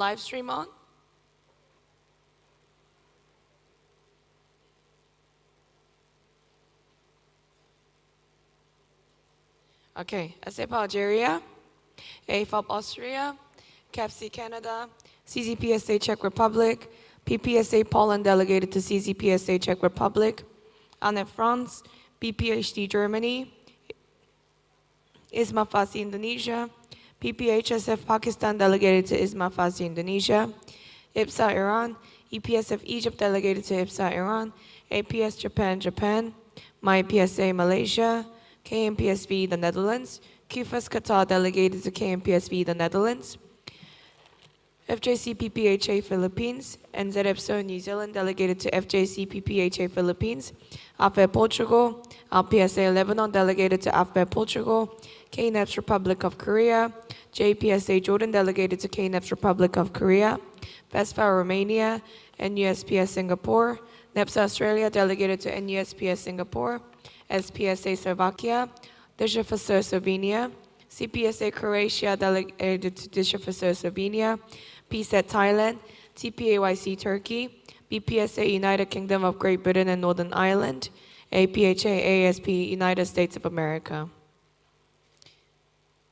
live stream on? Okay, ASEP Algeria, AFOP Austria, CAPC Canada, CZPSA Czech Republic, PPSA Poland delegated to CZPSA Czech Republic, ANEF France, BPHD Germany, ISMA FASI Indonesia, PPHSF Pakistan delegated to ISMA FASI Indonesia, IPSA Iran, IPSF Egypt delegated to IPSA Iran, APS Japan, MyPSA Malaysia, KMPSV the Netherlands, QFAS Qatar delegated to KMPSV the Netherlands, FJC PPHA Philippines, NZEPSO New Zealand delegated to FJC PPHA Philippines, AFE Portugal, RPSA Lebanon delegated to AFE Portugal, KNEPS Republic of Korea, JPSA Jordan delegated to KNEPS Republic of Korea, VESFA Romania, NUSPS Singapore, NEPS Australia delegated to NUSPS Singapore, SPSA Slovakia, DISHFSR Slovenia, CPSA Croatia delegated to DISHFSR Slovenia, PSET Thailand, TPAYC Turkey, BPSA United Kingdom of Great Britain and Northern Ireland, APHA ASP United States of America.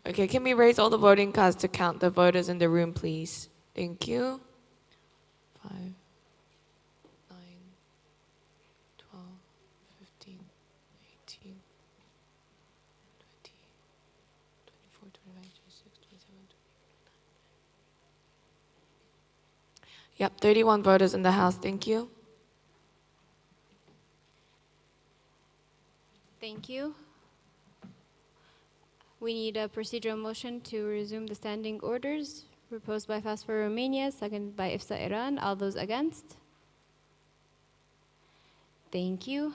Okay, can we raise all the voting cards to count the voters in the room, please? Thank you. 5, 9, 12, 15, 18, 20, 24, 25, 26, 27, 28. Yep, 31 voters in the House. Thank you. Thank you. We need a procedural motion to resume the standing orders proposed by Fast for Romania, seconded by IFSA Iran. All those against? Thank you.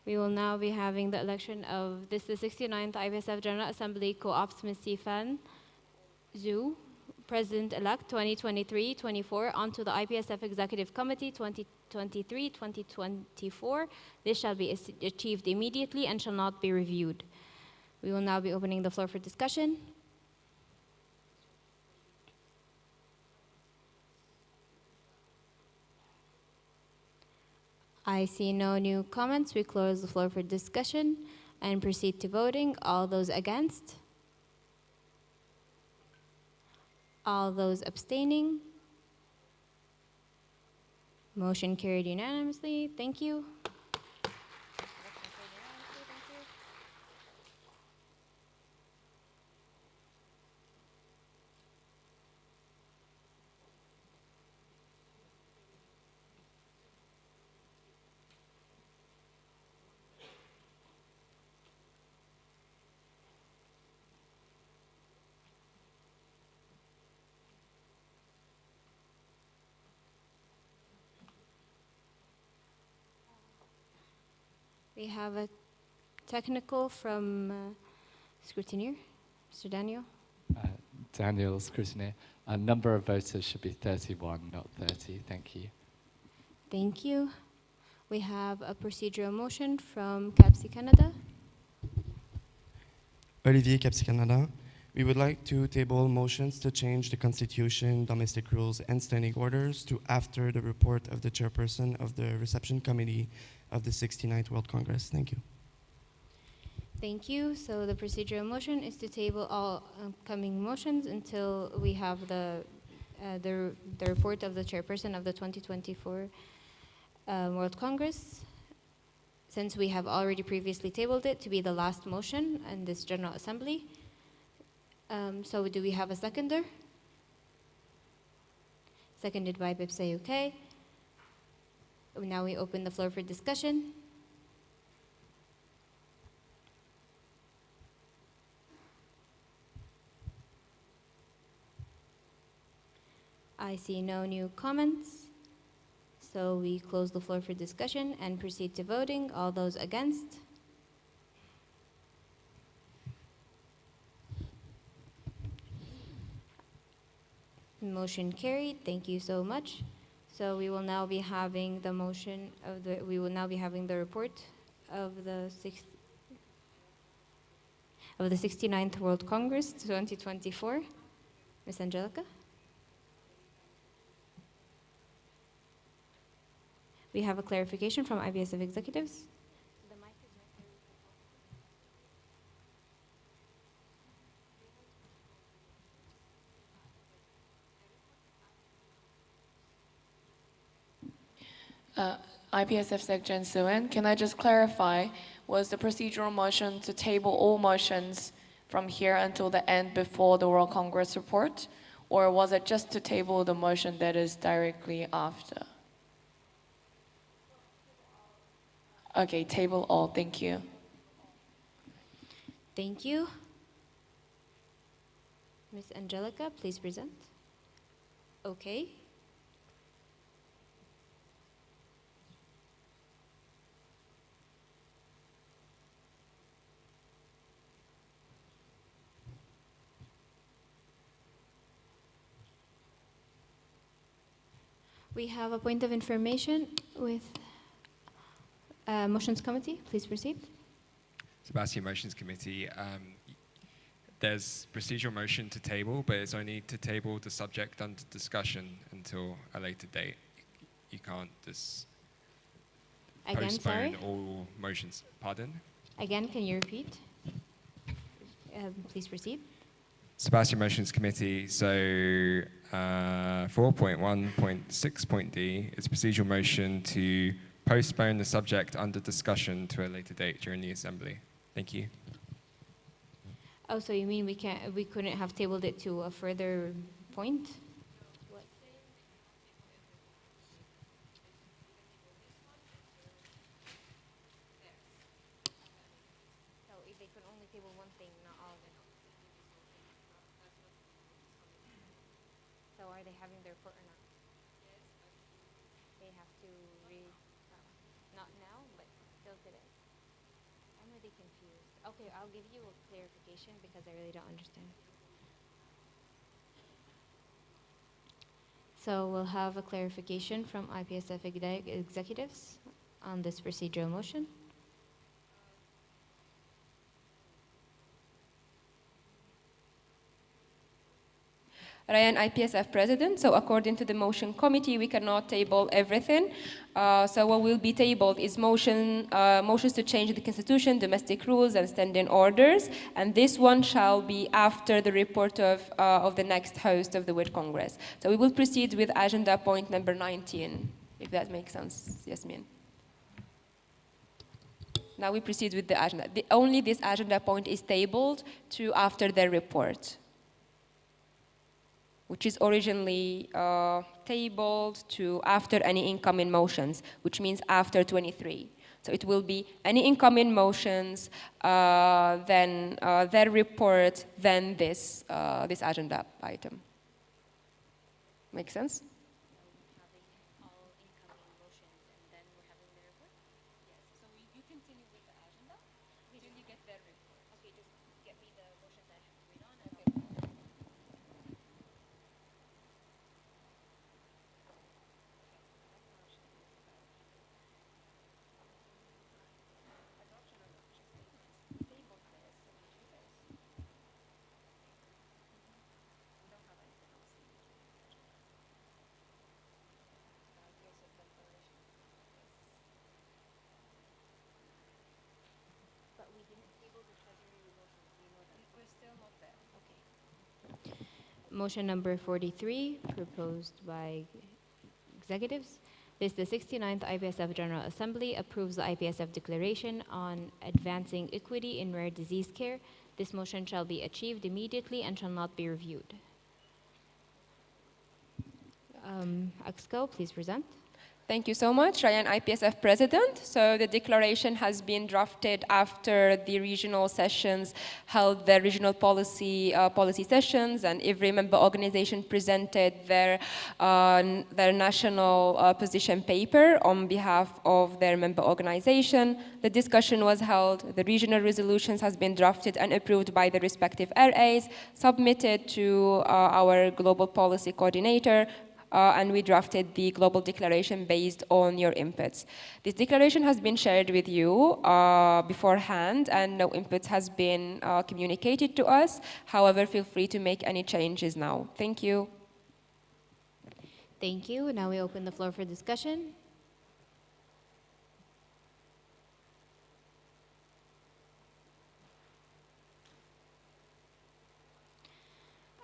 We will now be having the election of the 69th IPSF General Assembly Co-ops Ms. Sifan Zhu, President-elect 2023-24, onto the IPSF Executive Committee 2023-2024. This shall be achieved immediately and shall not be reviewed. We will now be opening the floor for discussion. I see no new comments. We close the floor for discussion and proceed to voting. All those against? All those abstaining? Motion carried unanimously. Thank you. We have a technical from scrutineer, Mr. Daniel. Daniel, scrutineer. Number of voters should be 31, not 30. Thank you. Thank you. We have a procedural motion from CAPC Canada. Olivier, CAPC Canada. We would like to table motions to change the Constitution, domestic rules, and standing orders to after the report of the chairperson of the reception committee of the 69th World Congress. Thank you. Thank you. So the procedural motion is to table all upcoming motions until we have the report of the chairperson of the 2024 World Congress. Since we have already previously tabled it to be the last motion in this General Assembly. So do we have a seconder? Seconded by Bipsay UK. Now we open the floor for discussion. I see no new comments. So we close the floor for discussion and proceed to voting. All those against? Motion carried. Thank you so much. So we will now be having the motion of the, we will now be having the report of the of the 69th World Congress 2024. Ms. Angelica? We have a clarification from IPSF executives. IPSF Section Suen, can I just clarify, was the procedural motion to table all motions from here until the end before the World Congress report? Or was it just to table the motion that is directly after? Okay, table all, thank you. Thank you. Ms. Angelica, please present. Okay. We have a point of information with Motions Committee. Please proceed. Sebastian, Motions Committee. There's procedural motion to table, but it's only to table the subject under discussion until a later date. You can't just Again, postpone sorry? all motions. Pardon? Again, can you repeat? Please proceed. Sebastian, Motions Committee. So 4.1.6.d is procedural motion to postpone the subject under discussion to a later date during the assembly. Thank you. Oh, so you mean we couldn't have tabled it to a further point? So if they could only table one thing, not all of it. So are they having their report or not? They have to not now, but still today. I'm really confused. Okay, I'll give you a clarification because I really don't understand. So we'll have a clarification from IPSF executives on this procedural motion. Ryan, IPSF president. So according to the motion committee, we cannot table everything. So what will be tabled is motions to change the constitution, domestic rules, and standing orders. And this one shall be after the report of the next host of the World Congress. So we will proceed with agenda point number 19, if that makes sense, Yasmin. Now we proceed with the agenda. Only this agenda point is tabled to after their report, which is originally tabled to after any incoming motions, which means after 23. So it will be any incoming motions, then their report, then this agenda item. Make sense? Motion number 43, proposed by executives. This, the 69th IPSF General Assembly approves the IPSF Declaration on Advancing Equity in Rare Disease Care. This motion shall be achieved immediately and shall not be reviewed. Exco, please present. Thank you so much, Ryan, IPSF President. So the declaration has been drafted after the regional sessions held their regional policy sessions, and every member organization presented their national position paper on behalf of their member organization. The discussion was held. The regional resolutions has been drafted and approved by the respective RAs, submitted to our global policy coordinator, and we drafted the global declaration based on your inputs. This declaration has been shared with you beforehand, and no input has been communicated to us. However, feel free to make any changes now. Thank you. Thank you. Now we open the floor for discussion.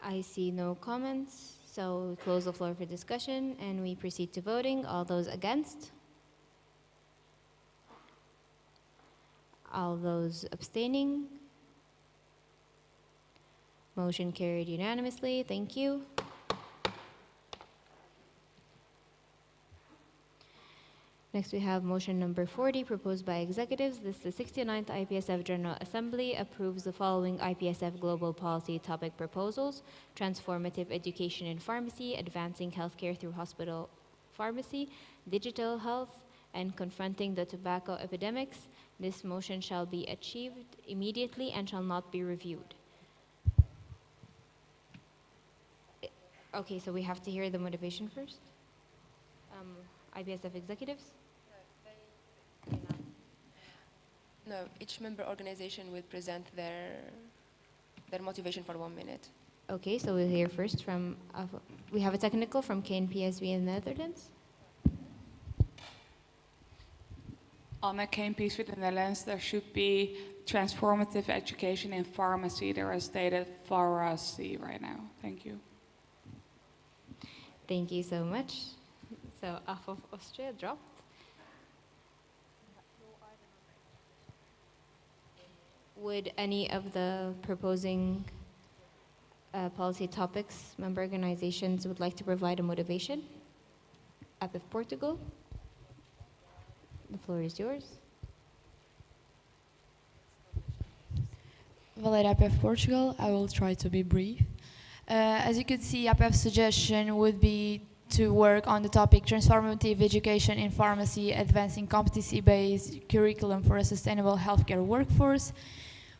I see no comments, so we close the floor for discussion and we proceed to voting. All those against? All those abstaining? Motion carried unanimously. Thank you. Next, we have motion number 40, proposed by executives. This is the 69th IPSF General Assembly approves the following IPSF global policy topic proposals: transformative education in pharmacy, advancing healthcare through hospital pharmacy, digital health, and confronting the tobacco epidemics. This motion shall be achieved immediately and shall not be reviewed. Okay, so we have to hear the motivation first. IPSF executives? No, each member organization will present their motivation for 1 minute. Okay, so we'll hear first from, we have a technical from KNPSB in the Netherlands. On the KNP's with the Netherlands, there should be transformative education in pharmacy. There is stated pharmacy right now. Thank you. Thank you so much. So off of Austria dropped. Would any of the proposing policy topics, member organizations would like to provide a motivation? IPF Portugal, the floor is yours. Well, at IPF Portugal, I will try to be brief. As you could see, IPF's suggestion would be to work on the topic transformative education in pharmacy, advancing competency-based curriculum for a sustainable healthcare workforce.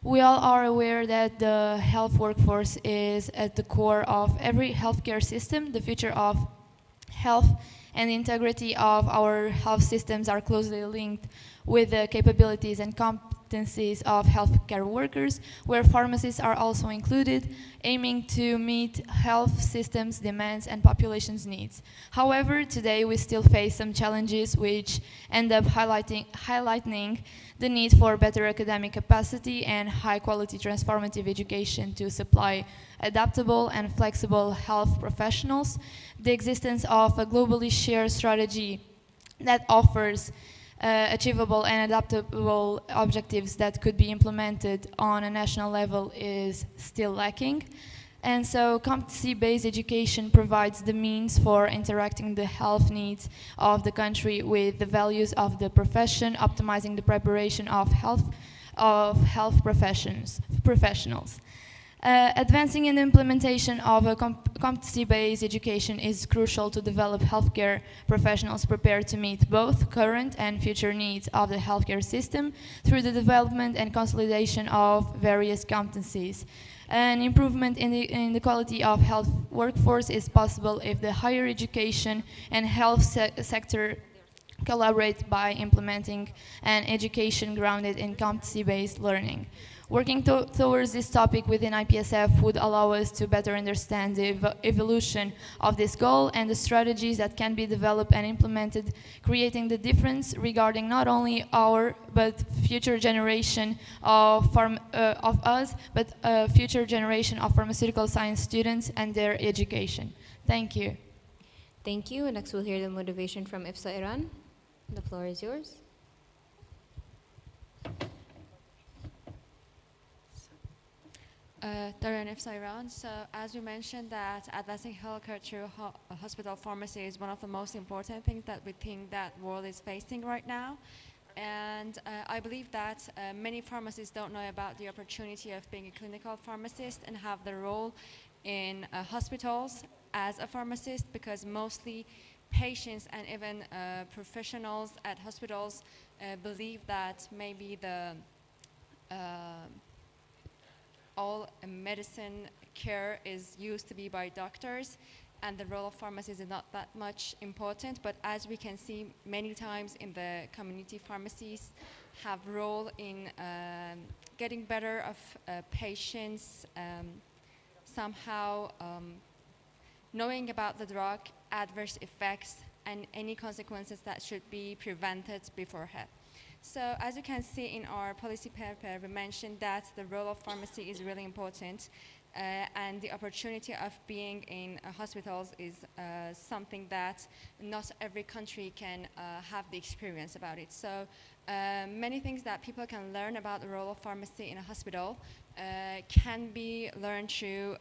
We all are aware that the health workforce is at the core of every healthcare system. The future of health and the integrity of our health systems are closely linked with the capabilities and competencies of healthcare workers, where pharmacists are also included, aiming to meet health systems' demands and population's needs. However, today we still face some challenges which end up highlighting the need for better academic capacity and high-quality transformative education to supply adaptable and flexible health professionals. The existence of a globally shared strategy that offers achievable and adaptable objectives that could be implemented on a national level is still lacking. And so competency-based education provides the means for interacting the health needs of the country with the values of the profession, optimizing the preparation of health professionals. Advancing in the implementation of a competency-based education is crucial to develop healthcare professionals prepared to meet both current and future needs of the healthcare system through the development and consolidation of various competencies. An improvement in the quality of health workforce is possible if the higher education and health sector collaborate by implementing an education grounded in competency-based learning. Working towards this topic within IPSF would allow us to better understand the evolution of this goal and the strategies that can be developed and implemented, creating the difference regarding not only our but future generation of future generation of pharmaceutical science students and their education. Thank you. Thank you. Next, we'll hear the motivation from IPSA Iran. The floor is yours. Darren IPSA Iran. So as we mentioned that advancing healthcare through hospital pharmacy is one of the most important things that we think that world is facing right now. And I believe that many pharmacists don't know about the opportunity of being a clinical pharmacist and have the role in hospitals as a pharmacist, because mostly patients and even professionals at hospitals believe that maybe the all medicine care is used to be by doctors, and the role of pharmacies is not that much important, but as we can see many times in the community pharmacies have role in getting better of patients, somehow knowing about the drug, adverse effects, and any consequences that should be prevented beforehand. So as you can see in our policy paper, we mentioned that the role of pharmacy is really important, and the opportunity of being in hospitals is something that not every country can have the experience about it. So many things that people can learn about the role of pharmacy in a hospital can be learned through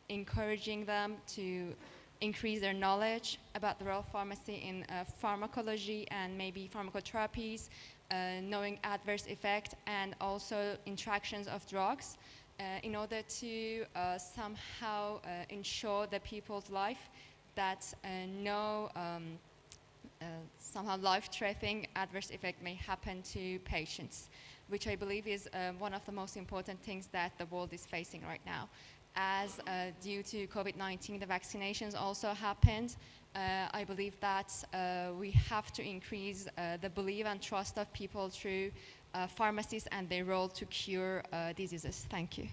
encouraging them to increase their knowledge about the role of pharmacy in pharmacology and maybe pharmacotherapies, knowing adverse effect and also interactions of drugs in order to somehow ensure the people's life that no somehow life-threatening adverse effect may happen to patients, which I believe is one of the most important things that the world is facing right now. As due to COVID-19, the vaccinations also happened. I believe that we have to increase the belief and trust of people through pharmacies and their role to cure diseases. Thank you.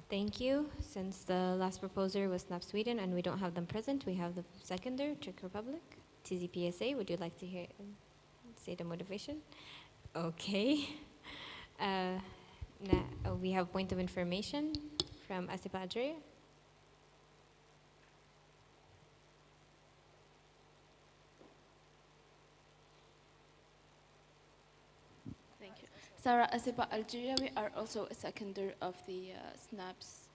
Thank you. Since the last proposer was SNAP Sweden and we don't have them present, we have the seconder, Czech Republic. TZPSA, would you like to say the motivation? Okay. Now, we have point of information from Asipa Adria. Thank you. Sarah Asipa Algeria, we are also a seconder of the SNAP's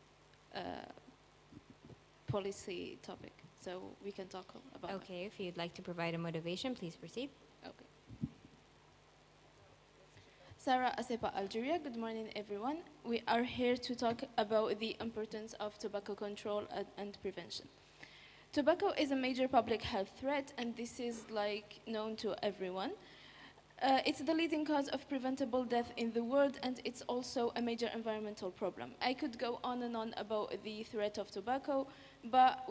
policy topic, so we can talk about it. Okay, if you'd like to provide a motivation, please proceed. Okay. Sarah Asepa, Algeria. Good morning, everyone. We are here to talk about the importance of tobacco control and prevention. Tobacco is a major public health threat, and this is known to everyone. It's the leading cause of preventable death in the world, and it's also a major environmental problem. I could go on and on about the threat of tobacco, but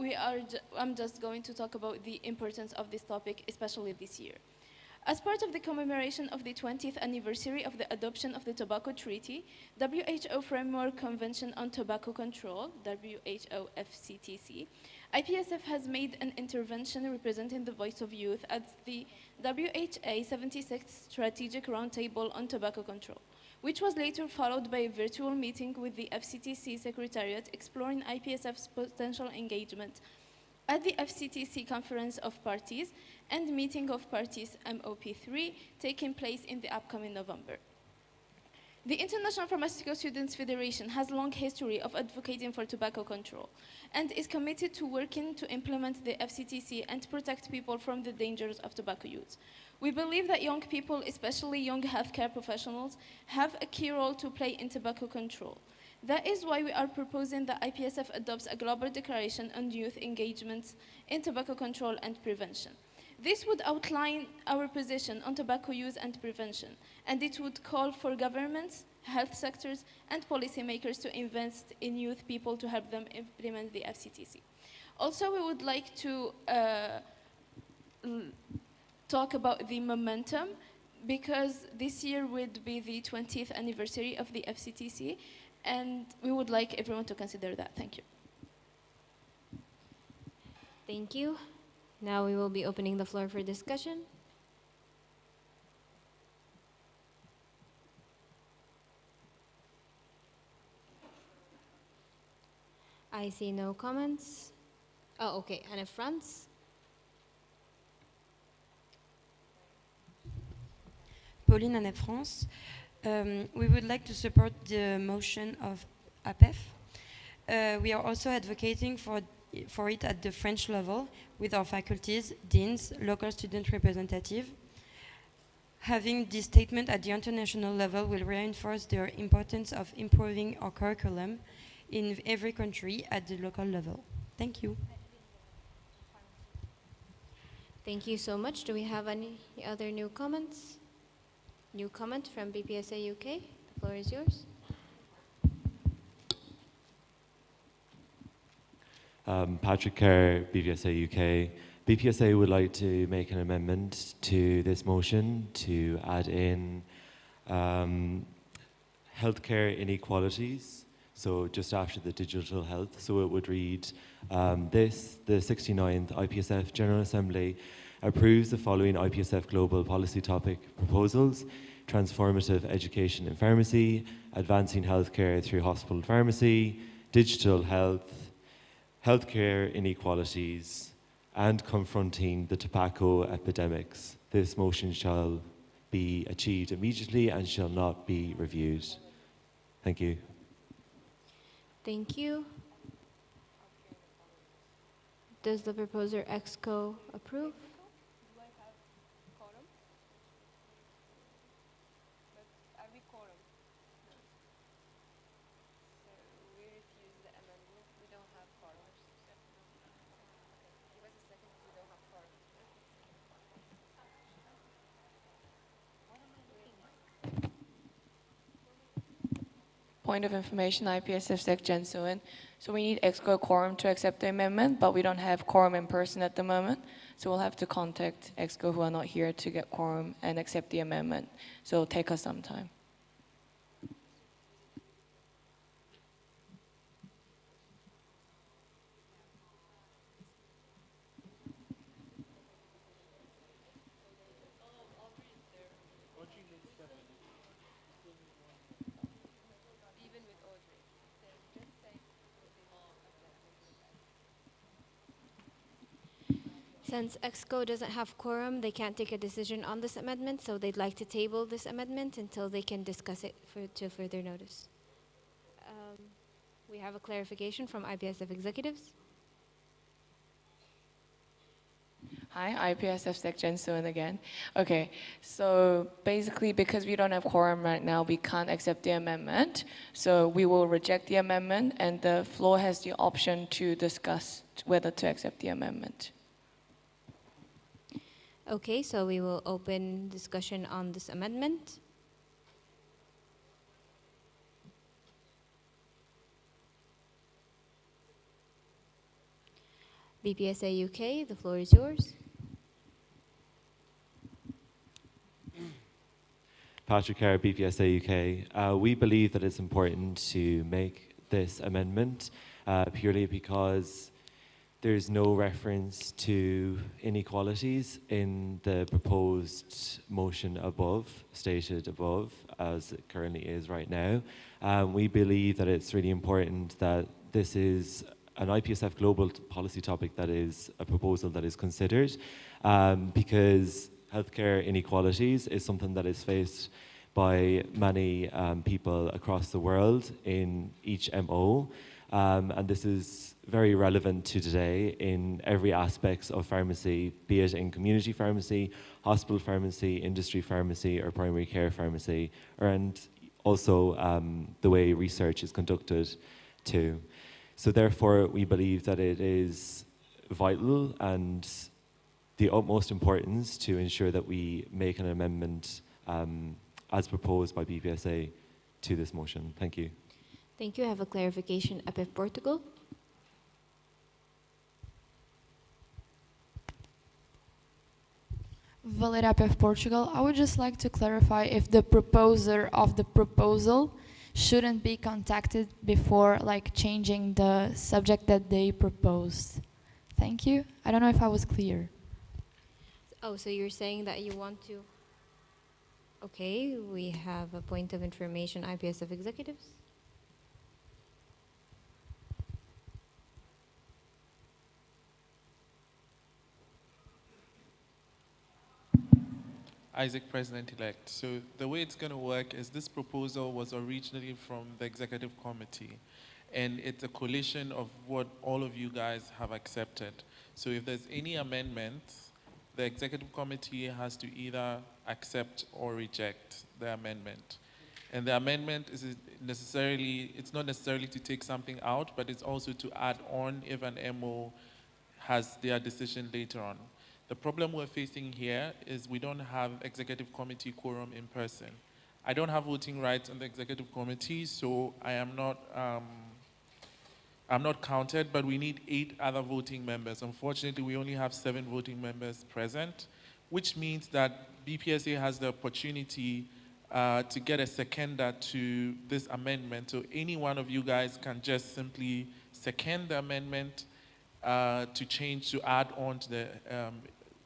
I'm just going to talk about the importance of this topic, especially this year. As part of the commemoration of the 20th anniversary of the adoption of the Tobacco Treaty, WHO Framework Convention on Tobacco Control, WHO FCTC, IPSF has made an intervention representing the voice of youth at the WHA 76th Strategic Roundtable on Tobacco Control, which was later followed by a virtual meeting with the FCTC Secretariat exploring IPSF's potential engagement at the FCTC Conference of Parties and Meeting of Parties MOP3 taking place in the upcoming November. The International Pharmaceutical Students Federation has a long history of advocating for tobacco control and is committed to working to implement the FCTC and protect people from the dangers of tobacco use. We believe that young people, especially young healthcare professionals, have a key role to play in tobacco control. That is why we are proposing that IPSF adopts a global declaration on youth engagements in tobacco control and prevention. This would outline our position on tobacco use and prevention, and it would call for governments, health sectors, and policymakers to invest in youth people to help them implement the FCTC. Also, we would like to talk about the momentum, because this year would be the 20th anniversary of the FCTC, and we would like everyone to consider that. Thank you. Thank you. Now we will be opening the floor for discussion. I see no comments. Oh, okay. Anne France. Pauline Anne France. We would like to support the motion of APEF. We are also advocating for it at the French level with our faculties, deans, local student representatives. Having this statement at the international level will reinforce the importance of improving our curriculum in every country at the local level. Thank you. Thank you so much. Do we have any other new comments? New comment from BPSA UK. The floor is yours. Patrick Kerr, BPSA UK. BPSA would like to make an amendment to this motion to add in healthcare inequalities, so just after the digital health. So it would read, the 69th IPSF General Assembly approves the following IPSF global policy topic proposals: transformative education in pharmacy, advancing healthcare through hospital pharmacy, digital health, healthcare inequalities, and confronting the tobacco epidemics. This motion shall be achieved immediately and shall not be reviewed. Thank you. Thank you. Does the proposer EXCO approve? Point of information, IPSF Sec Jen Suin. So we need EXCO quorum to accept the amendment, but we don't have quorum in person at the moment. So we'll have to contact EXCO who are not here to get quorum and accept the amendment. So it'll take us some time. Since EXCO doesn't have quorum, they can't take a decision on this amendment, so they'd like to table this amendment until they can discuss it to further notice. We have a clarification from IPSF executives. Hi, IPSF Sec Jen Suin again. Okay, so basically because we don't have quorum right now, we can't accept the amendment. So we will reject the amendment and the floor has the option to discuss whether to accept the amendment. Okay, so we will open discussion on this amendment. BPSA UK, the floor is yours. Patrick Kerr, BPSA UK. We believe that it's important to make this amendment purely because there's no reference to inequalities in the proposed motion above, stated above, as it currently is right now. We believe that it's really important that this is an IPSF global policy topic that is a proposal that is considered, because healthcare inequalities is something that is faced by many people across the world in each MO. And this is very relevant to today in every aspect of pharmacy, be it in community pharmacy, hospital pharmacy, industry pharmacy, or primary care pharmacy, and also the way research is conducted too. So therefore, we believe that it is vital and the utmost importance to ensure that we make an amendment as proposed by BPSA to this motion. Thank you. Thank you. I have a clarification. IPF Portugal. Valeria IPF Portugal. I would just like to clarify if the proposer of the proposal shouldn't be contacted before like changing the subject that they proposed. Thank you. I don't know if I was clear. Oh, so you're saying that you want to... Okay, we have a point of information, IPSF executives. Isaac, President-elect. So the way it's going to work is this proposal was originally from the executive committee, and it's a coalition of what all of you guys have accepted. So if there's any amendments, the executive committee has to either accept or reject the amendment. And the amendment is it's not necessarily to take something out, but it's also to add on if an MO has their decision later on. The problem we're facing here is we don't have executive committee quorum in person. I don't have voting rights on the executive committee, so I am not I'm not counted, but we need 8 other voting members. Unfortunately, we only have 7 voting members present, which means that BPSA has the opportunity to get a seconder to this amendment. So any one of you guys can just simply second the amendment to change, to add on to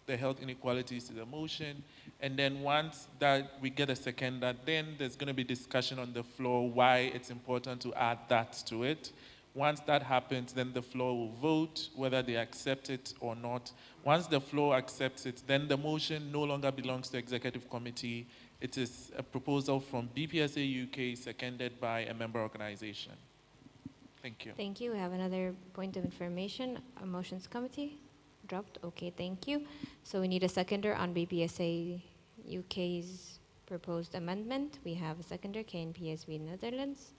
the health inequalities to the motion. And then once that we get a seconder, then there's going to be discussion on the floor why it's important to add that to it. Once that happens, then the floor will vote whether they accept it or not. Once the floor accepts it, then the motion no longer belongs to executive committee. It is a proposal from BPSA UK, seconded by a member organization. Thank you. Thank you. We have another point of information. A motions committee dropped. Okay, thank you. So we need a seconder on BPSA UK's proposed amendment. We have a seconder, KNPSB Netherlands.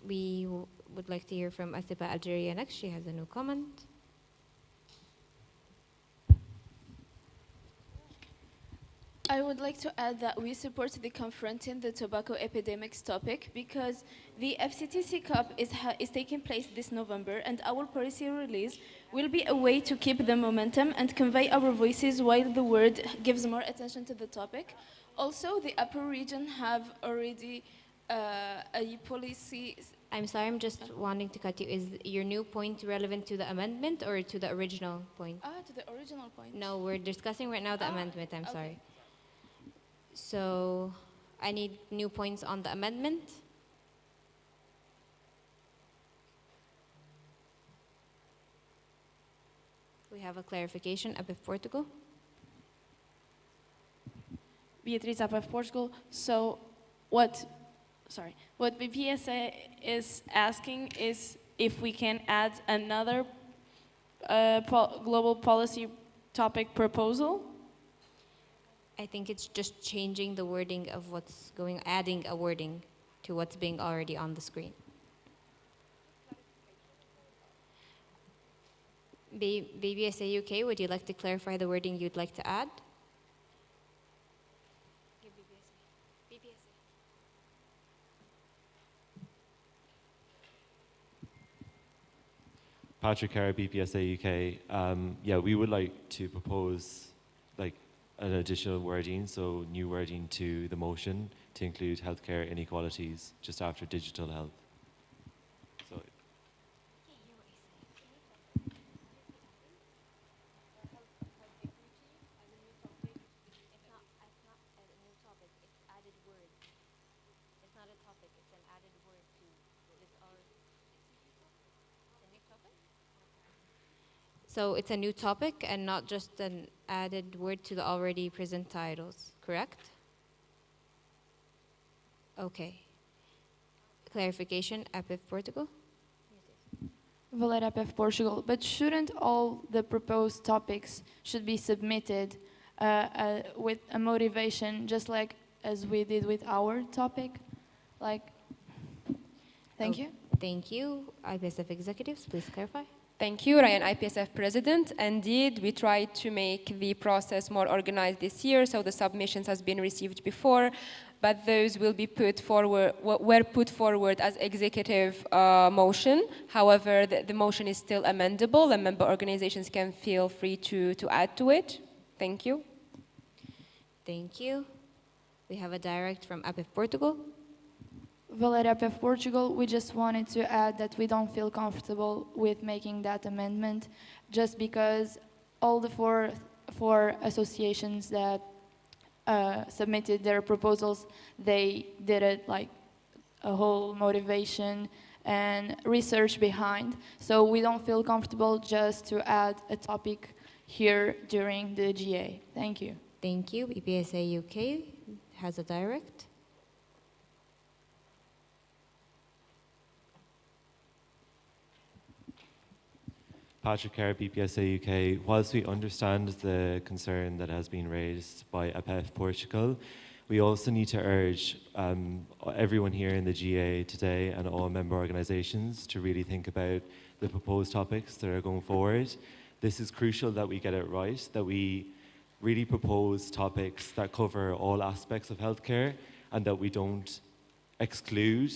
We would like to hear from Asiba Algeria next. She has a new comment. I would like to add that we support the confronting the tobacco epidemics topic because the FCTC Cup is taking place this November, and our policy release will be a way to keep the momentum and convey our voices while the world gives more attention to the topic. Also, the upper region have already a policy. I'm sorry, I'm just wanting to cut you. Is your new point relevant to the amendment or to the original point? To the original point. No, we're discussing right now the amendment. I'm sorry. So I need new points on the amendment. We have a clarification. APF Portugal. Beatriz APF Portugal. So what BPSA is asking is if we can add another global policy topic proposal. I think it's just changing the wording of what's going, adding a wording to what's being already on the screen. BBSA UK, would you like to clarify the wording you'd like to add? Patrick Kerr, BPSA UK. Yeah, we would like to propose an additional wording, so new wording to the motion to include healthcare inequalities just after digital health. So, So it's a new topic and not just an added word to the already present titles, correct? Okay. Clarification, APF Portugal? Valer APF Portugal. But shouldn't all the proposed topics should be submitted with a motivation, just like as we did with our topic? Thank you. Thank you. IPSF executives, please clarify. Thank you, Ryan, IPSF President. Indeed, we tried to make the process more organized this year, so the submissions has been received before, but those will be were put forward as executive motion. However, the motion is still amendable, and member organizations can feel free to add to it. Thank you. Thank you. We have a direct from APF Portugal. Valer APF Portugal, we just wanted to add that we don't feel comfortable with making that amendment just because all the four associations that submitted their proposals, they did it like a whole motivation and research behind. So we don't feel comfortable just to add a topic here during the GA. Thank you. Thank you. BPSA UK has a direct. Patrick Kerr, BPSA UK. Whilst we understand the concern that has been raised by APF Portugal, we also need to urge everyone here in the GA today and all member organisations to really think about the proposed topics that are going forward. This is crucial that we get it right, that we really propose topics that cover all aspects of healthcare and that we don't exclude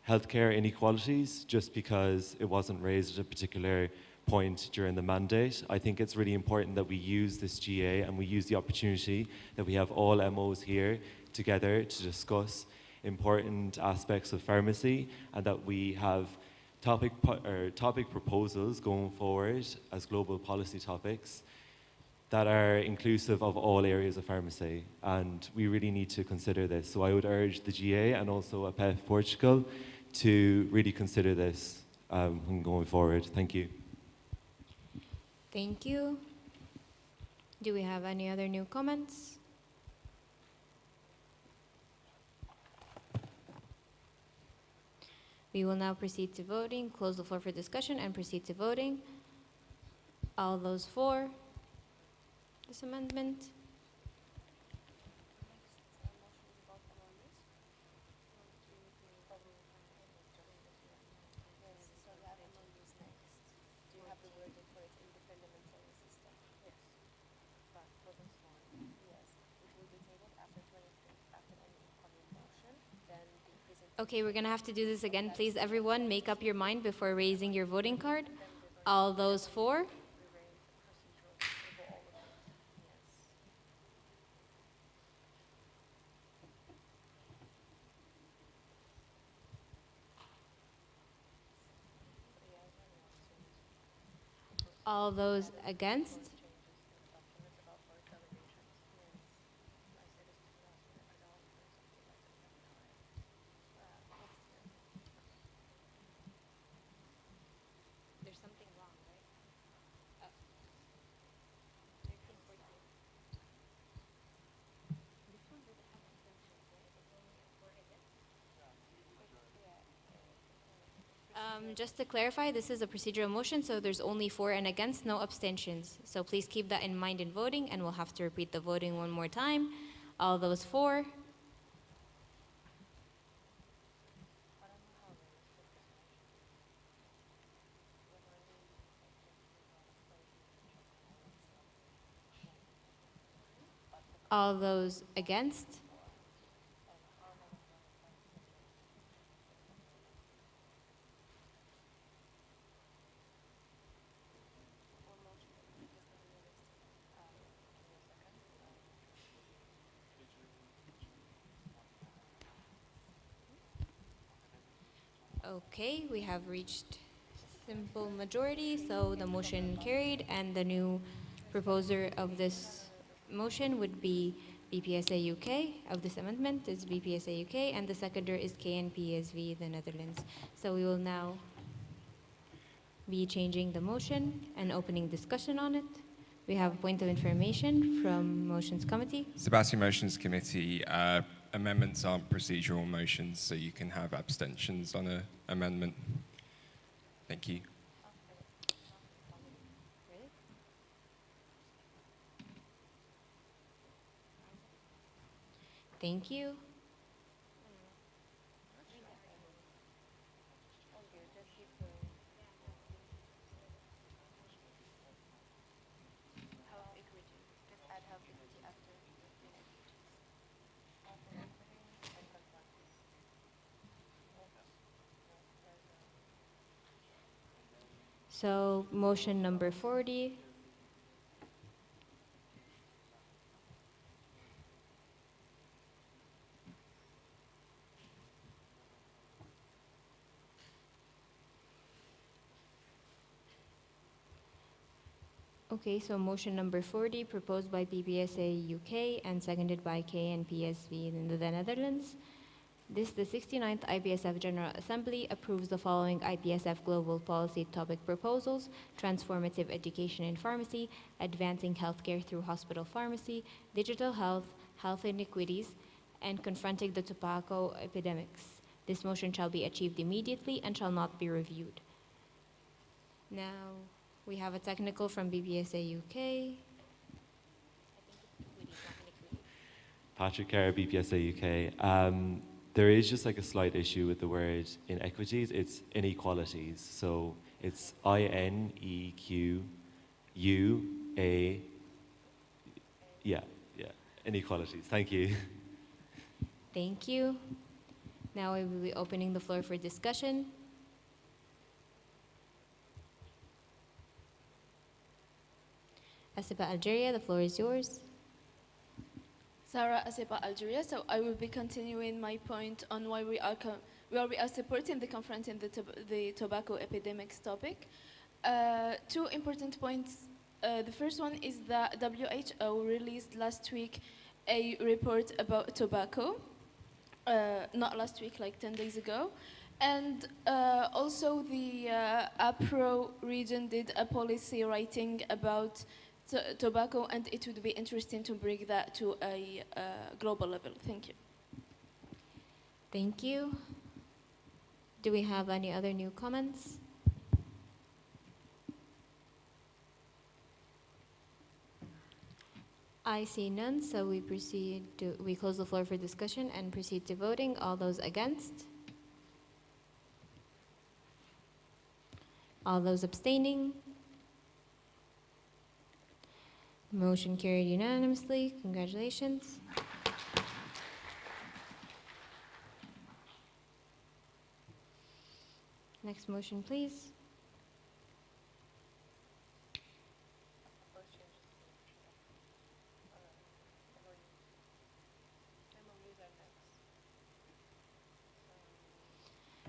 healthcare inequalities just because it wasn't raised at a particular point during the mandate. I think it's really important that we use this GA and we use the opportunity that we have all MOs here together to discuss important aspects of pharmacy, and that we have topic proposals going forward as global policy topics that are inclusive of all areas of pharmacy, and we really need to consider this. So I would urge the GA and also APEF Portugal to really consider this when going forward. Thank you. Thank you. Do we have any other new comments? We will now proceed to voting, close the floor for discussion, and proceed to voting. All those for this amendment? Okay, we're gonna have to do this again. Please, everyone, make up your mind before raising your voting card. All those for? All those against? There's something wrong, right? Just to clarify, this is a procedural motion, so there's only for and against, no abstentions. So please keep that in mind in voting, and we'll have to repeat the voting one more time. All those for? All those against? Okay, we have reached simple majority, so the motion carried, and the new proposer of this motion would be BPSA UK. Of this amendment is BPSA UK, and the seconder is KNPSV, the Netherlands. So we will now be changing the motion and opening discussion on it. We have a point of information from Motions Committee. Sebastian Motions Committee, amendments aren't procedural motions, so you can have abstentions on an amendment. Thank you. Thank you. So motion number 40. Okay, so motion number 40, proposed by BPSA UK and seconded by KNPSV in the Netherlands. The 69th IPSF General Assembly approves the following IPSF Global Policy Topic Proposals: Transformative Education in Pharmacy, Advancing Healthcare through Hospital Pharmacy, Digital Health, Health Inequities, and Confronting the Tobacco Epidemics. This motion shall be achieved immediately and shall not be reviewed. Now, we have a technical from BPSA UK. Patrick Kerr, BPSA UK. There is just like a slight issue with the word inequities. It's inequalities. So it's INEQUA. Yeah, inequalities. Thank you. Thank you. Now we will be opening the floor for discussion. Asipa Algeria, the floor is yours. Sarah Asepa, Algeria. So I will be continuing my point on why we are supporting the confronting the tobacco epidemics topic. Two important points. The first one is that WHO released last week a report about tobacco. Not last week, like 10 days ago. And also the APRO region did a policy writing about tobacco, and it would be interesting to bring that to a global level. Thank you. Thank you. Do we have any other new comments? I see none, so we close the floor for discussion and proceed to voting. All those against? All those abstaining? Motion carried unanimously. Congratulations. Next motion, please.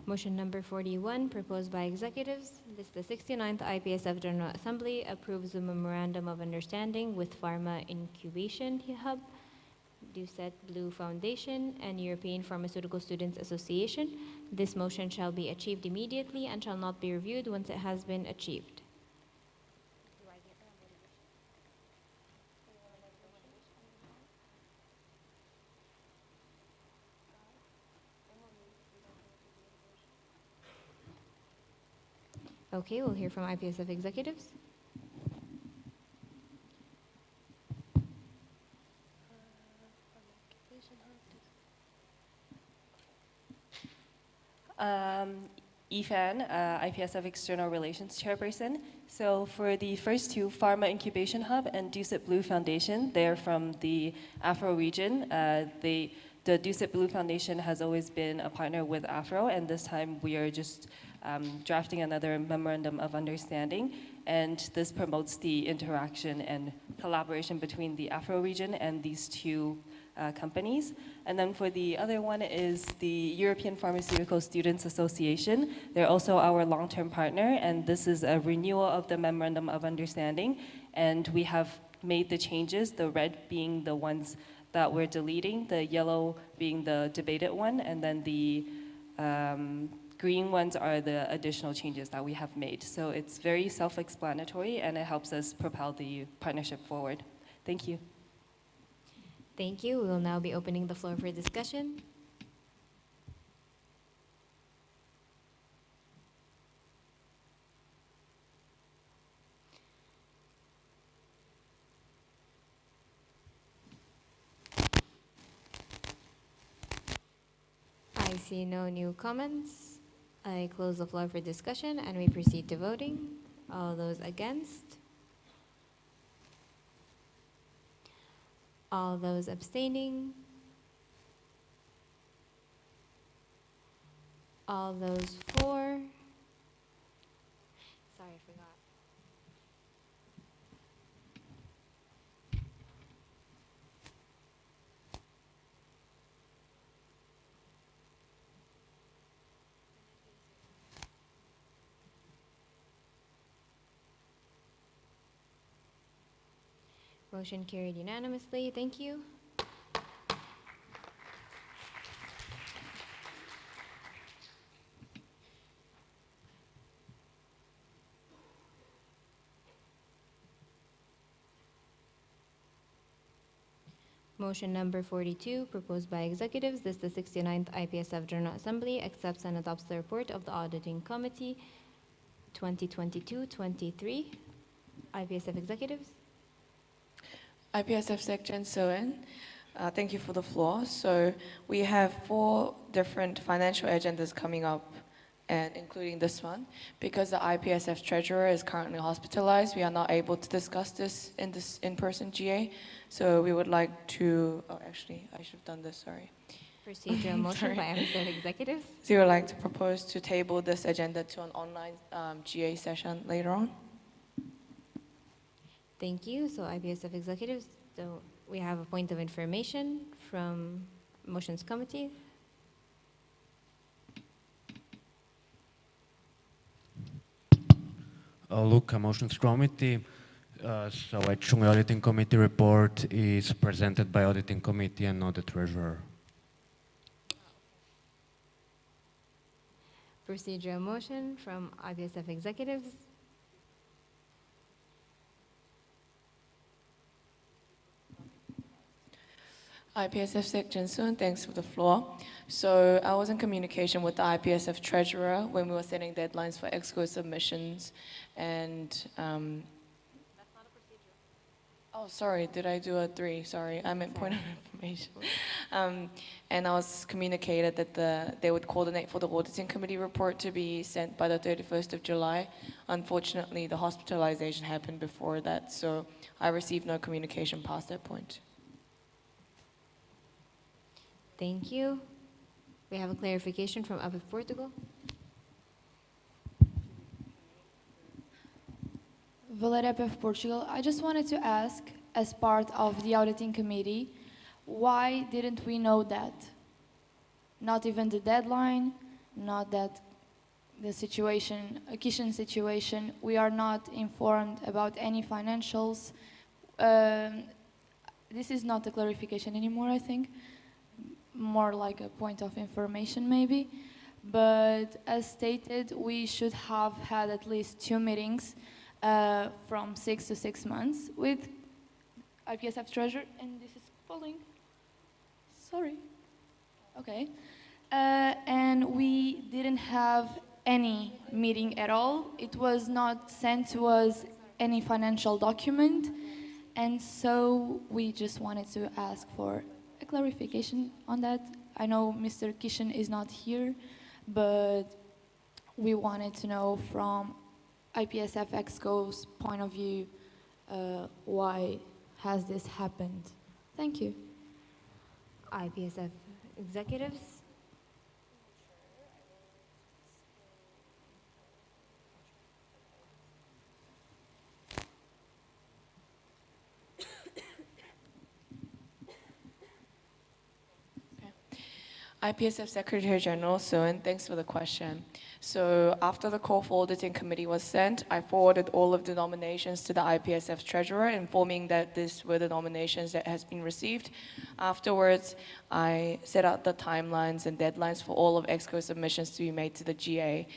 Motion number 41, proposed by executives. This, the 69th IPSF General Assembly approves the Memorandum of Understanding with Pharma Incubation Hub, Doucet Blue Foundation, and European Pharmaceutical Students Association. This motion shall be achieved immediately and shall not be reviewed once it has been achieved. Okay, we'll hear from IPSF executives. Ifan, IPSF External Relations Chairperson. So for the first two, Pharma Incubation Hub and Doucet Blue Foundation, they're from the Afro region. The Doucet Blue Foundation has always been a partner with Afro, and this time we are just drafting another memorandum of understanding, and this promotes the interaction and collaboration between the Afro region and these two companies. And then for the other one is the European Pharmaceutical Students Association. They're also our long-term partner, and this is a renewal of the memorandum of understanding, and we have made the changes, the red being the ones that we're deleting, the yellow being the debated one, and then the green ones are the additional changes that we have made. So it's very self-explanatory, and it helps us propel the partnership forward. Thank you. Thank you. We will now be opening the floor for discussion. I see no new comments. I close the floor for discussion and we proceed to voting. All those against? All those abstaining? All those for? Sorry, I forgot. Motion carried unanimously. Thank you. Motion number 42, proposed by executives. This, the 69th IPSF General Assembly, accepts and adopts the report of the Auditing Committee 2022-23. IPSF executives. IPSF Section Soen, thank you for the floor. So we have 4 different financial agendas coming up, and including this one. Because the IPSF treasurer is currently hospitalized, we are not able to discuss this in-person GA. So we would like to, oh, actually, I should have done this, sorry. Procedural motion Sorry. by IPSF executives. So you would like to propose to table this agenda to an online GA session later on? Thank you. So IPSF executives, so we have a point of information from Motions Committee. Look, a motions committee. So actually, auditing committee report is presented by auditing committee and not the treasurer. Procedural motion from IPSF executives. IPSF Sec Jinsoon, thanks for the floor. So I was in communication with the IPSF treasurer when we were setting deadlines for EXCO submissions, and oh, sorry, did I do a 3? Sorry, I meant point of information. And I was communicated that they would coordinate for the auditing committee report to be sent by the 31st of July. Unfortunately, the hospitalization happened before that, so I received no communication past that point. Thank you. We have a clarification from APF Portugal. Valeria of Portugal, I just wanted to ask, as part of the auditing committee, why didn't we know that? Not even the deadline, not that the situation, a kitchen situation, we are not informed about any financials. This is not a clarification anymore, I think. More like a point of information maybe. But as stated, we should have had at least 2 meetings from 6 to 6 months with IPSF treasurer, and this is falling. Sorry. Okay. And we didn't have any meeting at all. It was not sent to us any financial document, and so we just wanted to ask for a clarification on that. I know Mr. Kishen is not here, but we wanted to know from IPSF EXCO's point of view, why has this happened? Thank you. IPSF executives. IPSF Secretary General Soon, thanks for the question. So after the call for auditing committee was sent, I forwarded all of the nominations to the IPSF treasurer, informing that these were the nominations that has been received. Afterwards, I set out the timelines and deadlines for all of EXCO submissions to be made to the GA.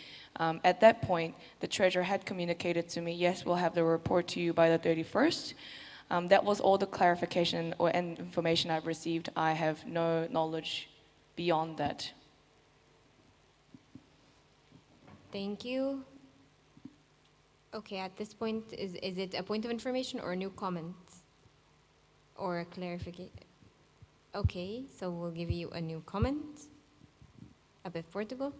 At that point, the treasurer had communicated to me, yes, we'll have the report to you by the 31st. That was all the clarification and information I've received. I have no knowledge beyond that. Thank you. Okay, at this point, is it a point of information or a new comment? Or a clarification? Okay, so we'll give you a new comment. APF Portugal.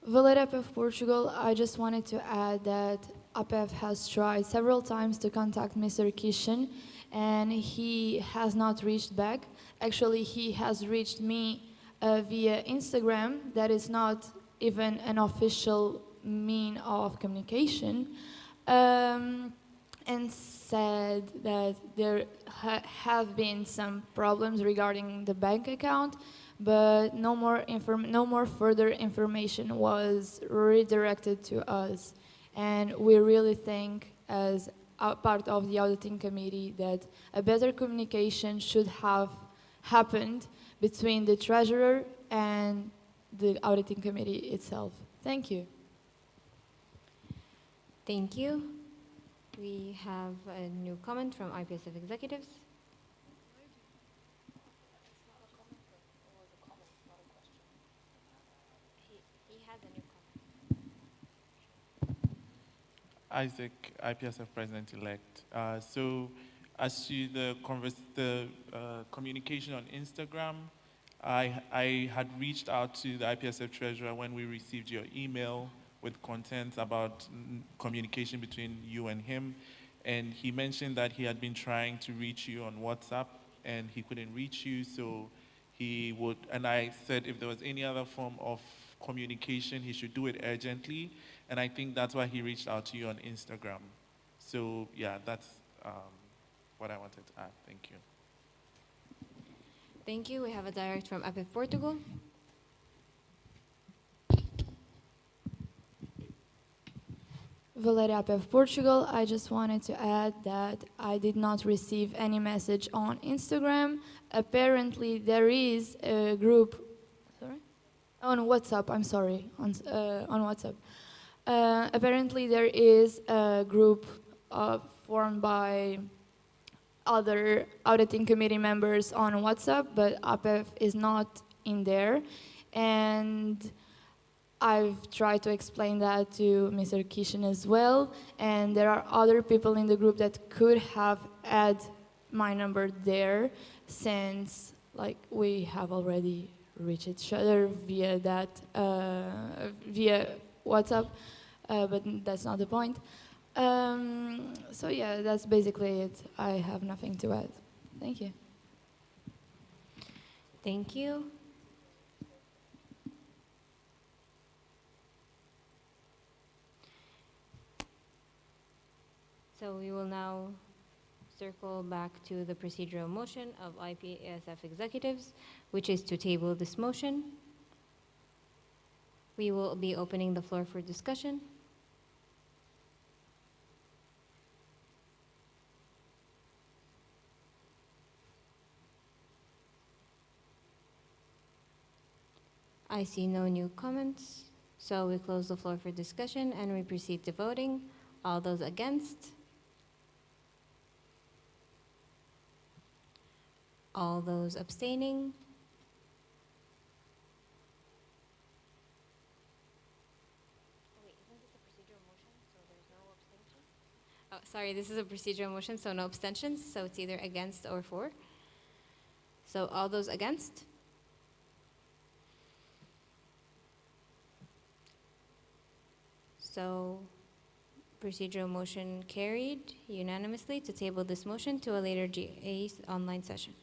Valeria of Portugal, I just wanted to add that APF has tried several times to contact Mr. Kishen, and he has not reached back. Actually, he has reached me via Instagram. That is not even an official mean of communication, and said that there have been some problems regarding the bank account, but no more further information was redirected to us. And we really think, as a part of the auditing committee, that a better communication should have happened between the treasurer and the auditing committee itself. Thank you. Thank you. We have a new comment from IPSF executives. He has a new comment. Isaac, IPSF President-elect. So as to the communication on Instagram, I had reached out to the IPSF treasurer when we received your email with content about communication between you and him. And he mentioned that he had been trying to reach you on WhatsApp and he couldn't reach you, so he would, and I said if there was any other form of communication, he should do it urgently. And I think that's why he reached out to you on Instagram. So yeah, that's what I wanted to add. Thank you. Thank you. We have a direct from IPF Portugal. Valeria of Portugal. I just wanted to add that I did not receive any message on Instagram. Apparently, there is a group, sorry, on WhatsApp. I'm sorry, on WhatsApp. Apparently, there is a group formed by other auditing committee members on WhatsApp, but APEF is not in there, and I've tried to explain that to Mr. Kishan as well, and there are other people in the group that could have add my number there, since like we have already reached each other via that via WhatsApp, but that's not the point. So yeah, that's basically it. I have nothing to add. Thank you. Thank you. So we will now circle back to the procedural motion of IPSF executives, which is to table this motion. We will be opening the floor for discussion. I see no new comments, so we close the floor for discussion and we proceed to voting. All those against? All those abstaining? Oh, sorry, this is a procedural motion, so no abstentions, so it's either against or for. So all those against? So procedural motion carried unanimously to table this motion to a later GA online session.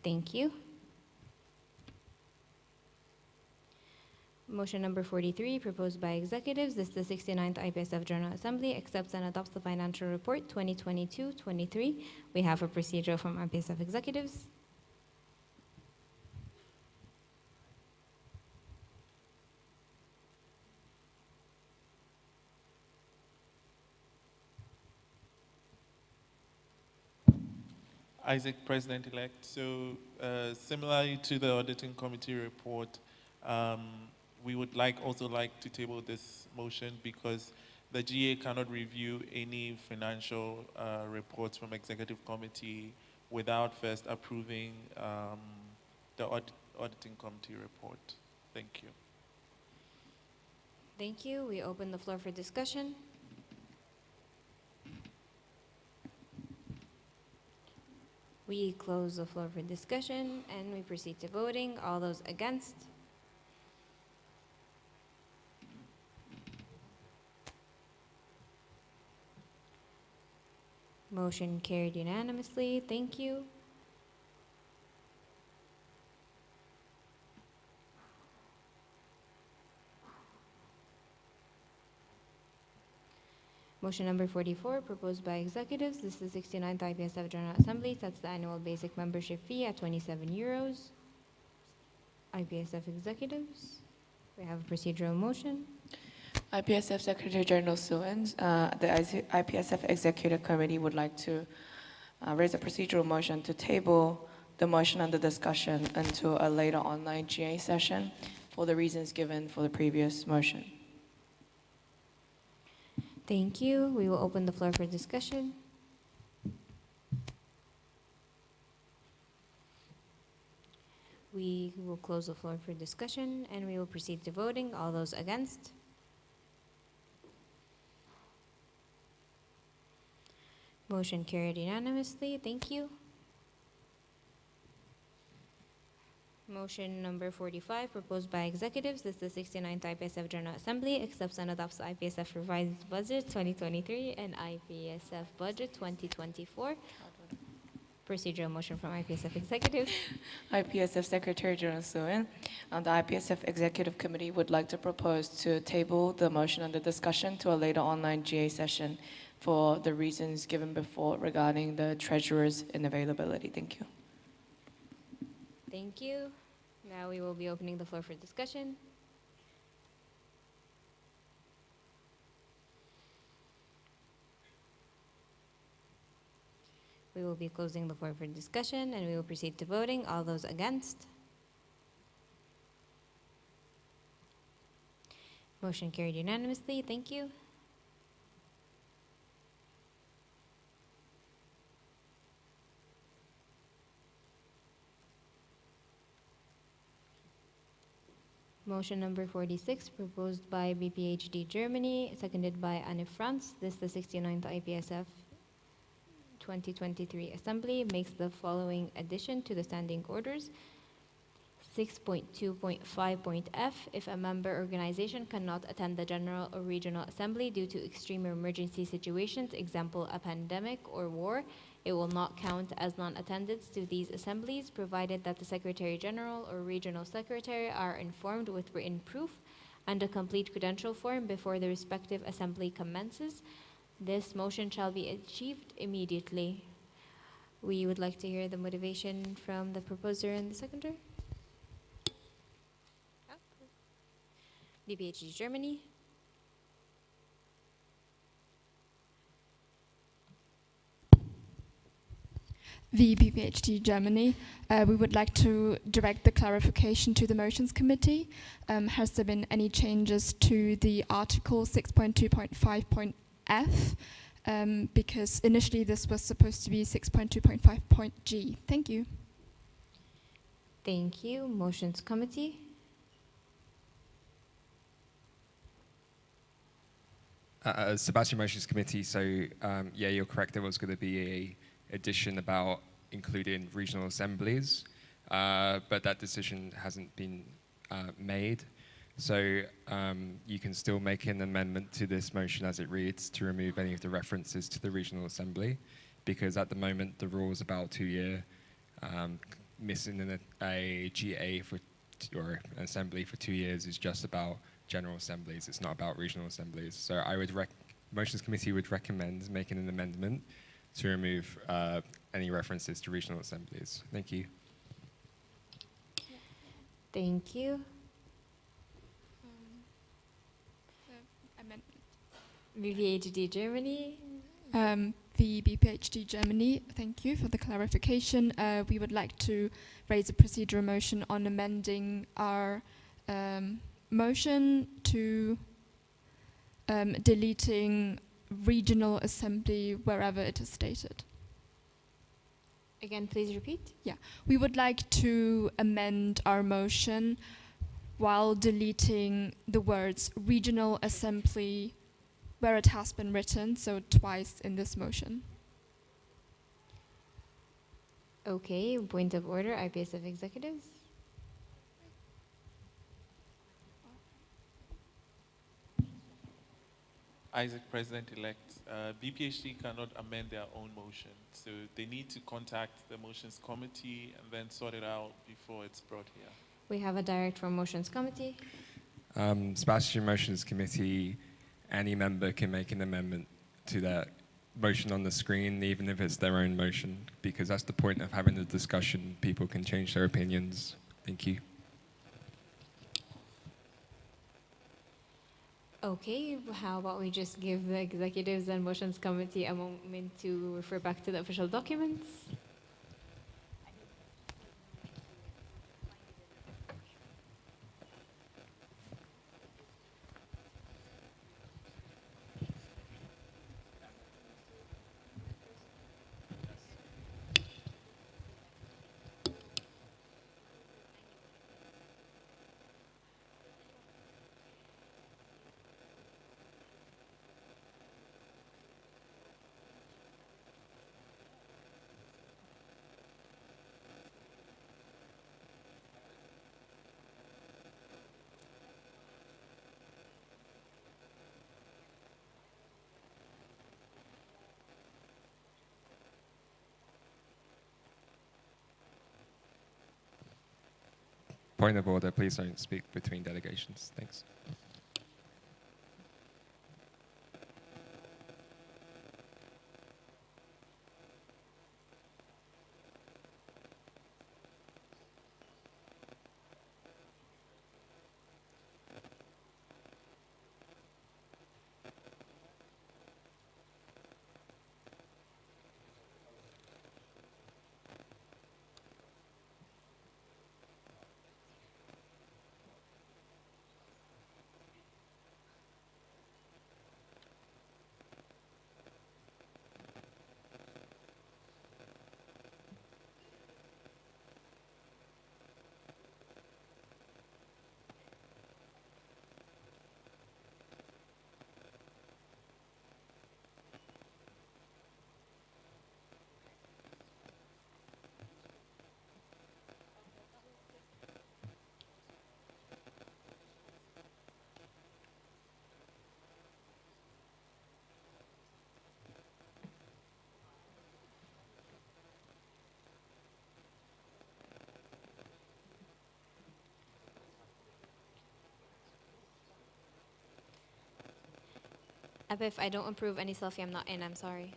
Thank you. Motion number 43, proposed by executives. This is the 69th IPSF General Assembly accepts and adopts the financial report 2022-23. We have a procedural from IPSF executives. Isaac, President-elect. So similarly to the auditing committee report, we would also like to table this motion because the GA cannot review any financial reports from executive committee without first approving the auditing committee report. Thank you. Thank you. We open the floor for discussion. We close the floor for discussion and we proceed to voting. All those against? Motion carried unanimously. Thank you. Motion number 44, proposed by executives. This is the 69th IPSF General Assembly, sets the annual basic membership fee at 27 euros. IPSF executives, we have a procedural motion. IPSF Secretary General Suens, the IPSF Executive Committee would like to raise a procedural motion to table the motion under discussion until a later online GA session for the reasons given for the previous motion. Thank you. We will open the floor for discussion. We will close the floor for discussion and we will proceed to voting. All those against? Motion carried unanimously. Thank you. Motion number 45, proposed by executives. This is the 69th IPSF General Assembly, accepts and adopts the IPSF Revised Budget 2023 and IPSF Budget 2024. Procedural motion from IPSF executives. IPSF Secretary General Suin. The IPSF Executive Committee would like to propose to table the motion under discussion to a later online GA session for the reasons given before regarding the treasurer's inavailability. Thank you. Thank you. Now we will be opening the floor for discussion. We will be closing the floor for discussion and we will proceed to voting. All those against? Motion carried unanimously. Thank you. Motion number 46, proposed by BPHD Germany, seconded by Anne France. This is the 69th IPSF 2023 Assembly, makes the following addition to the standing orders. 6.2.5.f, if a member organization cannot attend the General or Regional Assembly due to extreme or emergency situations, example, a pandemic or war, it will not count as non-attendance to these assemblies, provided that the Secretary General or Regional Secretary are informed with written proof and a complete credential form before the respective assembly commences. This motion shall be achieved immediately. We would like to hear the motivation from the proposer and the seconder. BPHD Germany. The BPHD Germany, we would like to direct the clarification to the Motions Committee. Has there been any changes to the article 6.2.5.f? Because initially this was supposed to be 6.2.5.g. Thank you. Thank you. Motions Committee. Sebastian Motions Committee, so yeah, you're correct, there was going to be a addition about including regional assemblies, but that decision hasn't been made. So you can still make an amendment to this motion as it reads to remove any of the references to the regional assembly, because at the moment the rules about 2 year missing a GA for or an assembly for 2 years is just about general assemblies. It's not about regional assemblies. So I would Motions Committee would recommend making an amendment to remove any references to regional assemblies. Thank you. Thank you. BPHD Germany. The BPHD Germany, thank you for the clarification. We would like to raise a procedural motion on amending our motion to deleting regional assembly wherever it is stated. Again, please repeat. Yeah, we would like to amend our motion while deleting the words regional assembly where it has been written, so twice in this motion. Okay, point of order, IPSF executives. Isaac, President-elect, BPHD cannot amend their own motion, so they need to contact the Motions Committee and then sort it out before it's brought here. We have a direct from Motions Committee. Sebastian Motions Committee, any member can make an amendment to that motion on the screen, even if it's their own motion, because that's the point of having the discussion. People can change their opinions. Thank you. Okay, how about we just give the executives and Motions Committee a moment to refer back to the official documents? Point of order, please don't speak between delegations. Thanks. If I don't approve any selfie, I'm not in. I'm sorry.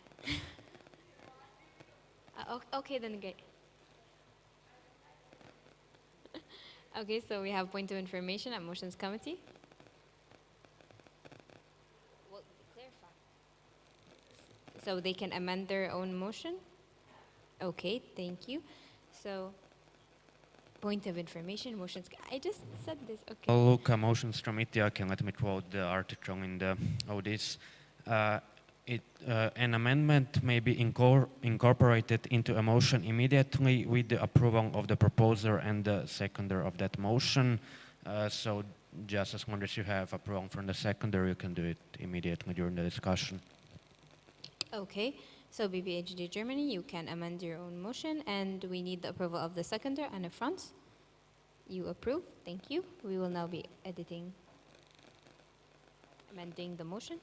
Okay, then great. Okay, so we have point of information at motions committee. Well, clarify. So they can amend their own motion? Okay, thank you. So, point of information, motions. I just said this, okay. Look, motions committee, I can let me quote the article in the this. An amendment may be incorporated into a motion immediately with the approval of the proposer and the seconder of that motion. So just as long as you have approval from the seconder, you can do it immediately during the discussion. Okay, so BPHD Germany, you can amend your own motion, and we need the approval of the seconder and the France. You approve, thank you. We will now be amending the motion.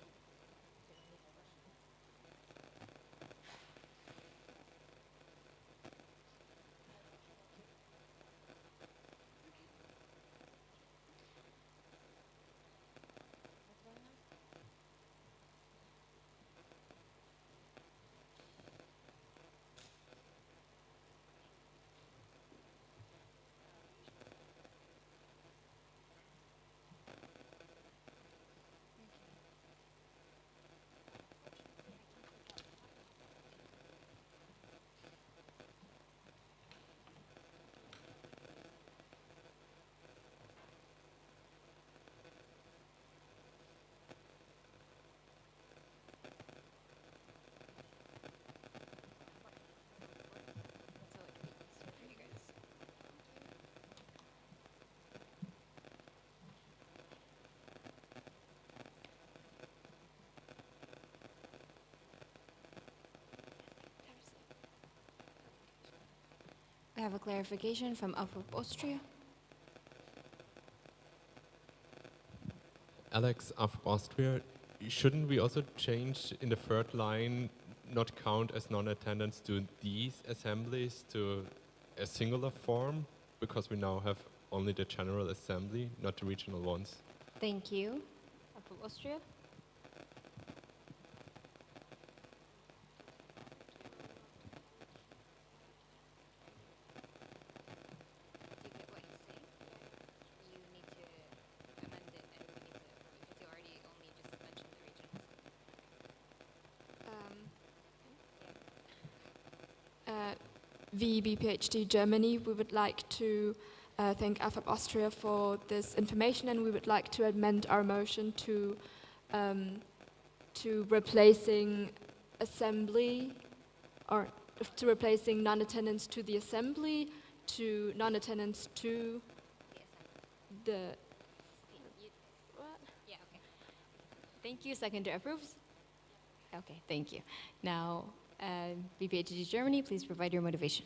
I have a clarification from AFOP Austria. Alex of Austria, shouldn't we also change in the third line, not count as non-attendance to these assemblies to a singular form? Because we now have only the General Assembly, not the regional ones. Thank you. AFOP Austria. VBPHD Germany, we would like to thank AFAP Austria for this information, and we would like to amend our motion to replacing assembly, or to replacing non-attendance to the assembly, to non-attendance to the. What? Yeah. Okay. Thank you. Seconder approves. Okay. Thank you. Now. BPHD Germany, please provide your motivation.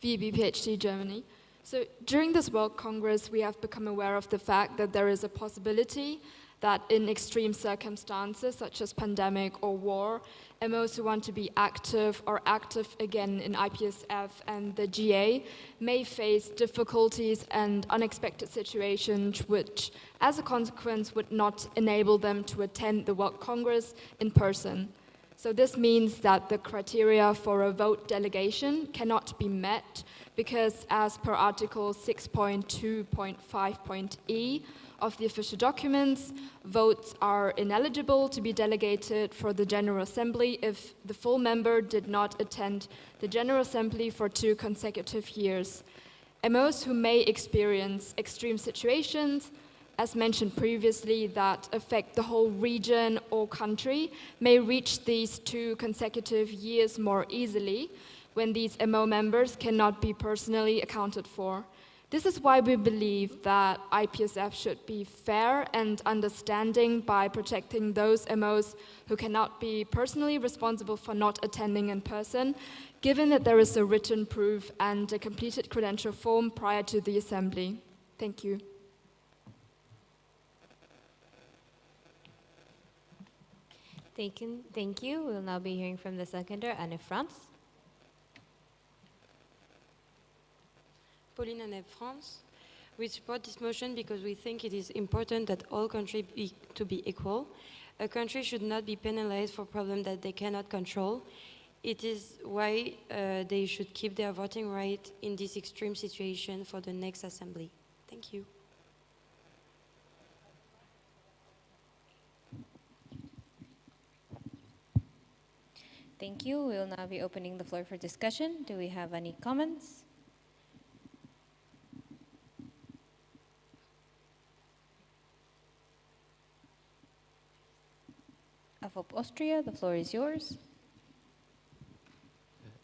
VBPHD Germany. So during this World Congress, we have become aware of the fact that there is a possibility that in extreme circumstances, such as pandemic or war, MOs who want to be active or active again in IPSF and the GA may face difficulties and unexpected situations which, as a consequence, would not enable them to attend the World Congress in person. So this means that the criteria for a vote delegation cannot be met because, as per Article 6.2.5.e of the official documents, votes are ineligible to be delegated for the General Assembly if the full member did not attend the General Assembly for 2 consecutive years. MOs who may experience extreme situations, as mentioned previously, that affect the whole region or country, may reach these 2 consecutive years more easily when these MO members cannot be personally accounted for. This is why we believe that IPSF should be fair and understanding by protecting those MOs who cannot be personally responsible for not attending in person, given that there is a written proof and a completed credential form prior to the assembly. Thank you. Thank you. We'll now be hearing from the seconder, Anne France. Pauline and France. We support this motion because we think it is important that all countries be equal. A country should not be penalized for problems that they cannot control. It is why they should keep their voting right in this extreme situation for the next assembly. Thank you. Thank you. We'll now be opening the floor for discussion. Do we have any comments? AFOP Austria, the floor is yours.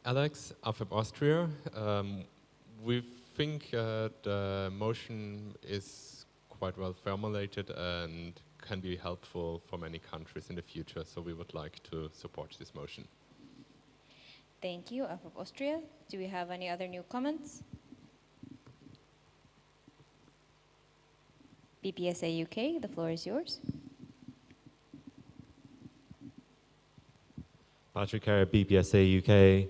Alex, AFIP Austria. We think the motion is quite well formulated and can be helpful for many countries in the future, so we would like to support this motion. Thank you, AFOP Austria. Do we have any other new comments? BPSA UK, the floor is yours. Patrick Carr, BPSA UK.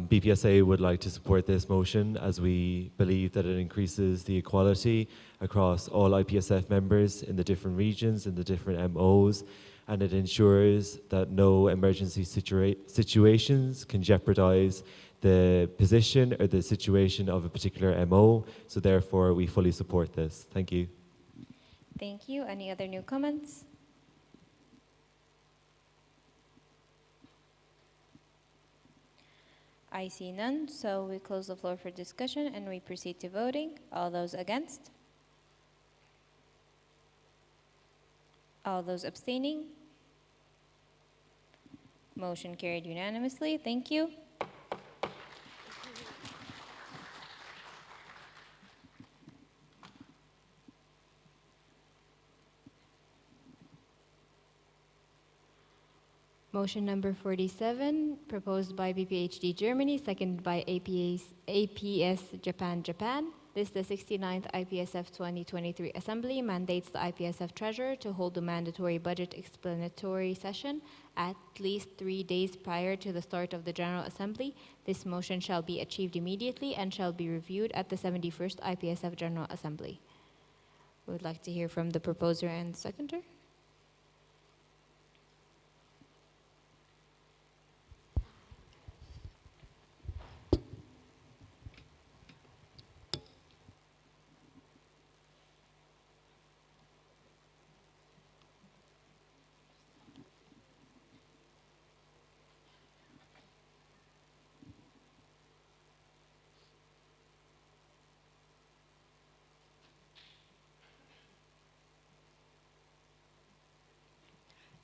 BPSA would like to support this motion as we believe that it increases the equality across all IPSF members in the different regions, in the different MOs, and it ensures that no emergency situations can jeopardize the position or the situation of a particular MO. So therefore, we fully support this. Thank you. Thank you. Any other new comments? I see none, so we close the floor for discussion and we proceed to voting. All those against? All those abstaining? Motion carried unanimously. Thank you. Motion number 47, proposed by BPHD Germany, seconded by APS Japan. This, the 69th IPSF 2023 Assembly, mandates the IPSF Treasurer to hold a mandatory budget explanatory session at least 3 days prior to the start of the General Assembly. This motion shall be achieved immediately and shall be reviewed at the 71st IPSF General Assembly. We would like to hear from the proposer and seconder.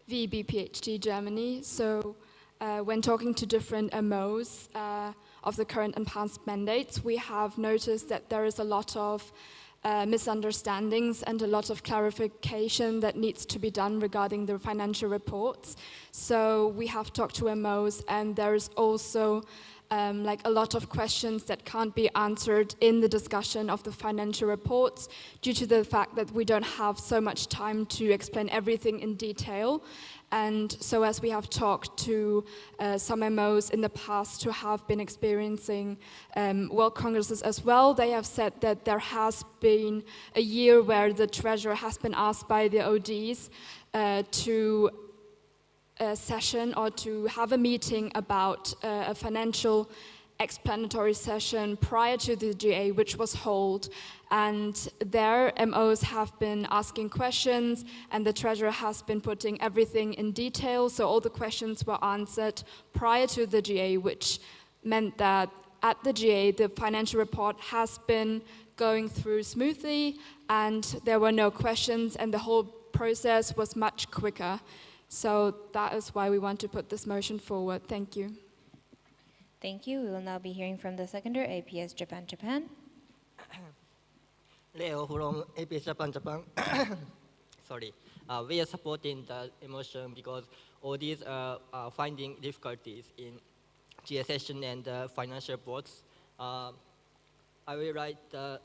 VBPHD Germany. So when talking to different MOs of the current and past mandates, we have noticed that there is a lot of misunderstandings and a lot of clarification that needs to be done regarding the financial reports. So we have talked to MOs, and there's also like a lot of questions that can't be answered in the discussion of the financial reports due to the fact that we don't have so much time to explain everything in detail. And so as we have talked to some MOs in the past who have been experiencing World Congresses as well, they have said that there has been a year where the treasurer has been asked by the ODs to a session or to have a meeting about a financial explanatory session prior to the GA, which was held, and their MOs have been asking questions, and the treasurer has been putting everything in detail, so all the questions were answered prior to the GA, which meant that at the GA, the financial report has been going through smoothly, and there were no questions, and the whole process was much quicker. So that is why we want to put this motion forward. Thank you. Thank you. We will now be hearing from the seconder, IPS Japan. Leo from IPS Japan. Sorry. We are supporting the emotion because all these are finding difficulties in GA session and financial reports. I will write a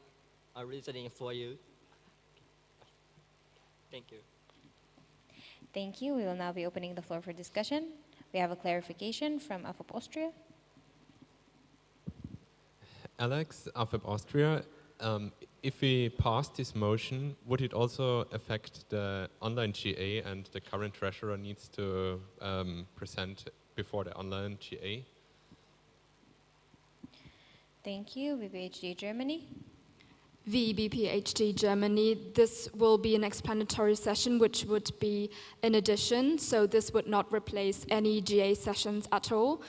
reasoning for you. Thank you. Thank you. We will now be opening the floor for discussion. We have a clarification from AFOP Austria. Alex, AFEP Austria, if we pass this motion, would it also affect the online GA and the current treasurer needs to present before the online GA? Thank you. VBHD Germany. VBPHD Germany, this will be an explanatory session which would be in addition, so this would not replace any GA sessions at all.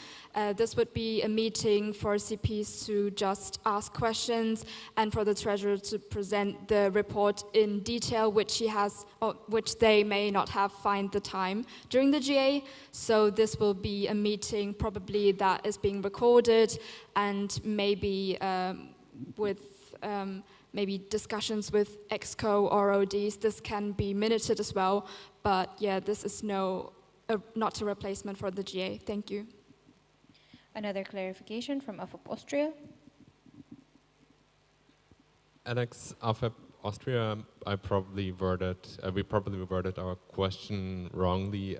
This would be a meeting for CPs to just ask questions and for the treasurer to present the report in detail, which he has, or which they may not have find the time during the GA. So this will be a meeting probably that is being recorded, and maybe with maybe discussions with EXCO or ODs. This can be minuted as well, but yeah, this is not a replacement for the GA. Thank you. Another clarification from AFOP Austria. Alex, AFEP Austria, we probably worded our question wrongly.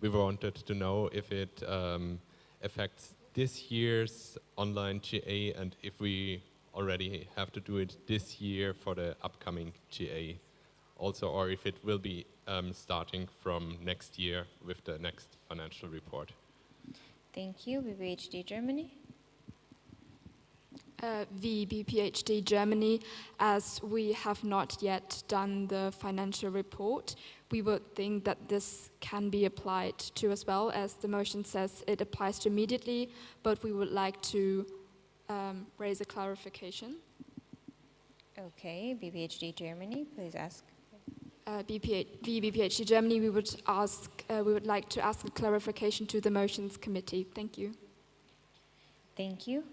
We wanted to know if it affects this year's online GA and if we already have to do it this year for the upcoming GA also, or if it will be starting from next year with the next financial report. Thank you. VBHD Germany. VBPHD Germany, as we have not yet done the financial report, we would think that this can be applied to as well, as the motion says it applies to immediately, but we would like to raise a clarification. Okay, BPHD Germany, please ask. VBPHD Germany, we would like to ask a clarification to the motions committee. Thank you. Thank you.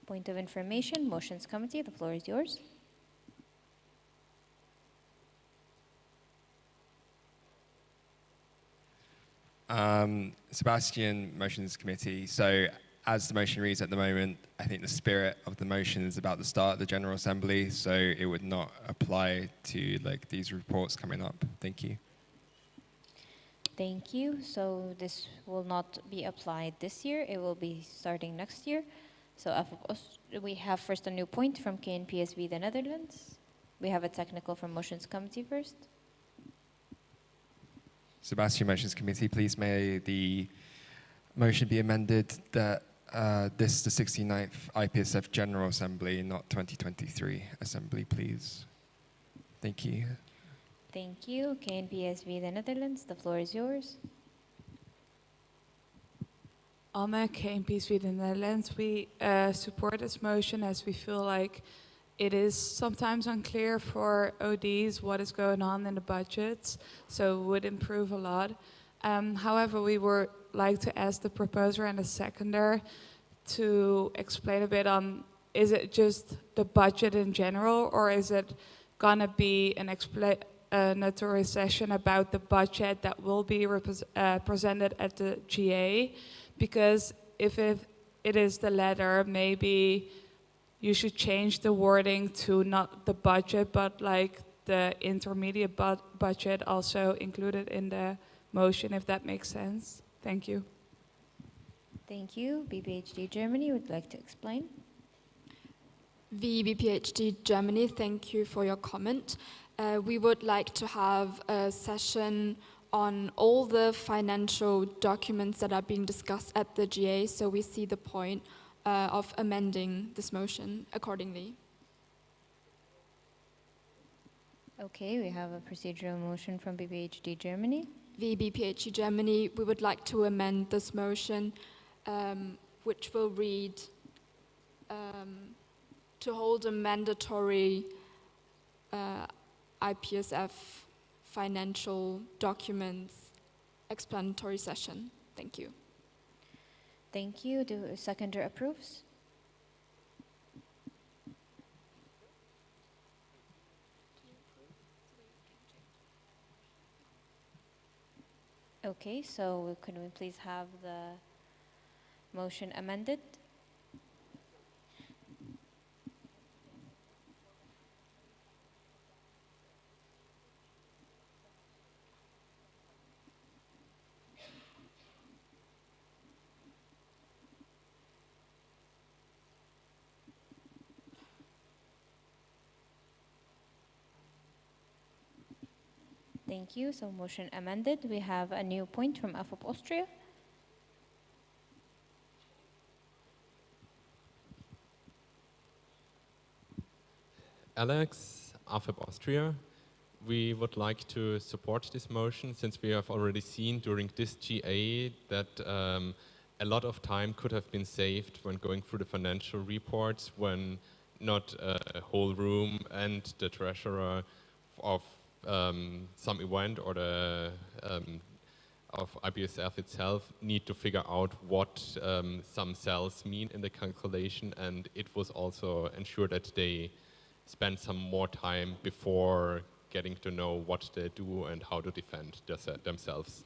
Point of information, motions committee, the floor is yours. Sebastian, motions committee. So as the motion reads at the moment, I think the spirit of the motion is about the start of the General Assembly, so it would not apply to like these reports coming up. Thank you. Thank you. So this will not be applied this year. It will be starting next year. So we have first a new point from KNPSV, the Netherlands. We have a technical from motions committee first. Sebastian, motions committee, please may the motion be amended that this the 69th IPSF General Assembly, not 2023 Assembly, please. Thank you. Thank you. KNPSV, the Netherlands, the floor is yours. Anne, KNPSV, the Netherlands, we support this motion as we feel like it is sometimes unclear for ODs what is going on in the budgets, so it would improve a lot. However, we would like to ask the proposer and the seconder to explain a bit on, is it just the budget in general, or is it gonna be an explanatory session about the budget that will be presented at the GA? Because if it is the latter, maybe you should change the wording to not the budget, but like the intermediate budget also included in the motion, if that makes sense. Thank you. Thank you. BPHD Germany would like to explain. VBPHD Germany, thank you for your comment. We would like to have a session on all the financial documents that are being discussed at the GA, so we see the point of amending this motion accordingly. Okay, we have a procedural motion from BPHD Germany. VBPHD Germany, we would like to amend this motion, which will read to hold a mandatory IPSF financial documents explanatory session. Thank you. Thank you. The seconder approves. Okay, so can we please have the motion amended? Thank you. So motion amended. We have a new point from AFOP Austria. Alex, AFEP Austria. We would like to support this motion since we have already seen during this GA that a lot of time could have been saved when going through the financial reports, when not a whole room and the treasurer of some event or the of IPSF itself need to figure out what some cells mean in the calculation, and it was also ensured that they spend some more time before getting to know what they do and how to defend themselves.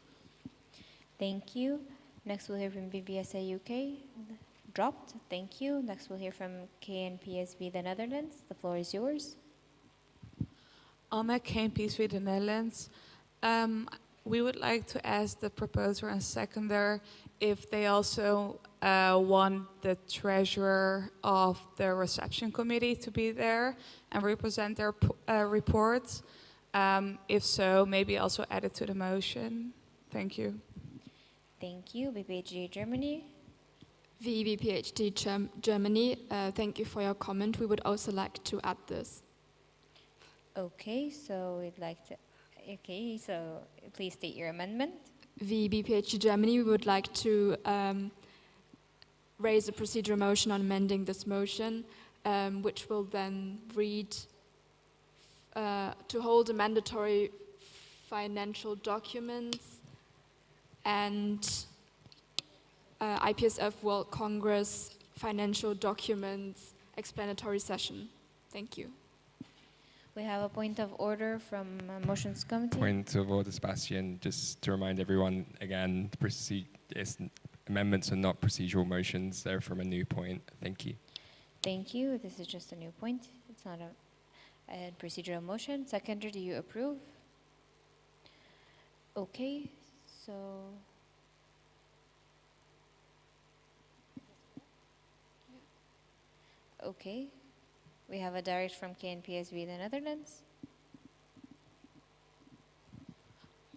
Thank you. Next we'll hear from BBSA UK. Dropped. Thank you. Next we'll hear from KNPSV the Netherlands. The floor is yours. Anne KNPSV the Netherlands. We would like to ask the proposer and seconder if they also want the treasurer of the reception committee to be there and represent their reports. If so, maybe also add it to the motion. Thank you. Thank you. BPHD Germany. VBPHD Germany, thank you for your comment. We would also like to add this. Okay, so we'd like to, okay, so please state your amendment. VBPHD Germany, we would like to raise a procedural motion on amending this motion, which will then read to hold a mandatory financial documents and IPSF World Congress financial documents explanatory session. Thank you. We have a point of order from Motions Committee. Point of order, Sebastian. Just to remind everyone again, amendments are not procedural motions. They're from a new point. Thank you. Thank you. This is just a new point. It's not a procedural motion. Seconder, do you approve? Okay, so okay. We have a direct from KNPSV the Netherlands.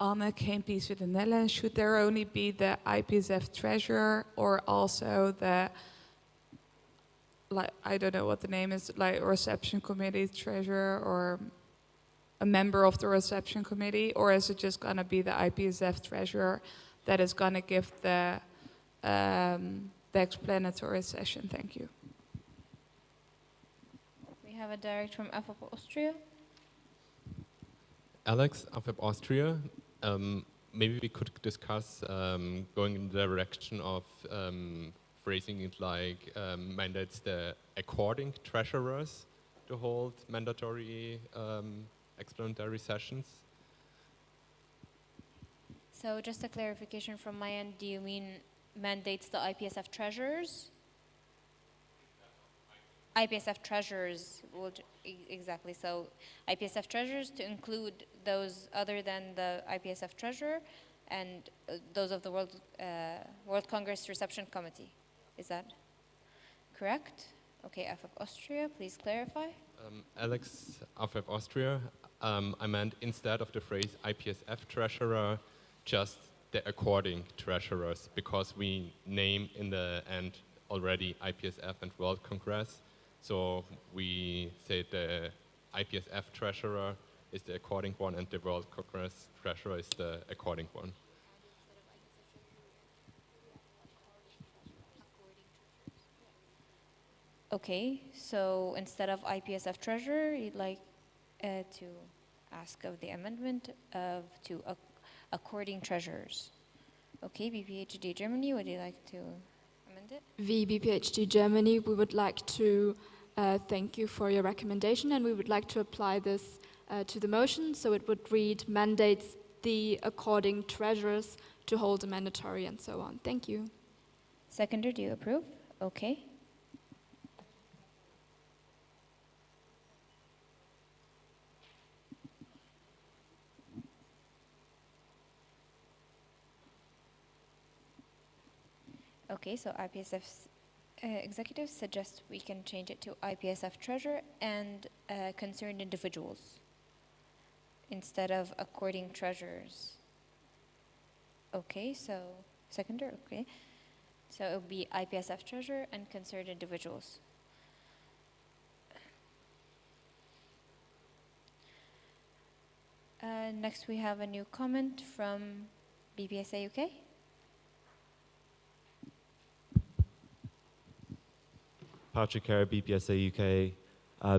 Anne KNPSV the Netherlands. Should there only be the IPSF treasurer or also the, like, I don't know what the name is, like reception committee treasurer or a member of the reception committee, or is it just going to be the IPSF treasurer that is going to give the explanatory session? Thank you. We have a direct from AFAP Austria. Alex, AFAP Austria. Maybe we could discuss going in the direction of phrasing it like mandates the according treasurers to hold mandatory explanatory sessions. So just a clarification from my end, do you mean mandates the IPSF treasurers? IPSF treasurers, exactly. So IPSF treasurers to include those other than the IPSF treasurer and those of the World Congress Reception Committee. Is that correct? Okay, AFAP Austria, please clarify. Alex, AFAP Austria. I meant instead of the phrase IPSF treasurer, just the according treasurers, because we name in the end already IPSF and World Congress. So we say the IPSF treasurer is the according one and the World Congress treasurer is the according one. Okay, so instead of IPSF treasurer, you'd like to ask of the amendment of to according treasurers. Okay, BPHD Germany, would you like to amend it? VBPHD Germany, we would like to thank you for your recommendation, and we would like to apply this to the motion, so it would read mandates the according treasurers to hold a mandatory and so on. Thank you. Seconder, do you approve? Okay. Okay, so IPSF's executives suggest we can change it to IPSF treasurer and concerned individuals instead of according treasurers. Okay, so seconder, okay. So it would be IPSF treasurer and concerned individuals. Next we have a new comment from BPSA UK. Patrick Kerr, BPSA UK.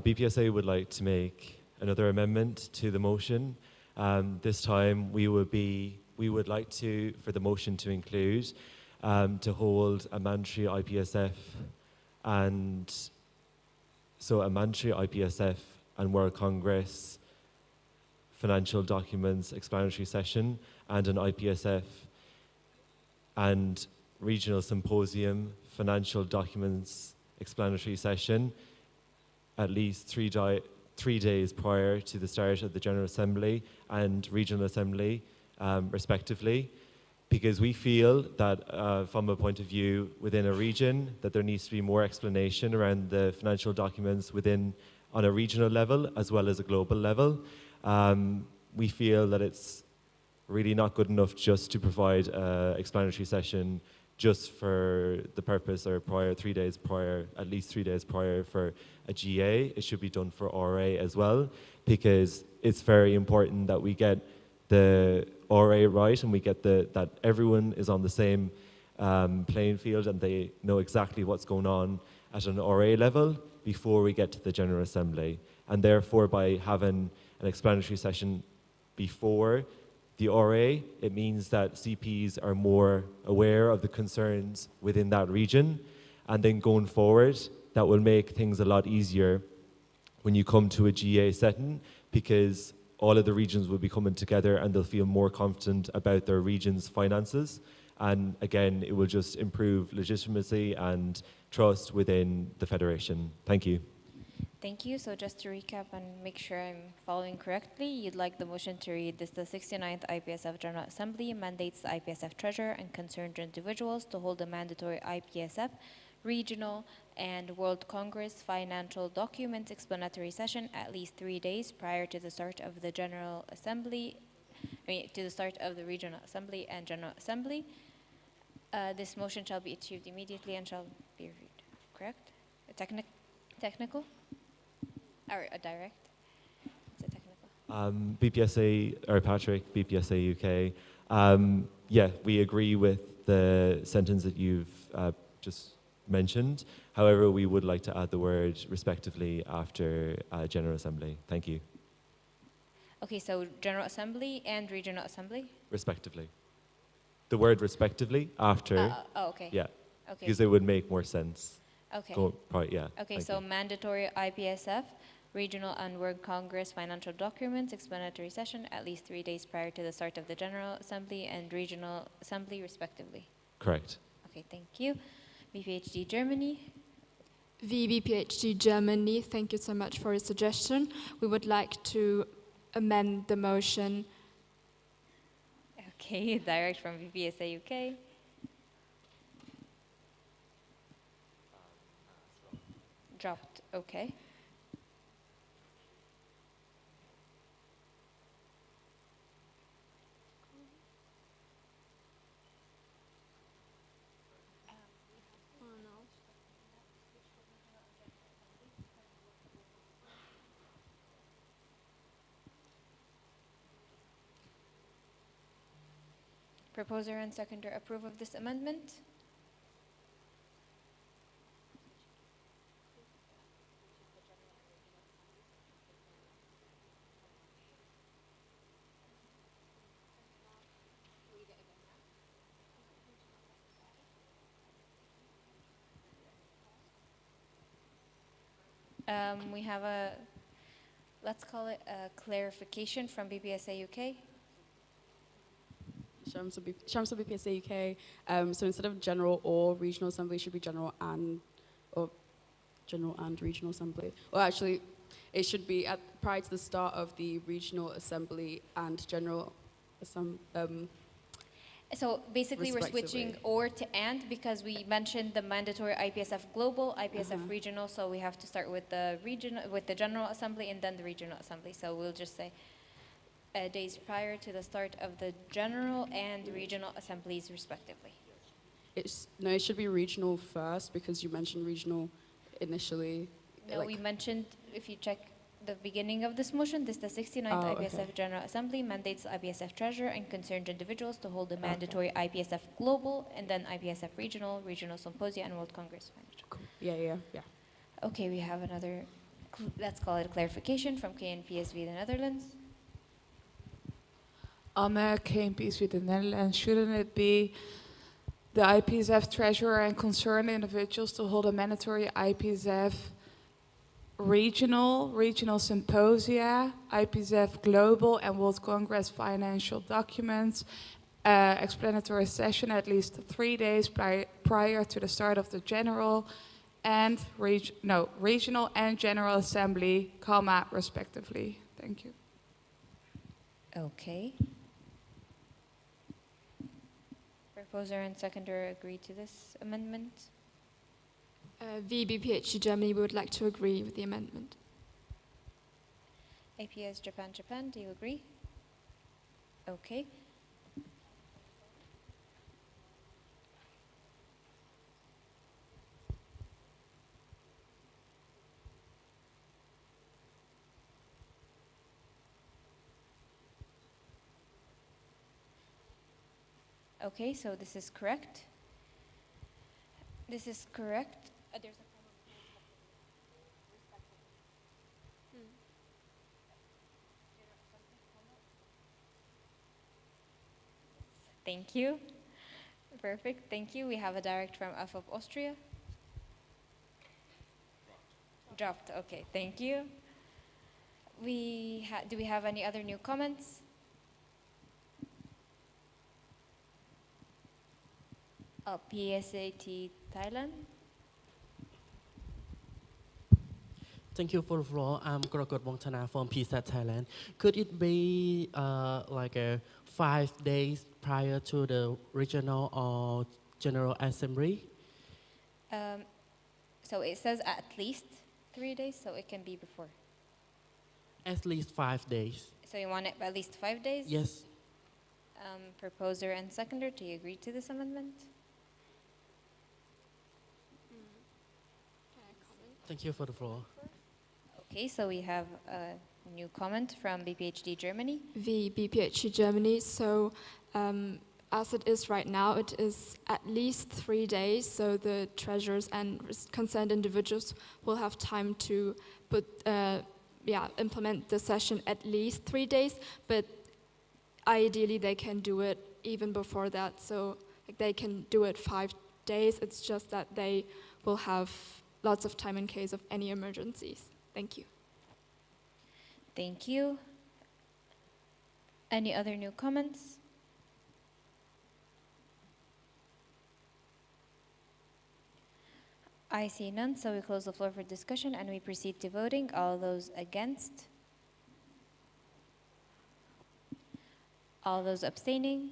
BPSA would like to make another amendment to the motion. This time we would like to, for the motion to include, to hold a mandatory IPSF and so a mandatory IPSF and World Congress financial documents explanatory session and an IPSF and regional symposium financial documents explanatory session at least 3 days prior to the start of the General Assembly and Regional Assembly, respectively, because we feel that from a point of view within a region that there needs to be more explanation around the financial documents on a regional level as well as a global level. We feel that it's really not good enough just to provide an explanatory session just for the purpose or prior 3 days prior, at least 3 days prior for a GA. It should be done for RA as well, because it's very important that we get the RA right and we get that everyone is on the same playing field and they know exactly what's going on at an RA level before we get to the General Assembly. And therefore, by having an explanatory session before the RA, it means that CPs are more aware of the concerns within that region. And then going forward, that will make things a lot easier when you come to a GA setting, because all of the regions will be coming together and they'll feel more confident about their region's finances. And again, it will just improve legitimacy and trust within the Federation. Thank you. Thank you. So just to recap and make sure I'm following correctly, you'd like the motion to read this: the 69th IPSF General Assembly mandates the IPSF treasurer and concerned individuals to hold a mandatory IPSF regional and World Congress financial documents explanatory session at least 3 days prior to the start of the General Assembly, to the start of the Regional Assembly and General Assembly. This motion shall be achieved immediately and shall be reviewed. Correct? Technical? Or a direct? Is it technical? BPSA, or Patrick, BPSA UK. Yeah, we agree with the sentence that you've just mentioned. However, we would like to add the word respectively after General Assembly. Thank you. Okay, so General Assembly and Regional Assembly? Respectively. The word respectively after. Oh, okay. Yeah. Okay. Because it would make more sense. Okay. Yeah. Okay, thank so you. mandatory IPSF, Regional and World Congress financial documents, explanatory session at least 3 days prior to the start of the General Assembly and Regional Assembly, respectively. Correct. Okay, thank you. BPHD Germany. VBPHD Germany, thank you so much for your suggestion. We would like to amend the motion. Okay, direct from VPSA UK. Dropped, okay. Proposer and seconder approve of this amendment? We have a, let's call it a clarification from BPSA UK. Shamsa BPSA UK. So instead of general or regional assembly, it should be general and regional assembly. Or actually, it should be prior to the start of the regional assembly and general assembly. So basically, we're switching or to and because we mentioned the mandatory IPSF global, IPSF regional. So we have to start with the General Assembly and then the Regional Assembly. So we'll just say days prior to the start of the General and Regional Assemblies, respectively. No, it should be regional first because you mentioned regional initially. No, we mentioned, if you check the beginning of this motion, this is the 69th IPSF General Assembly mandates the IPSF treasurer and concerned individuals to hold the mandatory IPSF global and then IPSF regional, regional symposia, and World Congress financial. Cool. Yeah. Okay, we have another, let's call it a clarification from KNPSV, the Netherlands. On KNPSV, the Netherlands, shouldn't it be the IPSF treasurer and concerned individuals to hold a mandatory IPSF regional symposia, IPSF global and World Congress financial documents, explanatory session at least 3 days prior to the start of the general and regional and general assembly, respectively. Thank you. Okay. Proposer and seconder agree to this amendment? VBPHD Germany, we would like to agree with the amendment. APS Japan, do you agree? Okay. Okay, so this is correct. This is correct. There's a Thank you. Perfect, thank you. We have a direct from AFOP Austria. Dropped, okay, thank you. Do we have any other new comments? PSAT Thailand. Thank you for the floor. I'm Gorakot Wongthana from PSAT Thailand. Could it be like 5 days prior to the regional or general assembly? So it says at least 3 days, so it can be before. At least 5 days. So you want it at least 5 days? Yes. Proposer and seconder, do you agree to this amendment? Thank you for the floor. Okay, so we have a new comment from BPHD Germany. VBPHD Germany, so as it is right now, it is at least 3 days, so the treasurers and concerned individuals will have time to implement the session at least 3 days, but ideally they can do it even before that, so like, they can do it 5 days. It's just that they will have lots of time in case of any emergencies. Thank you. Thank you. Any other new comments? I see none, so we close the floor for discussion and we proceed to voting. All those against? All those abstaining?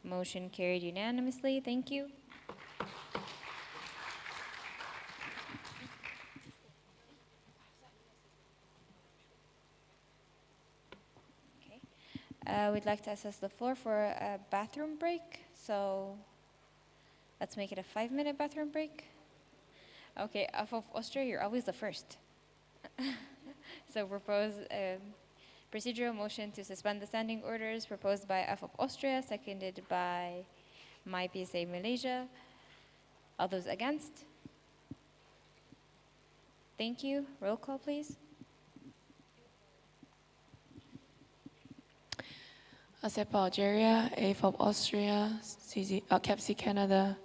Motion carried unanimously. Thank you. We'd like to assess the floor for a bathroom break, so let's make it a 5-minute bathroom break. Okay, of Austria, you're always the first. So propose a procedural motion to suspend the standing orders proposed by of Austria, seconded by IPSF Malaysia. All those against? Thank you. Roll call, please. ASEP Algeria, AFOP Austria, CAPC Canada,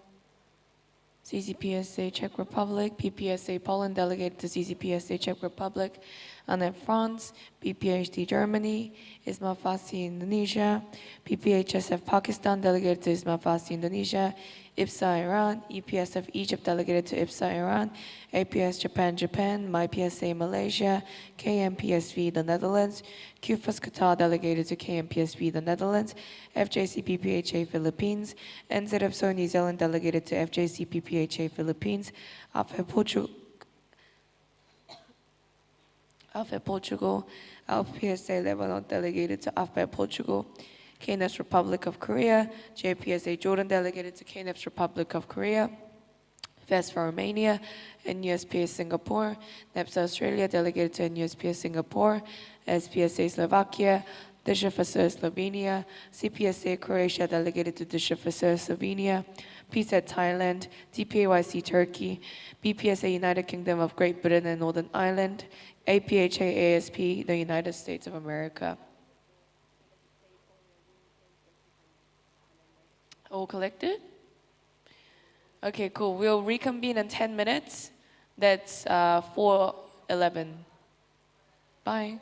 CCPSA Czech Republic, PPSA Poland delegated to CCPSA Czech Republic, ANEP France, PPHD Germany, ISMA FASI Indonesia, PPHSF Pakistan delegated to ISMA FASI Indonesia, IPSA Iran, IPSF Egypt delegated to IPSA Iran, APS Japan, MyPSA Malaysia, KMPSV the Netherlands, QFAS Qatar delegated to KMPSV the Netherlands, FJC PPHA Philippines, NZFSO New Zealand delegated to FJC PPHA Philippines, AFE Portugal, LPSA Lebanon delegated to AFE Portugal, KNEF's Republic of Korea, JPSA Jordan delegated to KNEF's Republic of Korea, FES for Romania, NUSPA Singapore, NEPSA Australia delegated to NUSPA Singapore, SPSA Slovakia, DISHA Slovenia, CPSA Croatia delegated to DISHA Slovenia, PSET Thailand, DPAYC Turkey, BPSA United Kingdom of Great Britain and Northern Ireland, APHA ASP, the United States of America. All collected? Okay, cool. We'll reconvene in 10 minutes. That's 4:11. Bye.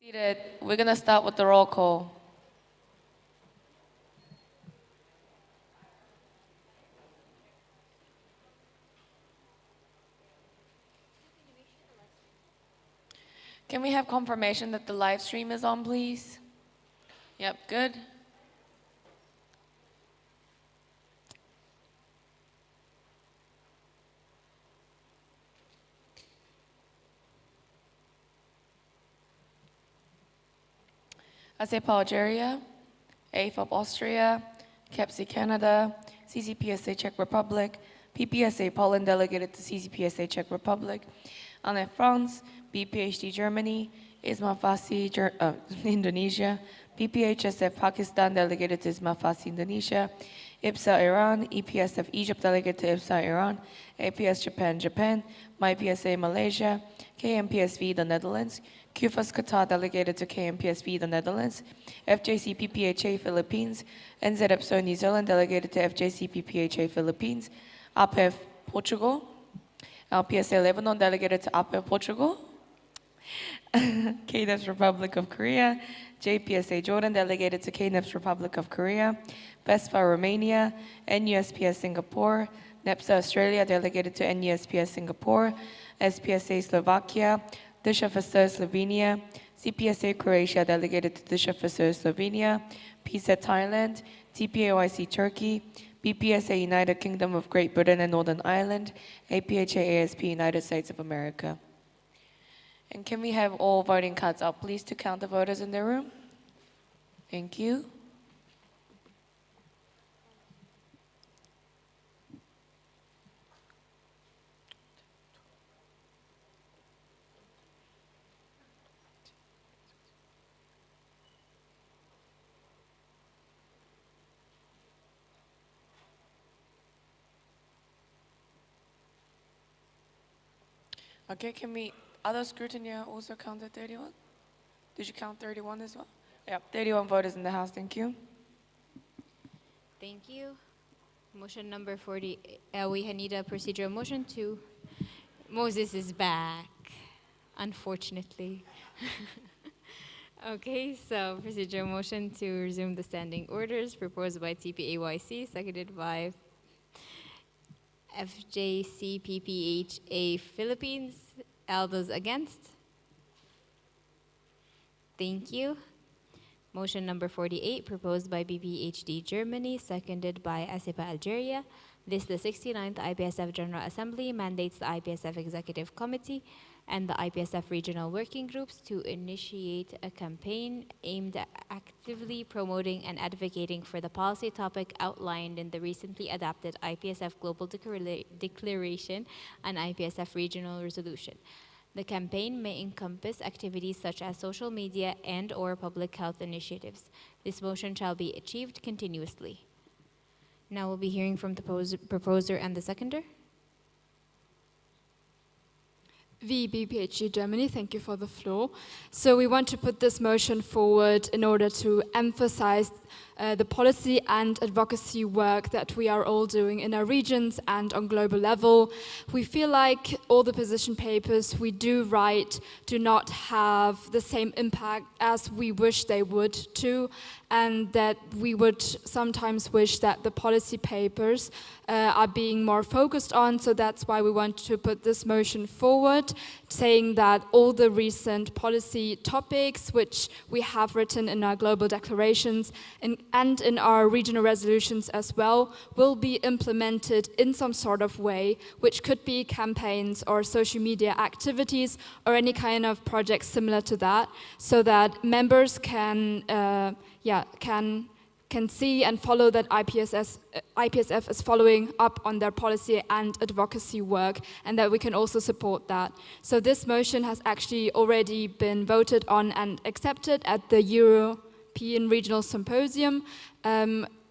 We're going to start with the roll call. Can we have confirmation that the live stream is on, please? Yep, good. ASEPA Algeria, AFOP Austria, CAPSI Canada, CCPSA Czech Republic, PPSA Poland delegated to CCPSA Czech Republic, ANEF France, BPHD Germany, ISMA FASI Indonesia, PPHSF Pakistan delegated to ISMA FASI Indonesia, IPSA Iran, EPSF Egypt delegated to IPSA Iran, APS Japan, MyPSA Malaysia, KMPSV the Netherlands, QFAS Qatar delegated to KMPSV the Netherlands, FJC PPHA Philippines, NZEPSO New Zealand delegated to FJC PPHA Philippines, APEF Portugal, LPSA Lebanon delegated to APEF Portugal, KNEPS Republic of Korea, JPSA Jordan delegated to KNEPS Republic of Korea, PESFA Romania, NUSPS Singapore, NEPSA Australia delegated to NUSPS Singapore, SPSA Slovakia, DISHA Slovenia, CPSA Croatia delegated to DISHA Slovenia, PSET Thailand, TPAYC Turkey, BPSA United Kingdom of Great Britain and Northern Ireland, APHA ASP United States of America. And can we have all voting cards up, please, to count the voters in the room? Thank you. Okay, can we, other scrutineer also counted 31? Did you count 31 as well? Yep, 31 voters in the House, thank you. Thank you. Motion number 40, we need a procedural motion to, Moses is back, unfortunately. Okay, so procedural motion to resume the standing orders proposed by TPAYC, seconded by FJCPPHA Philippines. All those against? Thank you. Motion number 48, proposed by BPHD Germany, seconded by ASEPA Algeria. This, the 69th IPSF General Assembly, mandates the IPSF Executive Committee and the IPSF regional working groups to initiate a campaign aimed at actively promoting and advocating for the policy topic outlined in the recently adopted IPSF Global Declaration and IPSF Regional Resolution. The campaign may encompass activities such as social media and/or public health initiatives. This motion shall be achieved continuously. Now we'll be hearing from the proposer and the seconder. VBPHG Germany, thank you for the floor. So we want to put this motion forward in order to emphasize the policy and advocacy work that we are all doing in our regions and on global level. We feel like all the position papers we do write do not have the same impact as we wish they would to, and that we would sometimes wish that the policy papers are being more focused on. So that's why we want to put this motion forward, saying that all the recent policy topics which we have written in our global declarations and in our regional resolutions as well will be implemented in some sort of way, which could be campaigns or social media activities or any kind of project similar to that, so that members can see and follow that IPSF is following up on their policy and advocacy work, and that we can also support that. So this motion has actually already been voted on and accepted at the European Regional Symposium,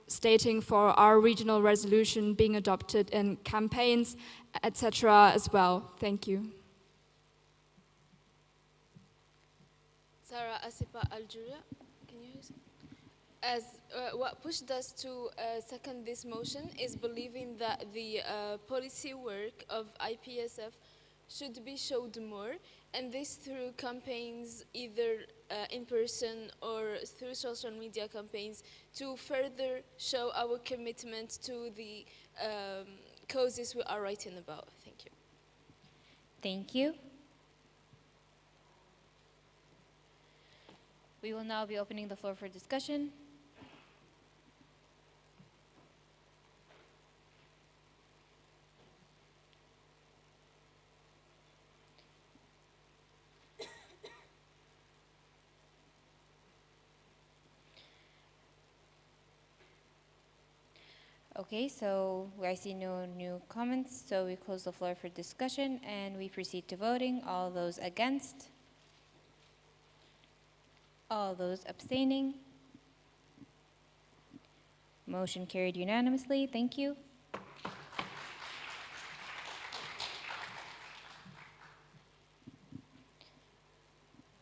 stating for our regional resolution being adopted in campaigns, etc. as well. Thank you. Sarah ASEPA Algeria, can you hear me? As what pushed us to second this motion is believing that the policy work of IPSF should be showed more, and this through campaigns either in person or through social media campaigns to further show our commitment to the causes we are writing about. Thank you. Thank you. We will now be opening the floor for discussion. Okay, so I see no new comments, so we close the floor for discussion and we proceed to voting. All those against? All those abstaining? Motion carried unanimously. Thank you.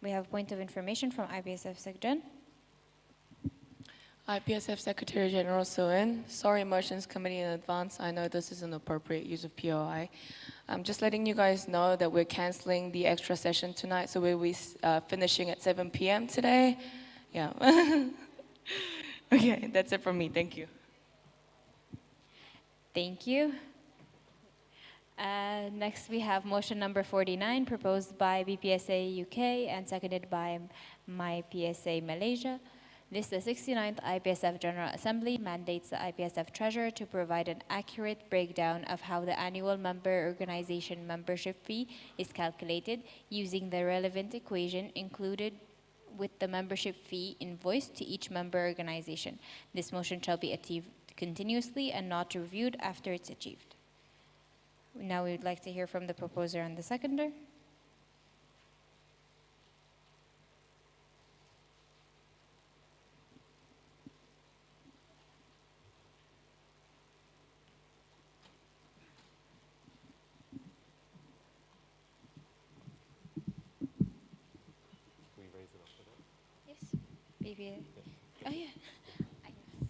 We have a point of information from IPSF Secretary. IPSF Secretary General Suin. Sorry, Motions Committee in advance. I know this is an appropriate use of POI. I'm just letting you guys know that we're canceling the extra session tonight, so we'll be finishing at 7 p.m. today. Yeah. Okay, that's it from me. Thank you. Thank you. Next, we have motion number 49, proposed by BPSA UK and seconded by MyPSA Malaysia. This, the 69th IPSF General Assembly, mandates the IPSF Treasurer to provide an accurate breakdown of how the annual member organization membership fee is calculated using the relevant equation included with the membership fee invoice to each member organization. This motion shall be achieved continuously and not reviewed after it's achieved. Now we would like to hear from the proposer and the seconder. Maybe. Oh yeah.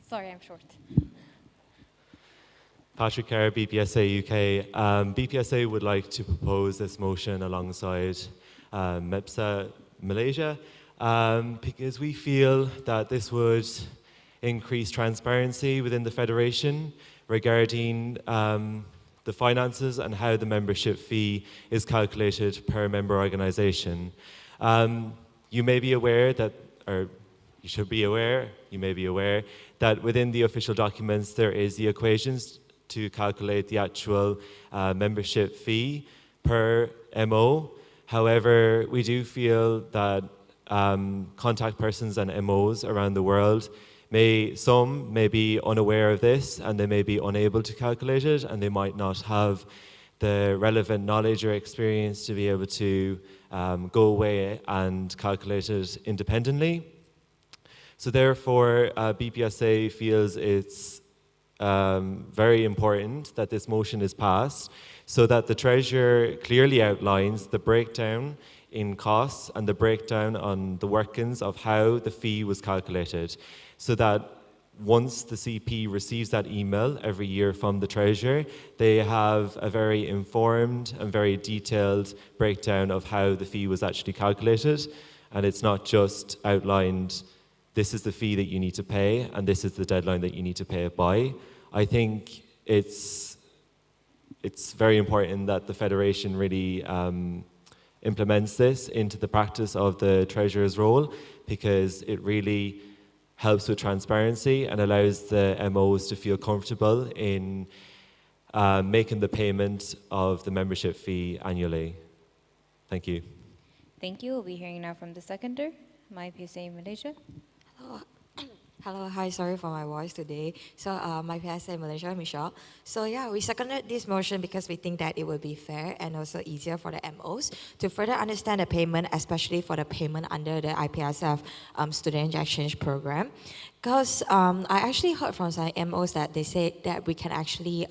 Sorry, I'm short. Patrick Kerr, BPSA UK. BPSA would like to propose this motion alongside MEPSA Malaysia because we feel that this would increase transparency within the Federation regarding the finances and how the membership fee is calculated per member organisation. You may be aware that, or you should be aware, you may be aware, that within the official documents there is the equations to calculate the actual membership fee per MO. However, we do feel that contact persons and MOs around the world some may be unaware of this and they may be unable to calculate it and they might not have the relevant knowledge or experience to be able to go away and calculate it independently. So therefore, BPSA feels it's very important that this motion is passed so that the Treasurer clearly outlines the breakdown in costs and the breakdown on the workings of how the fee was calculated, so that once the CP receives that email every year from the Treasurer, they have a very informed and very detailed breakdown of how the fee was actually calculated, and it's not just outlined, this is the fee that you need to pay, and this is the deadline that you need to pay it by. I think it's very important that the Federation really implements this into the practice of the Treasurer's role, because it really helps with transparency and allows the MOs to feel comfortable in making the payment of the membership fee annually. Thank you. Thank you. We'll be hearing now from the seconder, MyPSA Malaysia. Hello, hi, sorry for my voice today. So my PSA Malaysia, Michelle. So yeah, we seconded this motion because we think that it will be fair and also easier for the MOs to further understand the payment, especially for the payment under the IPSF Student Exchange Program. Because I actually heard from some MOs that they said that we can actually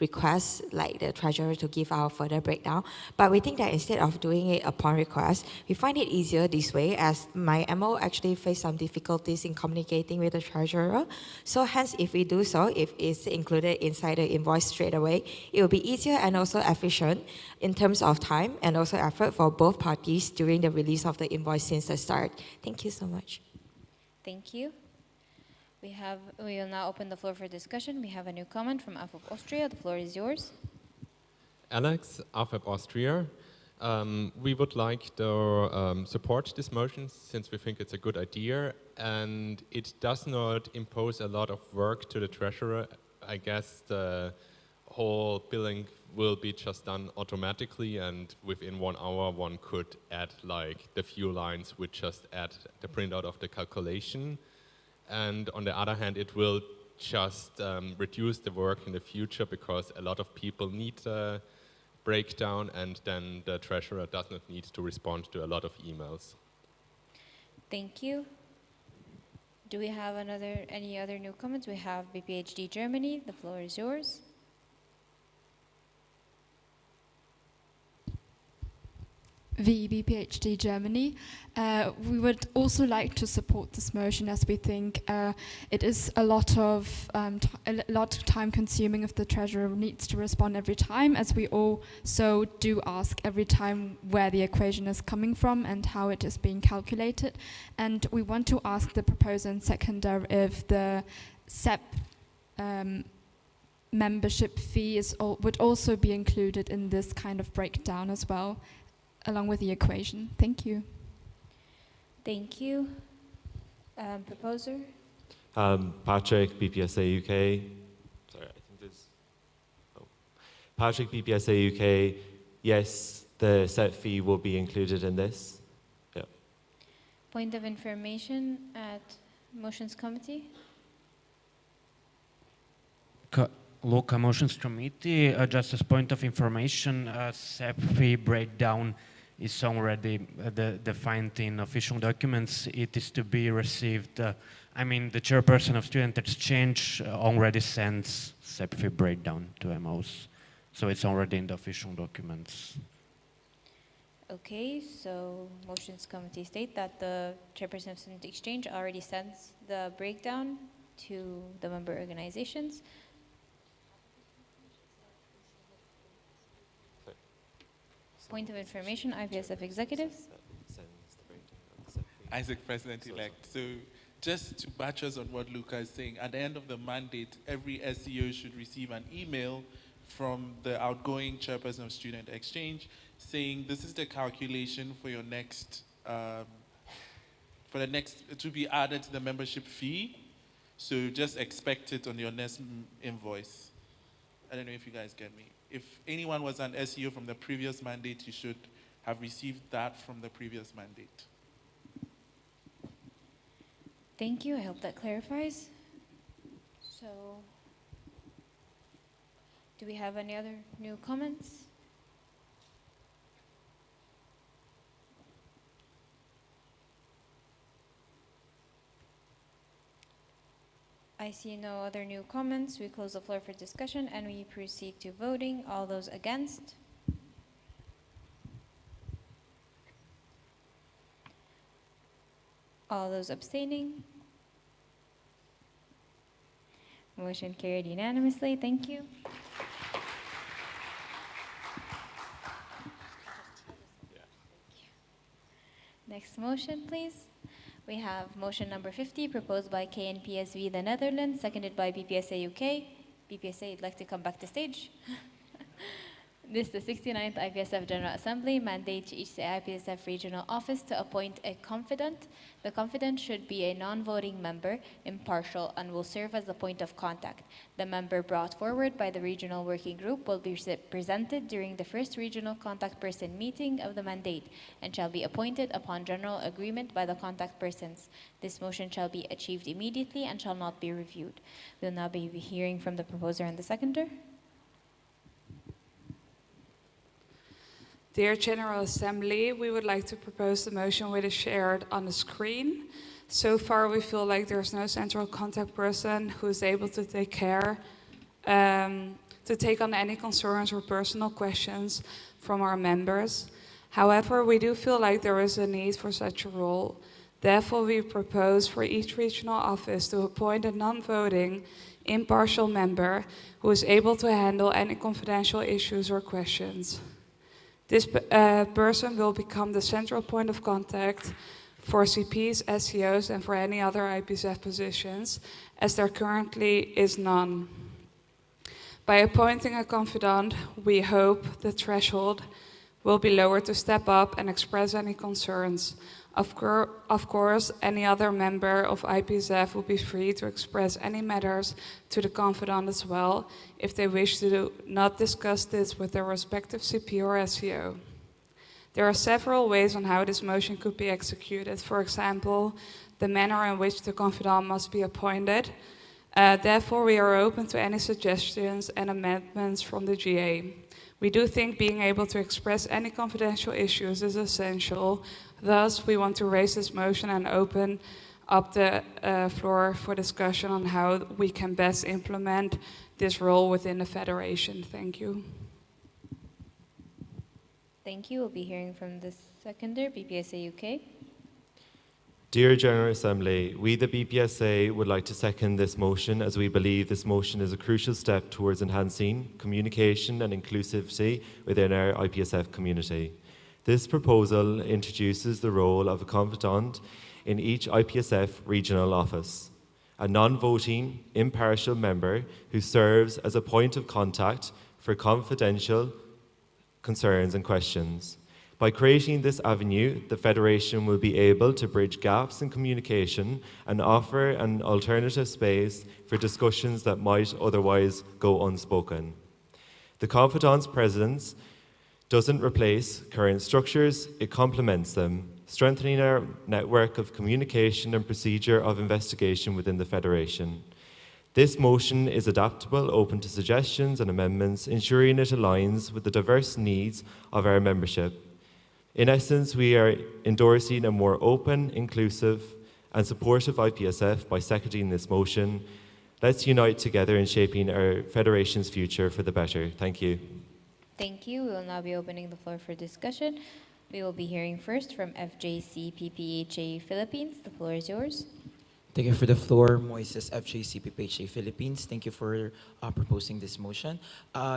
request like the treasurer to give our further breakdown. But we think that instead of doing it upon request, we find it easier this way, as my MO actually faced some difficulties in communicating with with the treasurer. So hence, if we do so, if it's included inside the invoice straight away, it will be easier and also efficient in terms of time and also effort for both parties during the release of the invoice since the start. Thank you so much. Thank you. We will now open the floor for discussion. We have a new comment from AFOP Austria. The floor is yours. Alex, AFEP Austria. We would like to support this motion since we think it's a good idea and it does not impose a lot of work to the treasurer. I guess the whole billing will be just done automatically and within 1 hour one could add like the few lines which just add the printout of the calculation. And on the other hand, it will just reduce the work in the future because a lot of people need a breakdown and then the treasurer does not need to respond to a lot of emails. Thank you. Do we have any other new comments? We have BPHD Germany. The floor is yours. VEB PhD Germany. We would also like to support this motion as we think it is a lot time consuming if the treasurer needs to respond every time, as we also do ask every time where the equation is coming from and how it is being calculated. And we want to ask the proposer and seconder if the SEP membership fee would also be included in this kind of breakdown as well, along with the equation. Thank you. Thank you. Proposer? Patrick, BPSA UK. Sorry, I think there's... Oh. Patrick, BPSA UK. Yes, the set fee will be included in this. Yeah. Point of information at Motions Committee? Local Motions Committee, just as point of information, SEP fee breakdown is already defined in official documents. It is to be received, the chairperson of Student Exchange already sends SEP fee breakdown to MOs. So it's already in the official documents. Okay, so Motions Committee state that the chairperson of Student Exchange already sends the breakdown to the member organizations. Point of information, IPSF executives. Isaac, President-elect. So just to buttress on what Luca is saying, at the end of the mandate, every SEO should receive an email from the outgoing chairperson of Student Exchange saying this is the calculation for your next, to be added to the membership fee. So just expect it on your next invoice. I don't know if you guys get me. If anyone was an SEO from the previous mandate, you should have received that from the previous mandate. Thank you. I hope that clarifies. So, do we have any other new comments? I see no other new comments. We close the floor for discussion and we proceed to voting. All those against? All those abstaining? Motion carried unanimously. Thank you. Next motion, please. We have motion number 50, proposed by KNPSV the Netherlands, seconded by BPSA UK. BPSA, you'd like to come back to stage? This is the 69th IPSF General Assembly mandates each IPSF regional office to appoint a confidant. The confidant should be a non-voting member, impartial, and will serve as the point of contact. The member brought forward by the regional working group will be presented during the first regional contact person meeting of the mandate and shall be appointed upon general agreement by the contact persons. This motion shall be achieved immediately and shall not be reviewed. We'll now be hearing from the proposer and the seconder. Dear General Assembly, we would like to propose the motion which is shared on the screen. So far, we feel like there's no central contact person who is able to take on any concerns or personal questions from our members. However, we do feel like there is a need for such a role. Therefore, we propose for each regional office to appoint a non-voting, impartial member who is able to handle any confidential issues or questions. This person will become the central point of contact for CPs, SEOs, and for any other IPSF positions, as there currently is none. By appointing a confidant, we hope the threshold will be lowered to step up and express any concerns. Of course, any other member of IPSF will be free to express any matters to the confidant as well, if they wish to not discuss this with their respective CP or SEO. There are several ways on how this motion could be executed. For example, the manner in which the confidant must be appointed. Therefore, we are open to any suggestions and amendments from the GA. We do think being able to express any confidential issues is essential. Thus, we want to raise this motion and open up the floor for discussion on how we can best implement this role within the Federation. Thank you. Thank you. We'll be hearing from the seconder, BPSA UK. Dear General Assembly, we the BPSA would like to second this motion as we believe this motion is a crucial step towards enhancing communication and inclusivity within our IPSF community. This proposal introduces the role of a confidant in each IPSF regional office, a non-voting, impartial member who serves as a point of contact for confidential concerns and questions. By creating this avenue, the Federation will be able to bridge gaps in communication and offer an alternative space for discussions that might otherwise go unspoken. The confidant's presence doesn't replace current structures, it complements them, strengthening our network of communication and procedure of investigation within the Federation. This motion is adaptable, open to suggestions and amendments, ensuring it aligns with the diverse needs of our membership. In essence, we are endorsing a more open, inclusive, and supportive IPSF by seconding this motion. Let's unite together in shaping our Federation's future for the better. Thank you. Thank you. We will now be opening the floor for discussion. We will be hearing first from FJC PPHA Philippines. The floor is yours. Thank you for the floor, Moises, FJC PPHA Philippines. Thank you for proposing this motion.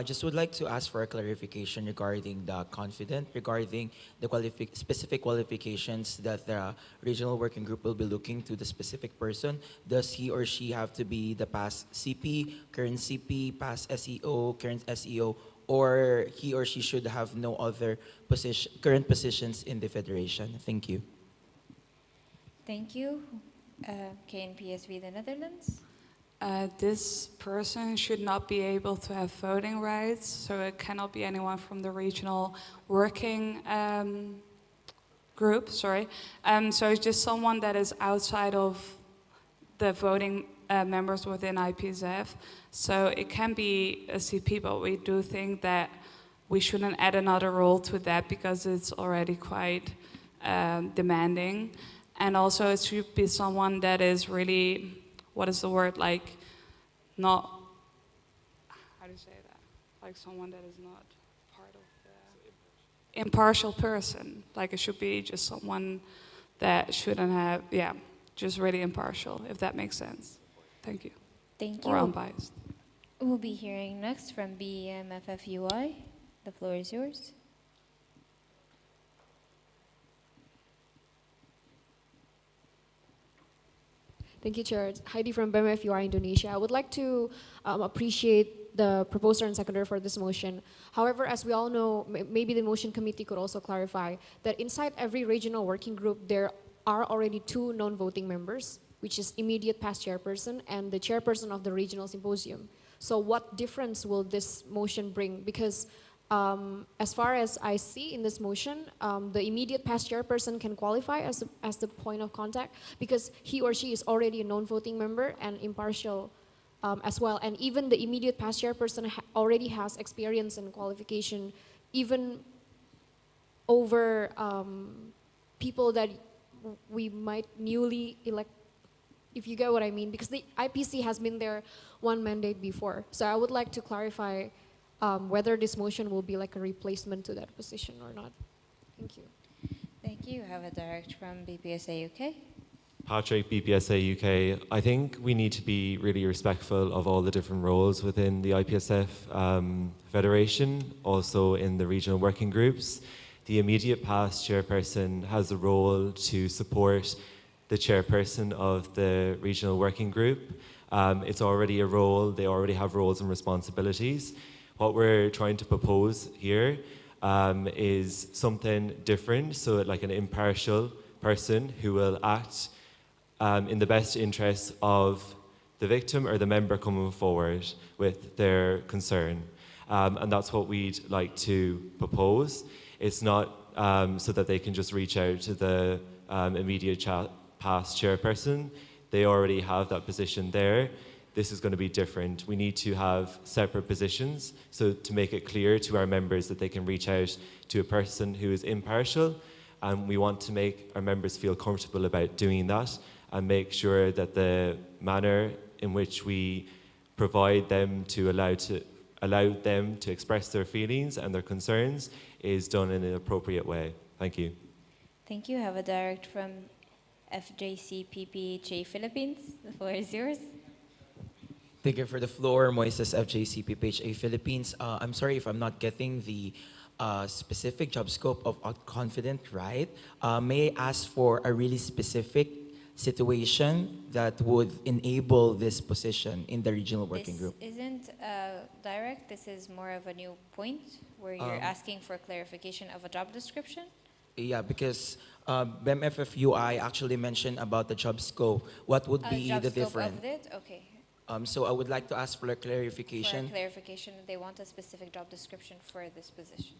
Just would like to ask for a clarification regarding the confident, regarding the specific qualifications that the regional working group will be looking to the specific person. Does he or she have to be the past CP, current CP, past SEO, current SEO, or he or she should have no other current positions in the Federation? Thank you. Thank you. KNPSV, the Netherlands. This person should not be able to have voting rights, so it cannot be anyone from the regional working group, so it's just someone that is outside of the voting members within IPSF. So it can be a CP, but we do think that we shouldn't add another role to that because it's already quite demanding. And also it should be someone that is really, what is the word, like not, how do you say that? Like someone that is not part of the impartial person. Like it should be just someone that shouldn't have, just really impartial, if that makes sense. Thank you. Thank you. Or unbiased. We'll be hearing next from BMFFUI. The floor is yours. Thank you, Chair. Heidi from BMFUI Indonesia. I would like to appreciate the proposer and seconder for this motion. However, as we all know, maybe the motion committee could also clarify that inside every regional working group, there are already 2 non-voting members, which is immediate past chairperson and the chairperson of the regional symposium. So what difference will this motion bring? Because as far as I see in this motion, the immediate past chairperson can qualify as the point of contact because he or she is already a non-voting member and impartial as well. And even the immediate past chairperson already has experience and qualification, even over people that we might newly elect, if you get what I mean, because the IPC has been there 1 mandate before. So I would like to clarify whether this motion will be like a replacement to that position or not. Thank you. Thank you. I have a direct from BPSA UK. Patrick, BPSA UK. I think we need to be really respectful of all the different roles within the IPSF Federation, also in the regional working groups. The immediate past chairperson has a role to support the chairperson of the regional working group. It's already a role, they already have roles and responsibilities. What we're trying to propose here is something different, so like an impartial person who will act in the best interests of the victim or the member coming forward with their concern. And that's what we'd like to propose. It's not so that they can just reach out to the immediate past chairperson. They already have that position there. This is going to be different. We need to have separate positions, so to make it clear to our members that they can reach out to a person who is impartial, and we want to make our members feel comfortable about doing that and make sure that the manner in which we provide them to allow them to express their feelings and their concerns is done in an appropriate way. Thank you. Thank you. I have a direct from FJC PPHA Philippines. The floor is yours. Thank you for the floor, Moises, FJC PPHA Philippines. I'm sorry if I'm not getting the specific job scope of confident right. May I ask for a really specific situation that would enable this position in the regional working group? This isn't direct. This is more of a new point where you're asking for clarification of a job description. Yeah, because BMFFUI actually mentioned about the job scope. What would be job the scope difference? of it? Okay. So I would like to ask for a For clarification. a clarification, they want a specific job description for this position.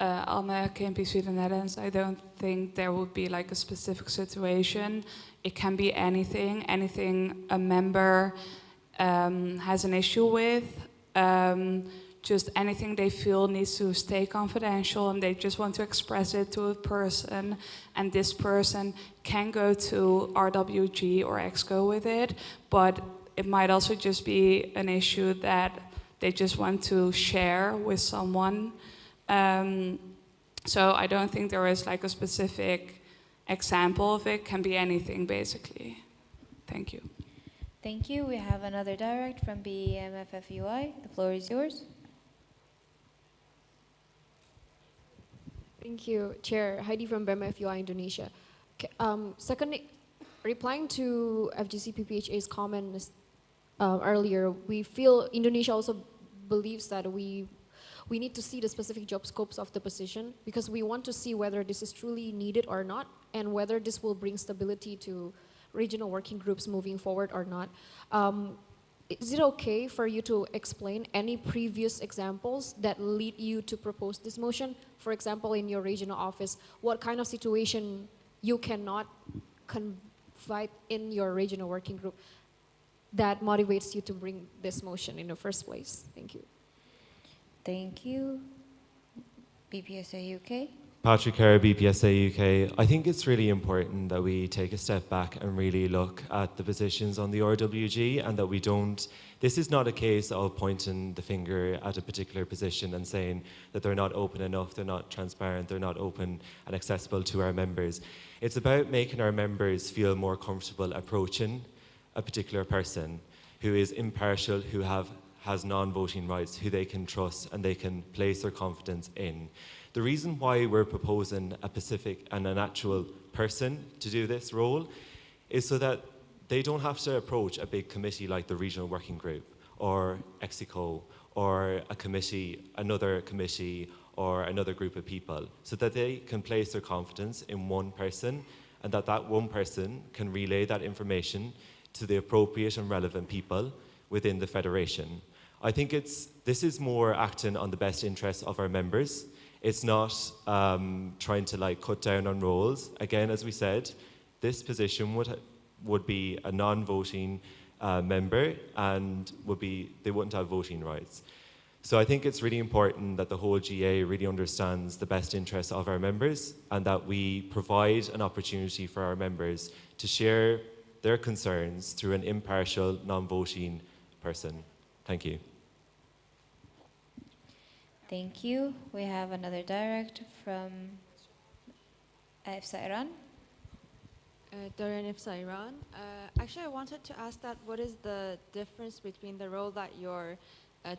Alma KMP the Netherlands, I don't think there would be like a specific situation. It can be anything a member has an issue with, just anything they feel needs to stay confidential and they just want to express it to a person, and this person can go to RWG or EXCO with it, but it might also just be an issue that they just want to share with someone. So I don't think there is like a specific example of it. Can be anything, basically. Thank you. Thank you. We have another direct from BMFFUI. The floor is yours. Thank you, Chair. Heidi from BMFUI Indonesia. Second, replying to FGC PPHA's comments earlier, we feel Indonesia also believes that we need to see the specific job scopes of the position because we want to see whether this is truly needed or not and whether this will bring stability to regional working groups moving forward or not. Is it okay for you to explain any previous examples that lead you to propose this motion? For example, in your regional office, what kind of situation you cannot confide in your regional working group that motivates you to bring this motion in the first place? Thank you. Thank you. BPSA UK. Patrick Kerr, BPSA UK. I think it's really important that we take a step back and really look at the positions on the RWG and that we don't, this is not a case of pointing the finger at a particular position and saying that they're not open enough, they're not transparent, they're not open and accessible to our members. It's about making our members feel more comfortable approaching a particular person who is impartial, who has non-voting rights, who they can trust and they can place their confidence in. The reason why we're proposing a specific and an actual person to do this role is so that they don't have to approach a big committee like the Regional Working Group or EXICO or a committee, another committee or another group of people, so that they can place their confidence in one person and that one person can relay that information to the appropriate and relevant people within the Federation. I think this is more acting on the best interests of our members. It's not trying to cut down on roles. Again, as we said, this position would be a non-voting member and they wouldn't have voting rights. So I think it's really important that the whole GA really understands the best interests of our members and that we provide an opportunity for our members to share their concerns through an impartial, non-voting person. Thank you. Thank you. We have another direct from IPSF Iran. Dorian Ifsairan. Actually, I wanted to ask that what is the difference between the role that you're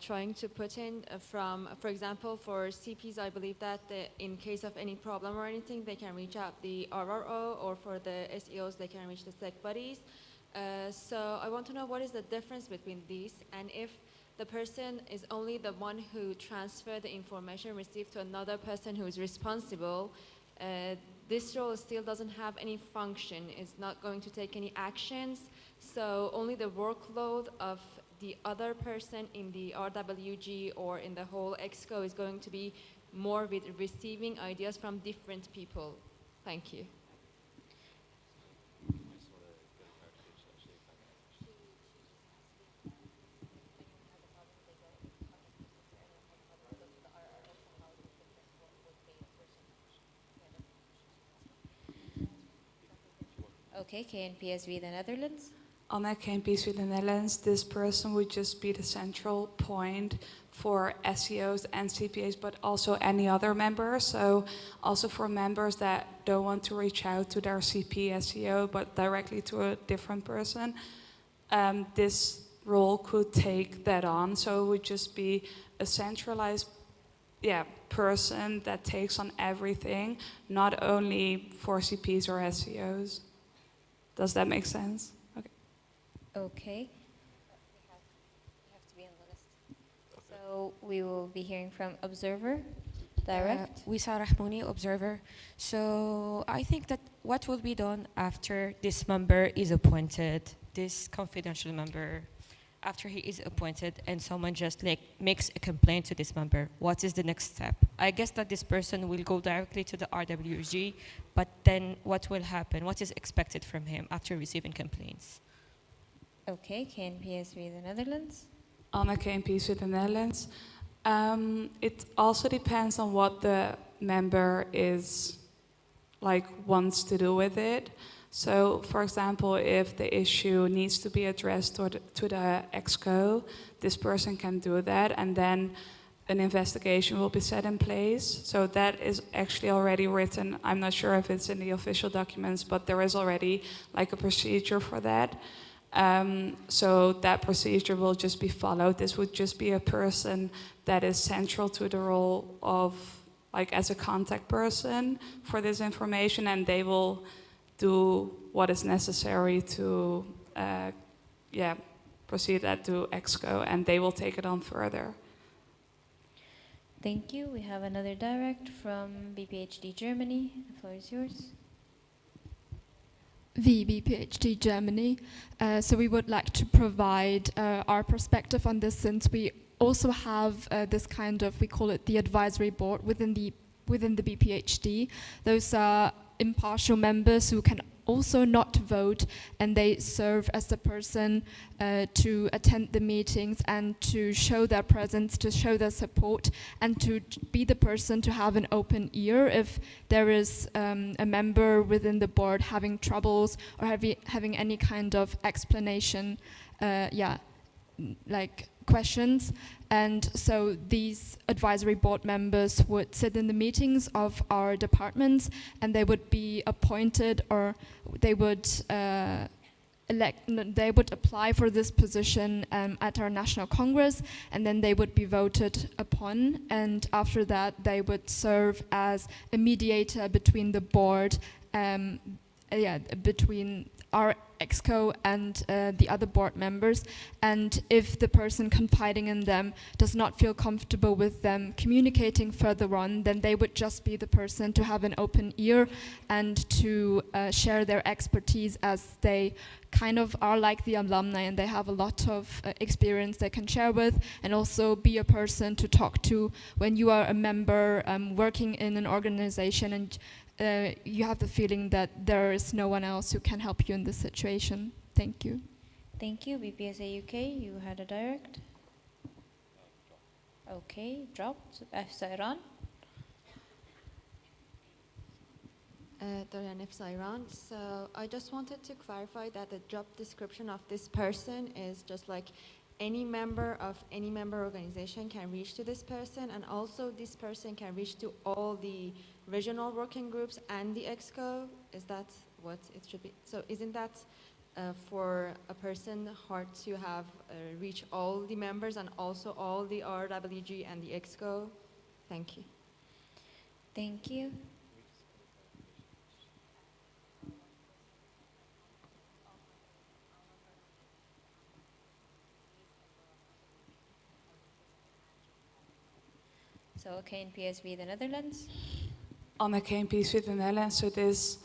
trying to put in from, for example, for CPs, I believe that in case of any problem or anything, they can reach out the RRO, or for the SEOs, they can reach the SEC buddies. So I want to know what is the difference between these, and if the person is only the one who transferred the information received to another person who is responsible, this role still doesn't have any function, it's not going to take any actions, so only the workload of the other person in the RWG or in the whole EXCO is going to be more with receiving ideas from different people. Thank you. Okay, KNPSV, the Netherlands. On that campus with the Netherlands, this person would just be the central point for SEOs and CPAs, but also any other members. So also for members that don't want to reach out to their CP SEO, but directly to a different person, this role could take that on. So it would just be a centralized person that takes on everything, not only for CPs or SEOs. Does that make sense? Okay. You have to be on the list. So we will be hearing from Observer Direct. Wisa Rahmouni, Observer. So I think that what will be done after this member is appointed, this confidential member, after he is appointed and someone just like makes a complaint to this member, what is the next step? I guess that this person will go directly to the RWG, but then what will happen? What is expected from him after receiving complaints? Okay, KNPSV, the Netherlands. Anna KNP's with the Netherlands. It also depends on what the member is wants to do with it. So, for example, if the issue needs to be addressed to the EXCO, this person can do that, and then an investigation will be set in place. So that is actually already written. I'm not sure if it's in the official documents, but there is already a procedure for that. So that procedure will just be followed. This would just be a person that is central to the role of, as a contact person for this information, and they will do what is necessary to, proceed that to EXCO, and they will take it on further. Thank you. We have another direct from BPHD Germany. The floor is yours. VBPhD Germany. So we would like to provide our perspective on this, since we also have this kind of, we call it the advisory board within the BPHD. Those are impartial members who can also not vote, and they serve as the person to attend the meetings and to show their presence, to show their support, and to be the person to have an open ear if there is a member within the board having troubles or having any kind of explanation, questions. And so these advisory board members would sit in the meetings of our departments, and they would be appointed, or they would they would apply for this position at our National Congress, and then they would be voted upon, and after that they would serve as a mediator between the board, between our EXCO and the other board members. And if the person confiding in them does not feel comfortable with them communicating further on, then they would just be the person to have an open ear and to share their expertise, as they kind of are like the alumni and they have a lot of experience they can share with, and also be a person to talk to when you are a member working in an organization and you have the feeling that there is no one else who can help you in this situation. Thank you. Thank you. BPSA UK, you had a direct. Okay, dropped. EFSA Iran. Dorian EFSA Iran. So I just wanted to clarify that the job description of this person is just like any member of any member organization can reach to this person, and also this person can reach to all the regional working groups and the EXCO. Is that what it should be. So isn't that for a person hard to have reach all the members and also all the RWG and the EXCO? Thank you. Thank you. So KNPSV the Netherlands. On the KNPSV the Netherlands, so this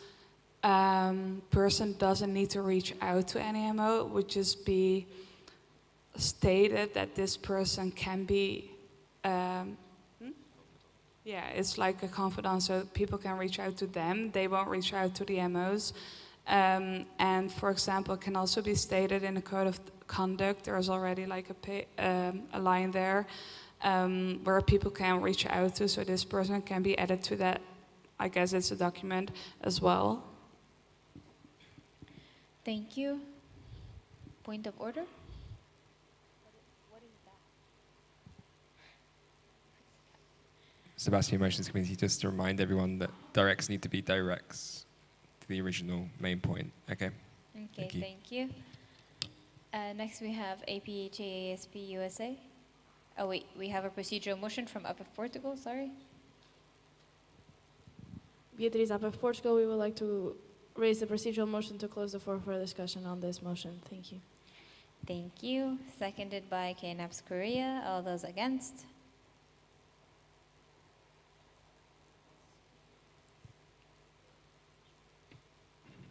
person doesn't need to reach out to any MO. It would just be stated that this person can be, yeah, it's like a confidant, so people can reach out to them. They won't reach out to the MOs. And for example, it can also be stated in the code of conduct. There's already like a line there where people can reach out to, so this person can be added to that. I guess it's a document as well. Thank you. Point of order? Sebastian, Motions Committee, just to remind everyone that directs need to be directs to the original main point. Okay. Okay, thank you. Next we have APHAASP USA. Oh wait, we have a procedural motion from UPF Portugal, sorry. Beatriz UPF Portugal, we would like to raise the procedural motion to close the floor for discussion on this motion. Thank you. Thank you. Seconded by KNAPS Korea. All those against?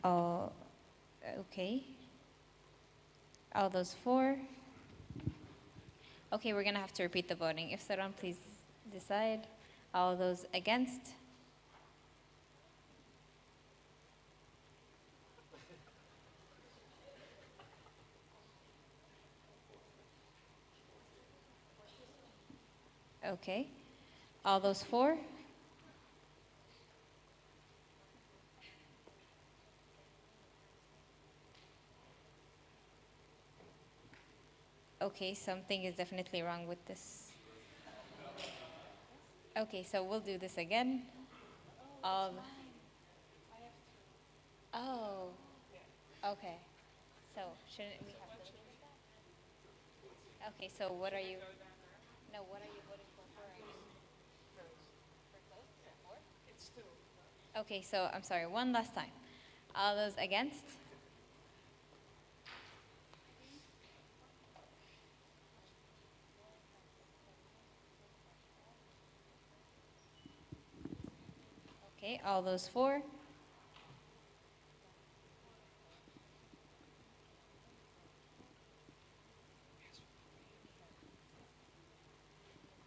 All, okay. All those for? Okay, we're gonna have to repeat the voting. If Saran, please decide. All those against? Okay. All those for? Okay, something is definitely wrong with this. Okay, so we'll do this again. Oh. Okay. So shouldn't we have to? Okay, so what are you? No, what are you voting for? It's two. Okay, so I'm sorry, one last time. All those against? Okay, all those for?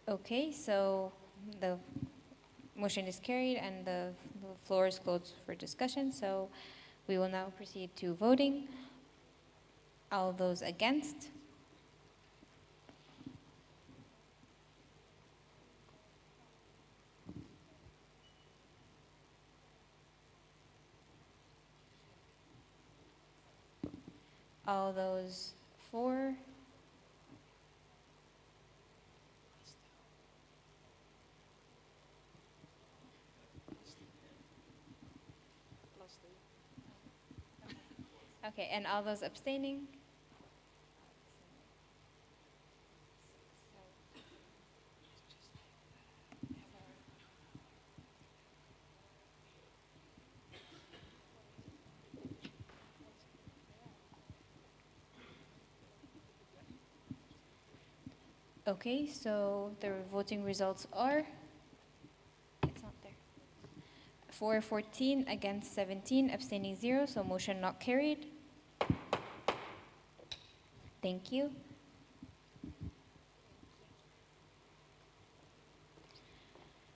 Okay, so the motion is carried and the floor is closed for discussion. So we will now proceed to voting. All those against? All those for? Okay, and all those abstaining? Okay, so the voting results are, it's not there. For 14, against 17, abstaining 0, so motion not carried. Thank you.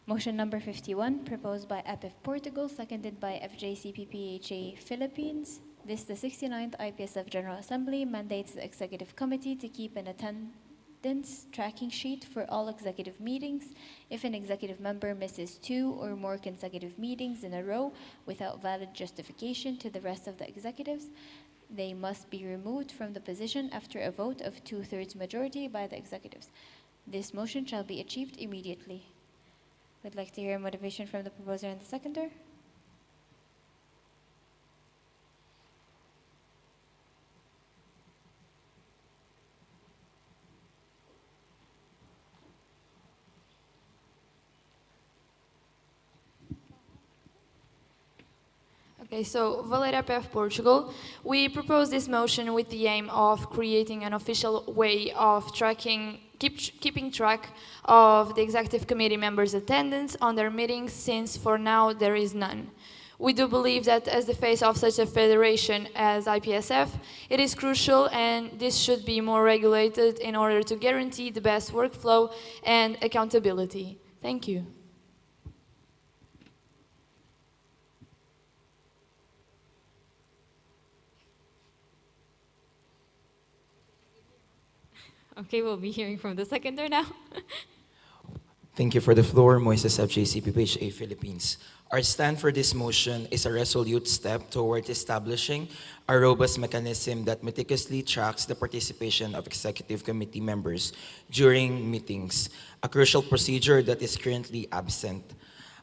Motion number 51, proposed by APF Portugal, seconded by FJCPPHA Philippines. This, the 69th IPSF General Assembly, mandates the Executive Committee to keep an attendance tracking sheet for all executive meetings. If an executive member misses 2 or more consecutive meetings in a row without valid justification to the rest of the executives, they must be removed from the position after a vote of 2/3 majority by the executives. This motion shall be achieved immediately. We'd like to hear a motivation from the proposer and the seconder. Okay, so Valer IPF Portugal, we propose this motion with the aim of creating an official way of keeping track of the executive committee members' attendance on their meetings, since for now there is none. We do believe that as the face of such a federation as IPSF, it is crucial and this should be more regulated in order to guarantee the best workflow and accountability. Thank you. Okay, we'll be hearing from the seconder now. Thank you for the floor, Moises FJ PPHA Philippines. Our stand for this motion is a resolute step towards establishing a robust mechanism that meticulously tracks the participation of executive committee members during meetings, a crucial procedure that is currently absent.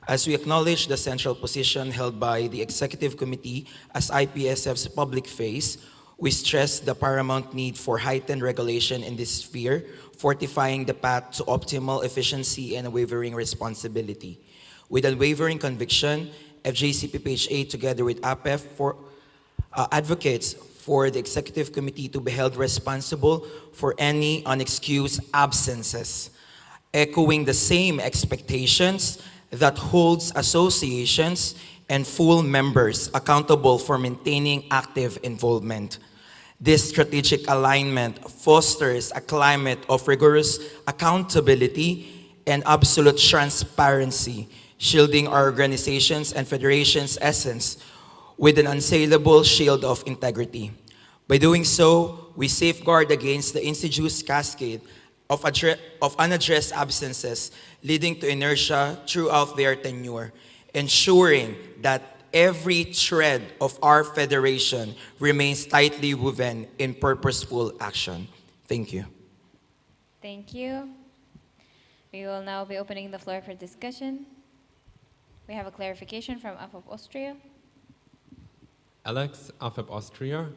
As we acknowledge the central position held by the executive committee as IPSF's public face, we stress the paramount need for heightened regulation in this sphere, fortifying the path to optimal efficiency and unwavering responsibility. With unwavering conviction, FJCPPHA, together with APEF, advocates for the Executive Committee to be held responsible for any unexcused absences, echoing the same expectations that holds associations and full members accountable for maintaining active involvement. This strategic alignment fosters a climate of rigorous accountability and absolute transparency, shielding our organizations and federations' essence with an unassailable shield of integrity. By doing so, we safeguard against the insidious cascade of unaddressed absences leading to inertia throughout their tenure, ensuring that every thread of our federation remains tightly woven in purposeful action. Thank you. Thank you. We will now be opening the floor for discussion. We have a clarification from AFOP Austria. Alex, AFEP Austria,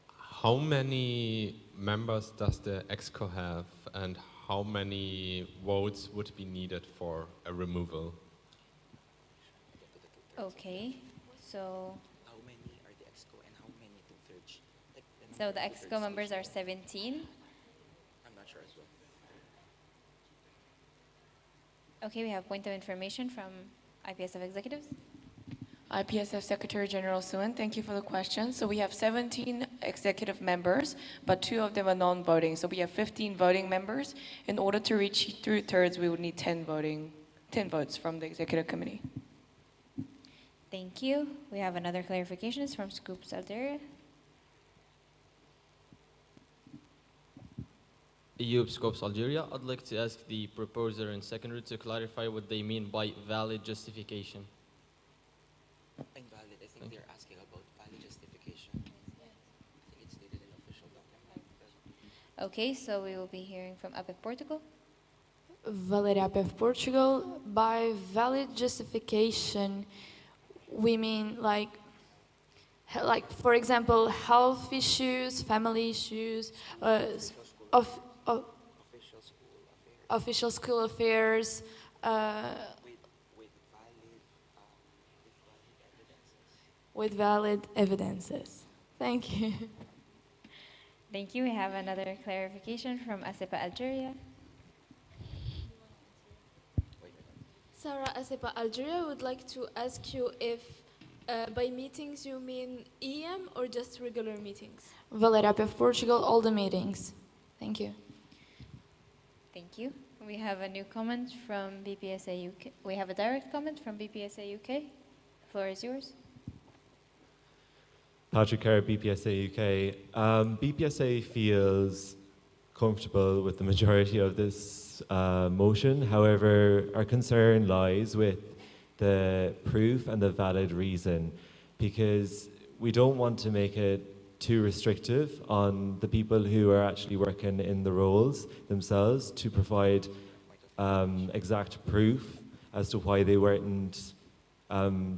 how many members does the EXCO have and how many votes would be needed for a removal? Okay, so How many are the EXCO and how many two-thirds? so the EXCO members are 17. I'm not sure as well. Okay, we have point of information from IPSF executives. IPSF Secretary General Suan, thank you for the question. So we have 17 executive members, but 2 of them are non-voting. So we have 15 voting members. In order to reach 2/3, we would need 10 votes from the executive committee. Thank you. We have another clarification. It's from Scoops Algeria. EU Scopes Algeria. I'd like to ask the proposer and seconder to clarify what they mean by valid justification. Invalid. I think they're asking about valid justification. I think it's stated in official document. Okay, so we will be hearing from APEF Portugal. Valid IPF Portugal, by valid justification, we mean like for example, health issues, family issues, official school affairs, with valid evidences. Thank you. Thank you. We have another clarification from ASEPA Algeria. Sarah Asepa Algeria would like to ask you if by meetings you mean EM or just regular meetings? Valid IPF Portugal, all the meetings. Thank you. Thank you. We have a new comment from BPSA UK. We have a direct comment from BPSA UK. The floor is yours. Patrick Kerr, BPSA UK. BPSA feels comfortable with the majority of this motion. However, our concern lies with the proof and the valid reason, because we don't want to make it too restrictive on the people who are actually working in the roles themselves to provide exact proof as to why they weren't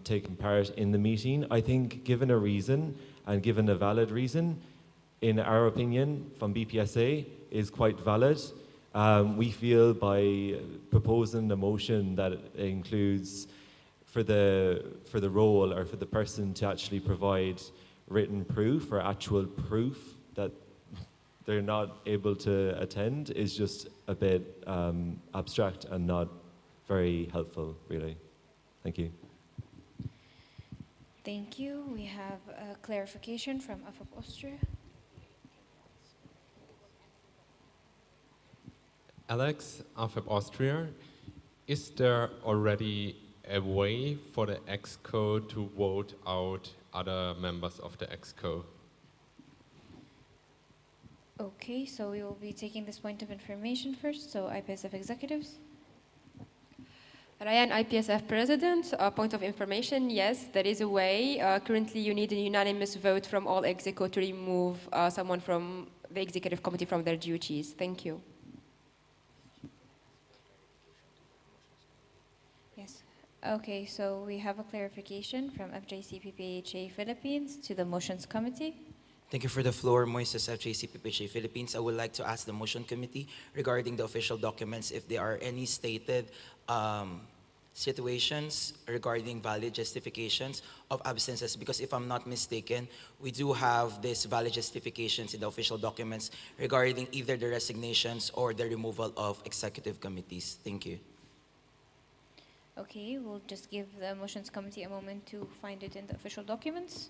taking part in the meeting. I think given a reason and given a valid reason, in our opinion, from BPSA, is quite valid. We feel by proposing a motion that includes for the role or for the person to actually provide written proof or actual proof that they're not able to attend is just a bit abstract and not very helpful, really. Thank you. Thank you. We have a clarification from AFAP Austria. Alex, AFAP Austria, is there already a way for the EXCO to vote out other members of the EXCO? Okay, so we will be taking this point of information first. So IPSF executives. Ryan, IPSF President, point of information, yes, there is a way. Currently, you need a unanimous vote from all EXECO to remove someone from the Executive Committee from their duties. Thank you. Yes. Okay, so we have a clarification from FJCPPHA Philippines to the Motions Committee. Thank you for the floor, Moises, FJCPPHA Philippines. I would like to ask the motion committee regarding the official documents if there are any stated situations regarding valid justifications of absences, because if I'm not mistaken, we do have these valid justifications in the official documents regarding either the resignations or the removal of executive committees. Thank you. Okay, we'll just give the Motions Committee a moment to find it in the official documents.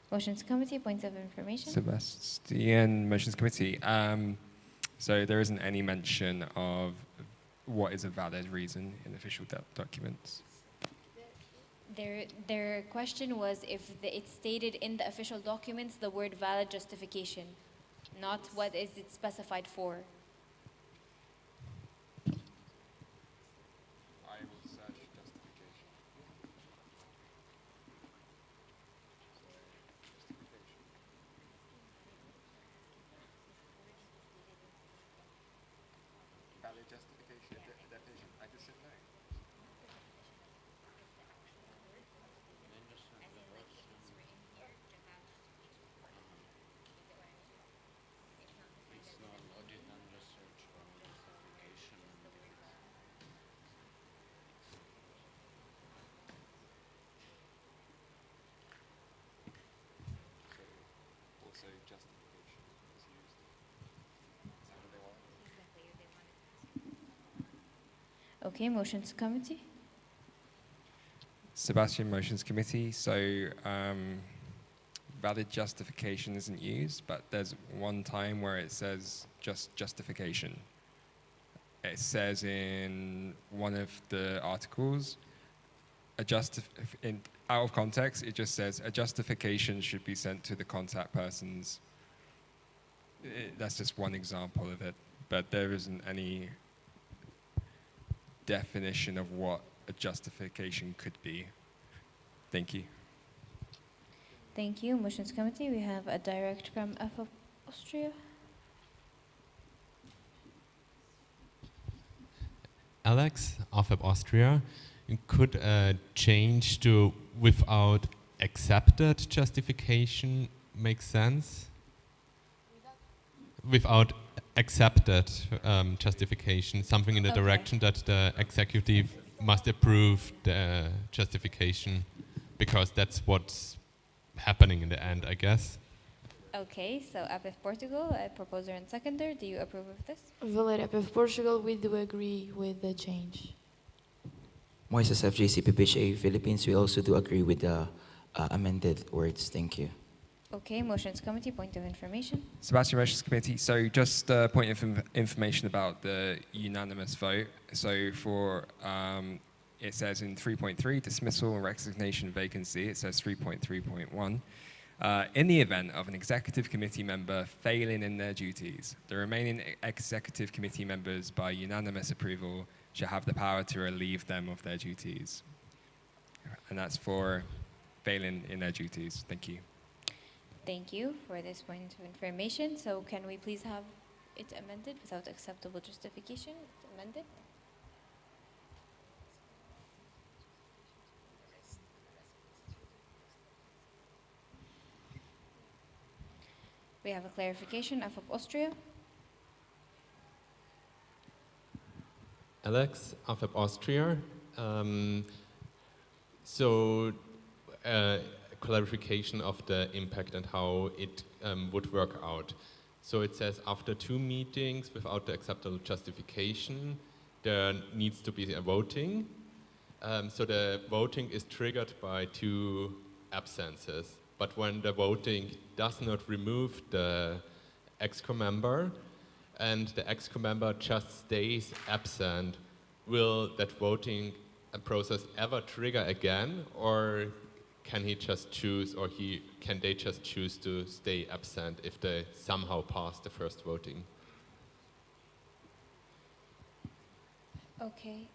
Motions Committee, points of information. Sebastian, Motions Committee. So there isn't any mention of what is a valid reason in official documents. Their question was if it's stated in the official documents the word valid justification, not what is it specified for. I will search justification. Valid justification, definition. I just said no. Also justification is used. Is that what they want? Okay, Motions Committee. Sebastian, Motions Committee. So valid justification isn't used, but there's one time where it says just justification. it says in one of the articles, out of context, it just says a justification should be sent to the contact persons. That's just one example of it, but there isn't any definition of what a justification could be. Thank you. Thank you. Motions Committee, we have a direct from FF Austria. Alex, AFAB Austria, could change to without accepted justification make sense? Without accepted justification, something in the direction that the executive must approve the justification, because that's what's happening in the end, I guess. Okay, so APF Portugal, a proposer and seconder, do you approve of this? Valer APF Portugal, we do agree with the change. Moises FJCPPHA Philippines, we also do agree with the amended words. Thank you. Okay, Motions Committee, point of information. Sebastian Motions Committee, so just a point of information about the unanimous vote. So for, it says in 3.3, dismissal and resignation vacancy, it says 3.3.1. In the event of an executive committee member failing in their duties, the remaining executive committee members, by unanimous approval, shall have the power to relieve them of their duties. And that's for failing in their duties. Thank you. Thank you for this point of information. So can we please have it amended without acceptable justification? It's amended. We have a clarification of Austria. Alex, AFAB Austria. So, clarification of the impact and how it would work out. So it says after 2 meetings without the acceptable justification, there needs to be a voting. So the voting is triggered by 2 absences. But when the voting does not remove the EXCO member and the EXCO member just stays absent, will that voting process ever trigger again, or can he just choose, or can they just choose to stay absent if they somehow pass the first voting? Okay.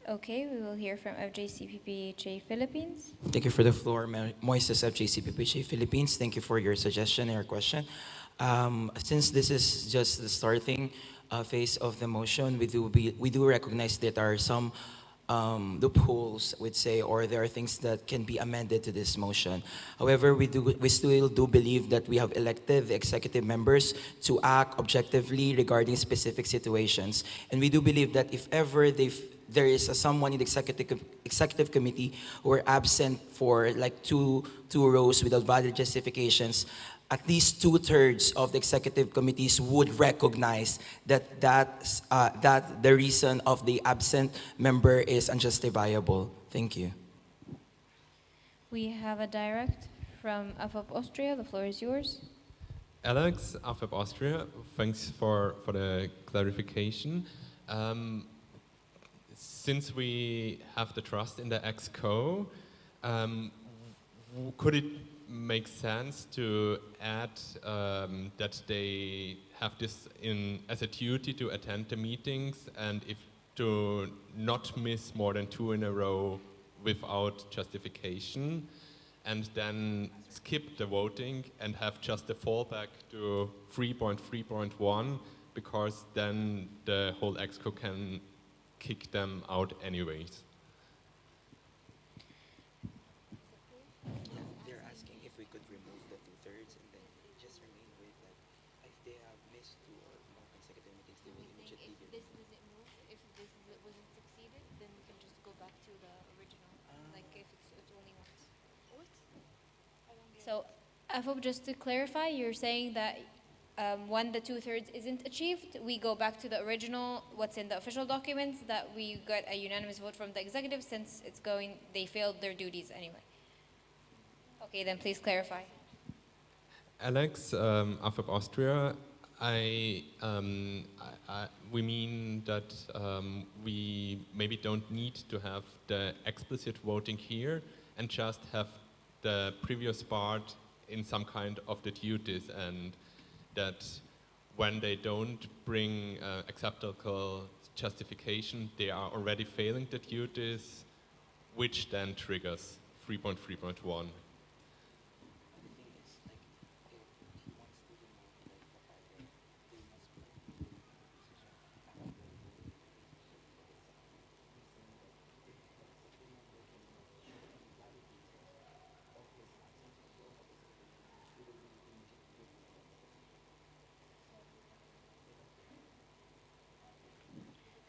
Okay, we will hear from FJCPPHA Philippines. Thank you for the floor, Moises FJCPPHA Philippines. Thank you for your suggestion and your question. Since this is just the starting phase of the motion, we do recognize that there are some loopholes, would say, or there are things that can be amended to this motion. However, we still do believe that we have elected the executive members to act objectively regarding specific situations, and we do believe that if ever there is someone in the executive committee who are absent for like two rows without valid justifications, at least 2/3 of the executive committees would recognize that the reason of the absent member is unjustifiable. Thank you. We have a direct from AFAB Austria. The floor is yours. Alex, AFAB Austria, thanks for the clarification. Since we have the trust in the EXCO, could it make sense to add that they have this as a duty to attend the meetings, and if to not miss more than 2 in a row without justification, and then skip the voting and have just a fallback to 3.3.1, because then the whole EXCO can kick them out anyways? So, I hope just to clarify, you're saying that when the 2/3 isn't achieved, we go back to the original, what's in the official documents, that we got a unanimous vote from the executive since they failed their duties anyway. Okay, then please clarify. Alex, AFAP Austria, we mean that we maybe don't need to have the explicit voting here and just have the previous part in some kind of the duties, and that when they don't bring acceptable justification, they are already failing the duties, which then triggers 3.3.1.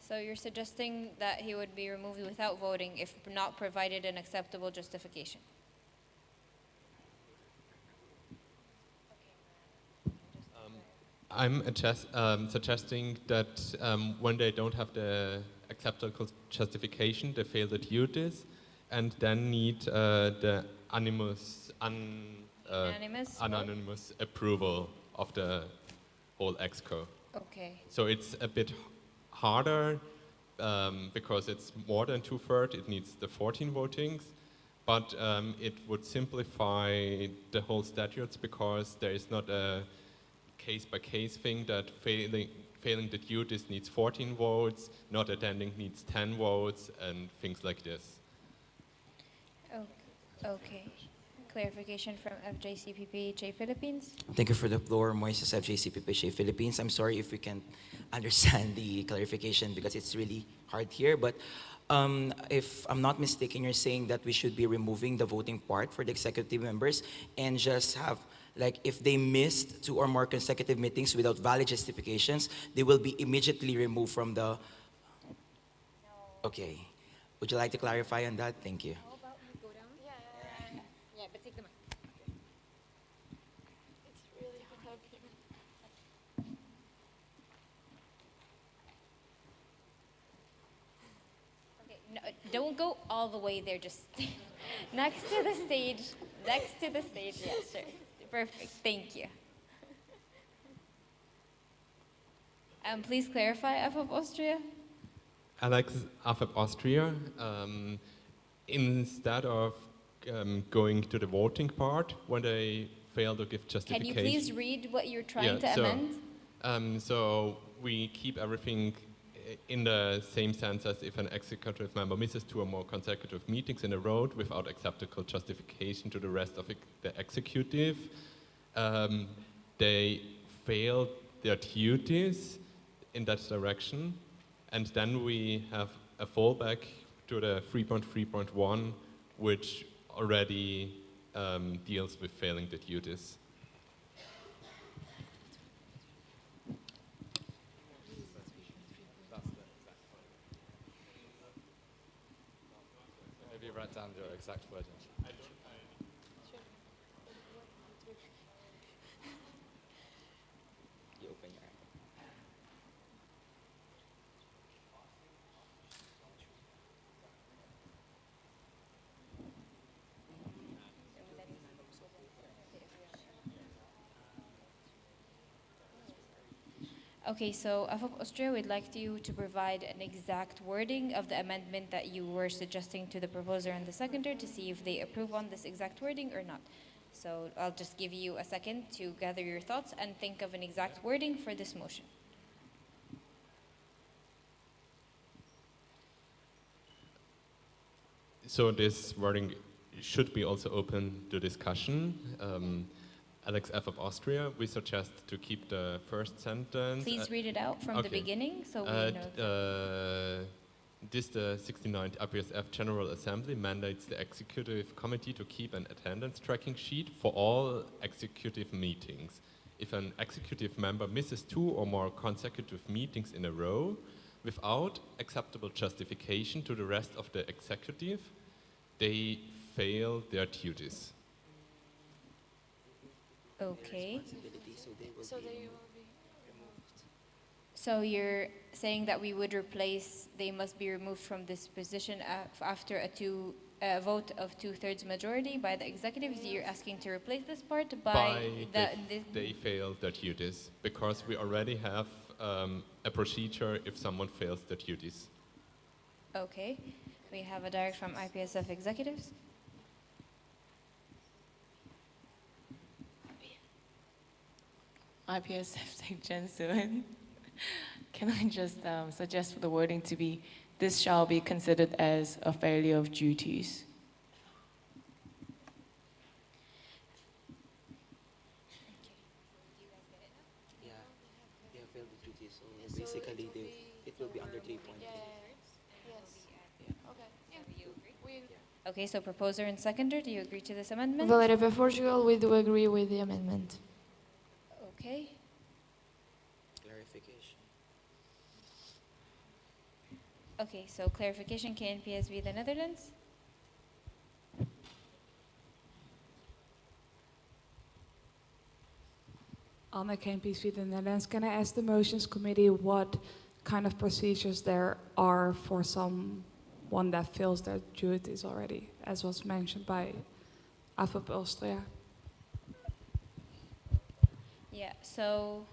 So you're suggesting that he would be removed without voting if not provided an acceptable justification? I'm suggesting that when they don't have the acceptable justification, they fail the duties, and then need the unanimous approval of the whole exco. Okay. So it's a bit harder because it's more than 2/3. It needs the 14 votings, but it would simplify the whole statutes because there is not a case-by-case thing that failing the duties needs 14 votes, not attending needs 10 votes, and things like this. Okay. Clarification from FJCPPHA Philippines. Thank you for the floor, Moises, FJCPPHA Philippines. I'm sorry if we can't understand the clarification because it's really hard here, but if I'm not mistaken, you're saying that we should be removing the voting part for the executive members and just have, like, if they missed 2 or more consecutive meetings without valid justifications, they will be immediately removed from the... Okay. Would you like to clarify on that? Thank you. Yeah, but take the mic. It's really hard here. Okay, no, don't go all the way there, just next to the stage. Next to the stage, yes, sure. Perfect, thank you. Please clarify, AFAP Austria. Alex, AFAP Austria, instead of going to the voting part when they fail to give justification. Can you please read what you're trying to amend? So we keep everything in the same sense as if an executive member misses 2 or more consecutive meetings in a row without acceptable justification to the rest of the executive. They fail their duties in that direction, and then we have a fallback to the 3.3.1, which already deals with failing the duties. Maybe write down your exact wording. You open your eye. Okay, so AFAP Austria would like you to provide an exact wording of the amendment that you were suggesting to the proposer and the seconder to see if they approve on this exact wording or not. So I'll just give you a second to gather your thoughts and think of an exact wording for this motion. So this wording should be also open to discussion. Alex F. of Austria, we suggest to keep the first sentence. Please read it out from the beginning so we know. The 69th IPSF General Assembly mandates the Executive Committee to keep an attendance tracking sheet for all executive meetings. if an executive member misses 2 or more consecutive meetings in a row without acceptable justification to the rest of the executive, they fail their duties. Okay. So they will be removed. So you're saying that we would replace, they must be removed from this position after a vote of 2/3 majority by the executives. You're asking to replace this part by they fail their duties, because we already have a procedure if someone fails their duties. Okay. We have a direct from IPSF executives. IPSF Tech Gen 7. Can I just suggest for the wording to be, this shall be considered as a failure of duties? Yeah, they have failed the duty, so basically it will be under 3 points. Okay, so proposer and seconder, do you agree to this amendment? Valeria for Portugal, we do agree with the amendment. Okay. Clarification. Okay, so clarification, KNPSB the Netherlands? On the KNPSV the Netherlands, can I ask the motions committee what kind of procedures there are for someone that fails their duties already, as was mentioned by AFAP Austria? Yeah, so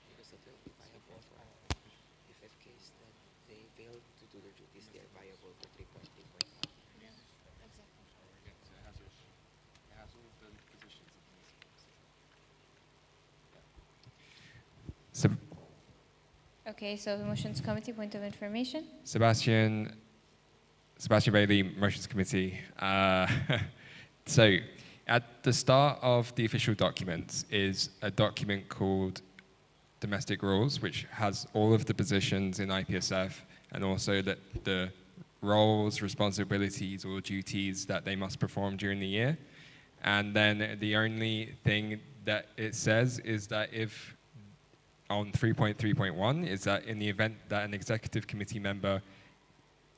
Because that will be viable for if in case that they fail to do their duties, they are viable for 3.3.1. Seb- okay, so the motions committee, point of information. Sebastian Bailey, Motions Committee. So, at the start of the official documents is a document called Domestic Rules, which has all of the positions in IPSF and also the roles, responsibilities, or duties that they must perform during the year. And then the only thing that it says is that if on 3.3.1 is that in the event that an executive committee member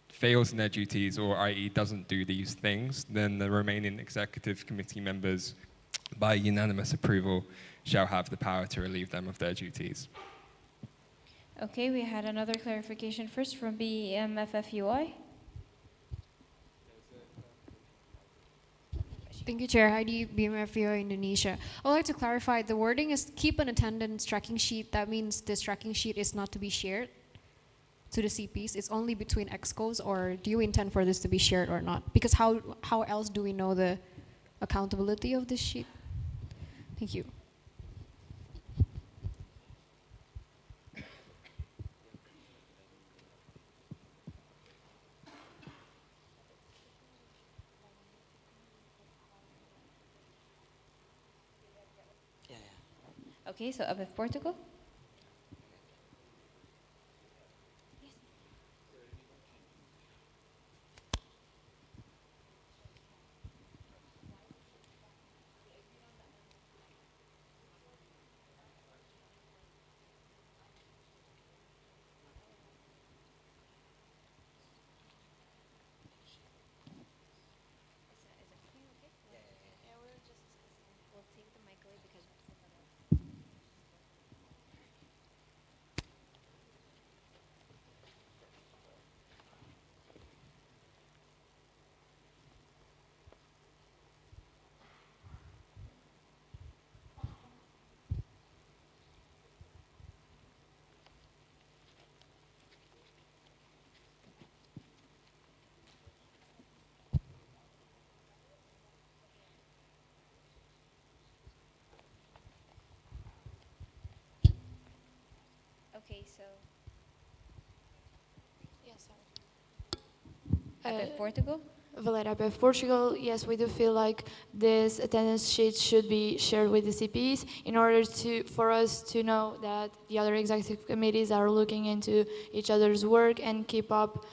fails in their duties, or i.e. doesn't do these things, then the remaining executive committee members, by unanimous approval, shall have the power to relieve them of their duties. Okay, we had another clarification first from BMFFUI. Thank you, Chair. Heidi, BMFUI Indonesia. I would like to clarify, the wording is keep an attendance tracking sheet. That means this tracking sheet is not to be shared to the CPs. It's only between EXCOs, or do you intend for this to be shared or not? Because how else do we know the accountability of this sheet? Thank you. Okay, so ABF Portugal. Okay, so Yes, sorry. ABF Portugal. Valera IPF Portugal, yes, we do feel like this attendance sheet should be shared with the CPs in order for us to know that the other executive committees are looking into each other's work and keep up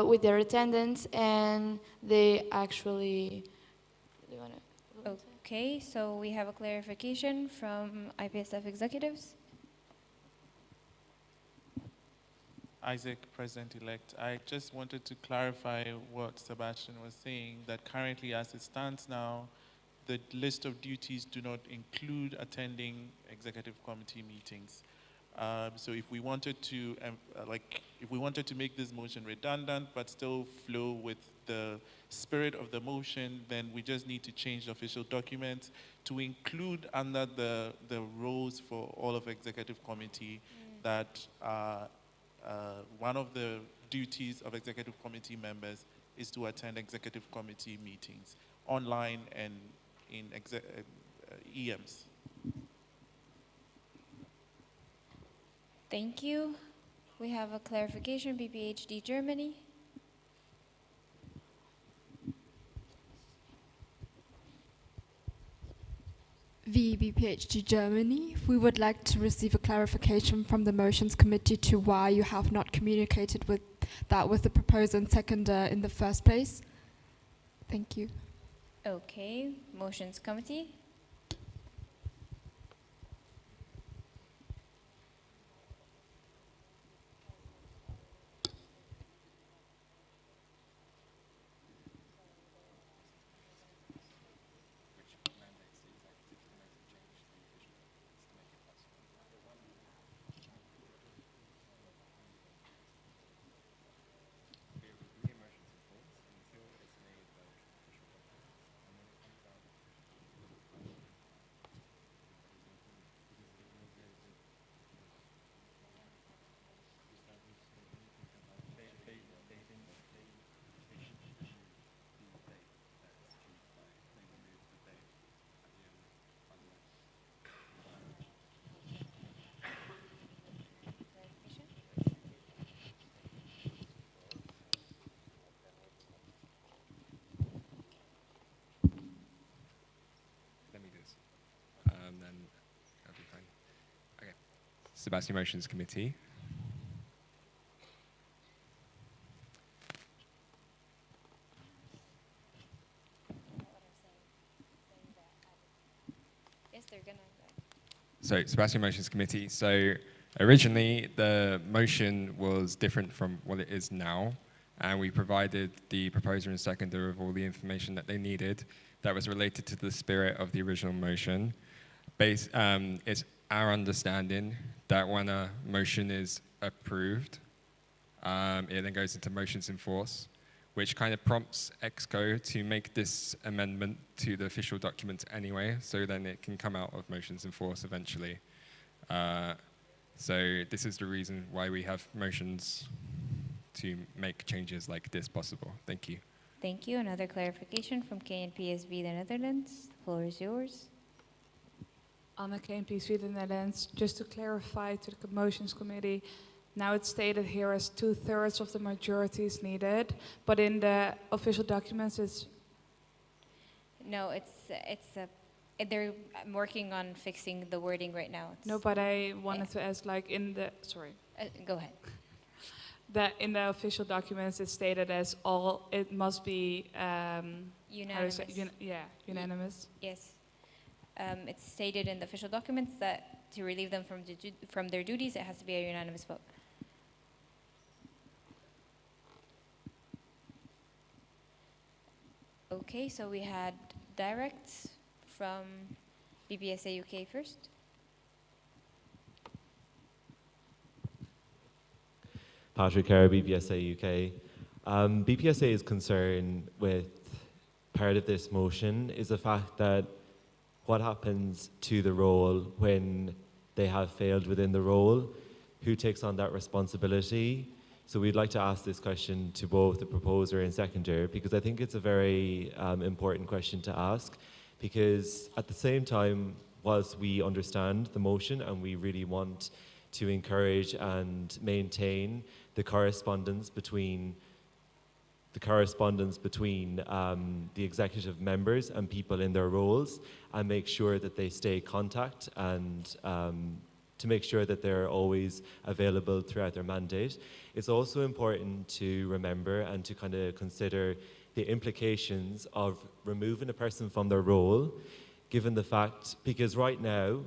with their attendance, and they actually really want to. Okay, so we have a clarification from IPSF executives. Isaac, President-elect, I just wanted to clarify what Sebastian was saying, that currently as it stands now, the list of duties do not include attending executive committee meetings. So if we wanted to, if we wanted to make this motion redundant but still flow with the spirit of the motion, then we just need to change the official documents to include under the roles for all of executive committee that one of the duties of executive committee members is to attend executive committee meetings online and in EMs. Thank you. We have a clarification, BPHD Germany. VBPHG Germany, we would like to receive a clarification from the motions committee to why you have not communicated with the proposer and seconder in the first place. Thank you. Okay, motions committee. Then that'll be fine. Okay. Sebastian Motions Committee. Yes, they're gonna. So, Sebastian Motions Committee. So, originally the motion was different from what it is now, and we provided the proposer and seconder of all the information that they needed that was related to the spirit of the original motion. It's our understanding that when a motion is approved, it then goes into motions in force, which kind of prompts EXCO to make this amendment to the official document anyway, so then it can come out of motions in force eventually. So this is the reason why we have motions to make changes like this possible. Thank you. Thank you. Another clarification from KNPSV the Netherlands. The floor is yours. Anne KNPSV the Netherlands, just to clarify to the motions committee, now it's stated here as 2/3 of the majority is needed, but in the official documents it's... No, they're working on fixing the wording right now. No, but I wanted to ask, like in the, sorry. Go ahead. That in the official documents it's stated as all, it must be... unanimous. Unanimous. Yes. It's stated in the official documents that to relieve them from their duties, it has to be a unanimous vote. Okay, so we had directs from BPSA UK first. Patrick Kerr, BPSA UK. BPSA's concern with part of this motion is the fact that what happens to the role when they have failed within the role? Who takes on that responsibility? So we'd like to ask this question to both the proposer and seconder, because I think it's a very important question to ask, because at the same time, whilst we understand the motion and we really want to encourage and maintain the correspondence between the correspondence between the executive members and people in their roles, and make sure that they stay in contact, and to make sure that they're always available throughout their mandate. It's also important to remember and to kind of consider the implications of removing a person from their role, given the fact, because right now,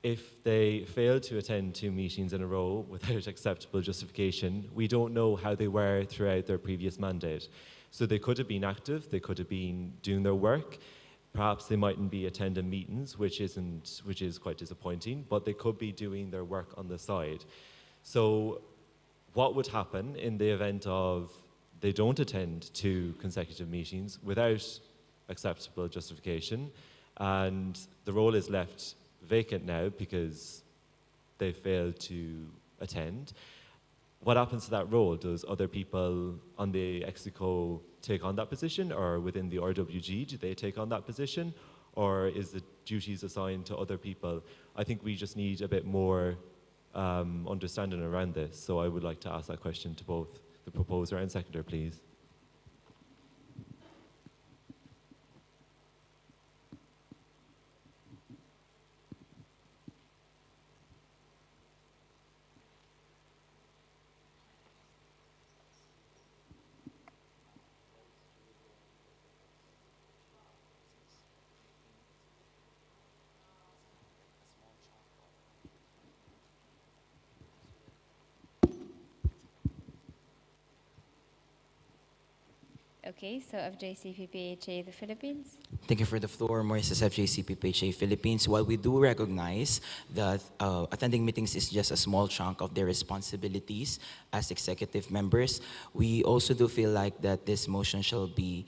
if they fail to attend 2 meetings in a row without acceptable justification, we don't know how they were throughout their previous mandate. So they could have been active, they could have been doing their work, perhaps they mightn't be attending meetings, which is quite disappointing, but they could be doing their work on the side. So what would happen in the event of they don't attend 2 consecutive meetings without acceptable justification, and the role is left vacant now because they failed to attend? What happens to that role? Does other people on the EXICO take on that position, or within the RWG, do they take on that position, or is the duties assigned to other people? I think we just need a bit more understanding around this. So I would like to ask that question to both the proposer and seconder, please. Okay, so FJCPPHA, the Philippines. Thank you for the floor, Moises FJCPPHA Philippines. While we do recognize that attending meetings is just a small chunk of their responsibilities as executive members, we also do feel like that this motion shall be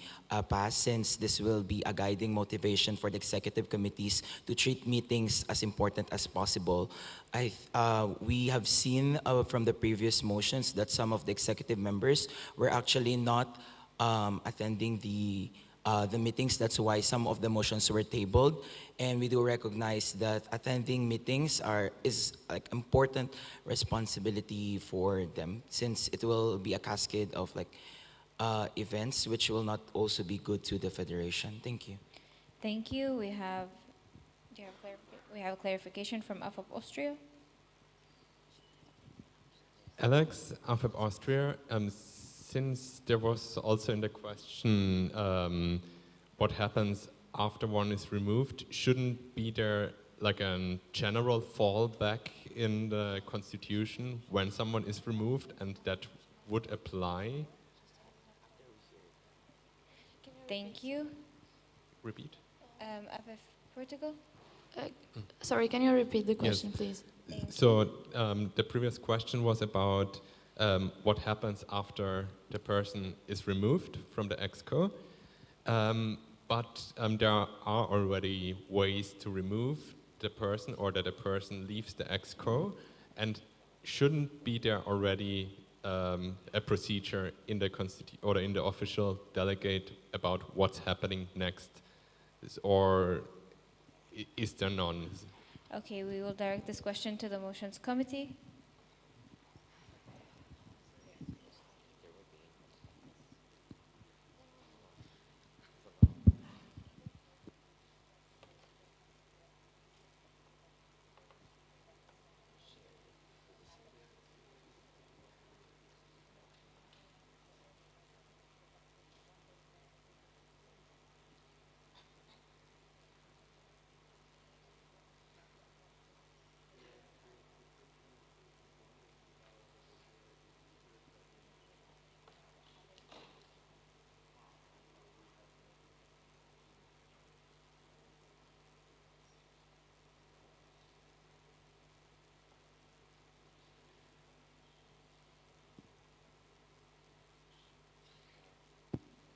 passed, since this will be a guiding motivation for the executive committees to treat meetings as important as possible. We have seen from the previous motions that some of the executive members were actually not attending the meetings. That's why some of the motions were tabled, and we do recognize that attending meetings is like important responsibility for them, since it will be a cascade of like events which will not also be good to the federation. Thank you. Thank you. We have clarification from AFAP Austria. Alex, AFAP Austria. Since there was also in the question what happens after one is removed, shouldn't be there like a general fallback in the constitution when someone is removed, and that would apply? Thank you. Repeat. AFF Portugal. Sorry, can you repeat the question, Yes. please? So the previous question was about what happens after the person is removed from the EXCO. But there are already ways to remove the person, or that a person leaves the EXCO, and shouldn't be there already a procedure in the or in the official delegate about what's happening next, or is there none? Okay, we will direct this question to the motions committee.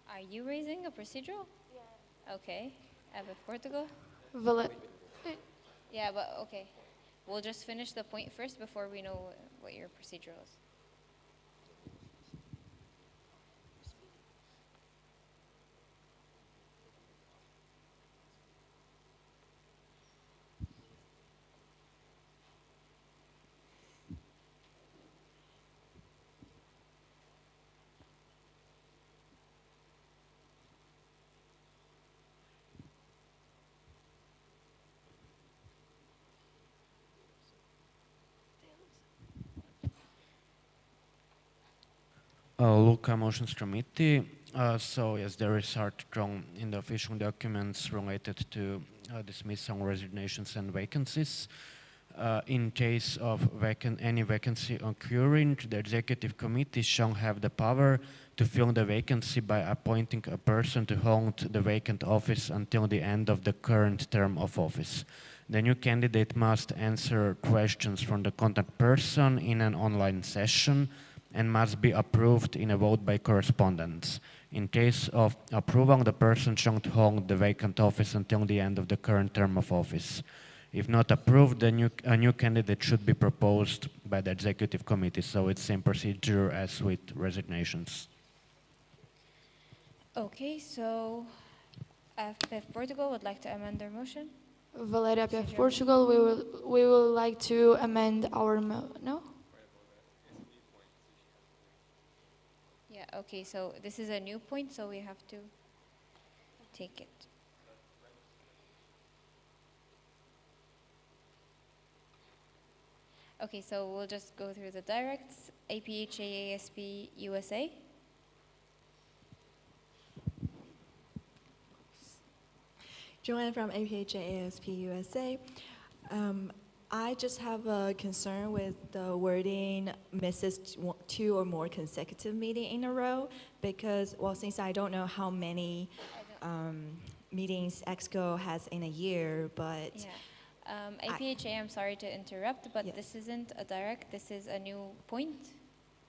Are you raising a procedural? Yeah. Okay. AFF Portugal. Yeah, but okay. We'll just finish the point first before we know what your procedural is. Luca Motions Committee. So yes, there is art drawn in the official documents related to dismissal, resignations, and vacancies. In case of any vacancy occurring, the executive committee shall have the power to fill the vacancy by appointing a person to hold the vacant office until the end of the current term of office. The new candidate must answer questions from the contact person in an online session and must be approved in a vote by correspondence. In case of approval, the person shall hold the vacant office until the end of the current term of office. If not approved, a new candidate should be proposed by the executive committee, so it's the same procedure as with resignations. Okay, so IPF Portugal would like to amend their motion. Valeria IPF Portugal, we will like to amend our no? Yeah, okay, so this is a new point, so we have to take it. Okay, so we'll just go through the directs. APHAASP USA. Joanne from APHAASP USA. I just have a concern with the wording misses 2 or more consecutive meetings in a row because, well, since I don't know how many meetings EXCO has in a year, but... Yeah. APHA, I'm sorry to interrupt, but this isn't a direct, this is a new point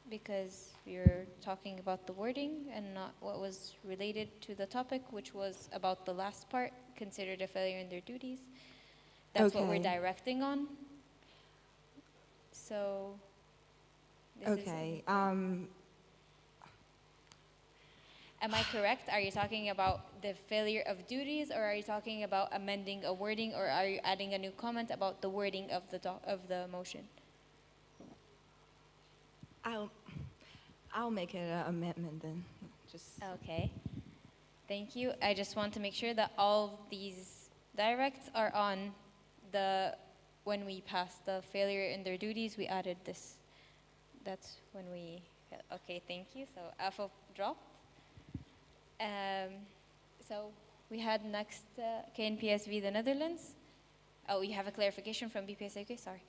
because you're talking about the wording and not what was related to the topic, which was about the last part, considered a failure in their duties. That's what we're directing on. So, this is am I correct? Are you talking about the failure of duties, or are you talking about amending a wording, or are you adding a new comment about the wording of the motion? I'll make it an amendment then. Just okay. Thank you. I just want to make sure that all these directs are on the when we passed the failure in their duties. We added this. That's when we. Okay. Thank you. So alpha dropped. So we had next KNPSV the Netherlands. Oh, you have a clarification from BPSA UK? Sorry.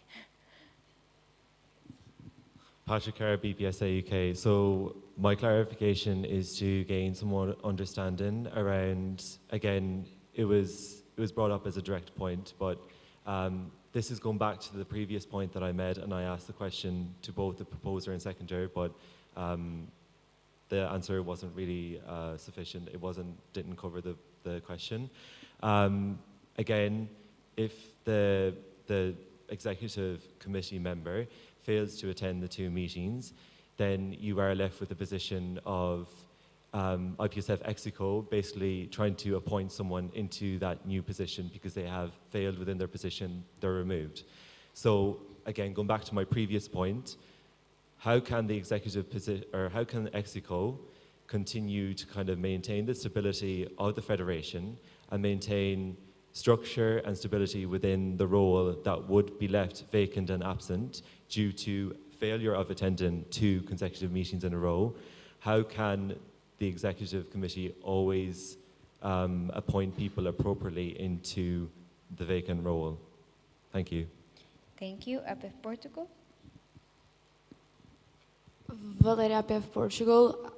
Patrick Kerr, BPSA UK. So my clarification is to gain some more understanding around, again, it was brought up as a direct point, but this is going back to the previous point that I made, and I asked the question to both the proposer and seconder, but the answer wasn't really sufficient. It didn't cover the question. Again, if the executive committee member fails to attend the 2 meetings, then you are left with the position of IPSF Exico basically trying to appoint someone into that new position because they have failed within their position, they're removed. So again, going back to my previous point, how can the executive position, or how can Exico continue to kind of maintain the stability of the federation and maintain structure and stability within the role that would be left vacant and absent due to failure of attending 2 consecutive meetings in a row? How can the executive committee always appoint people appropriately into the vacant role? Thank you. Thank you. IPF Portugal. Valeria IPF Portugal.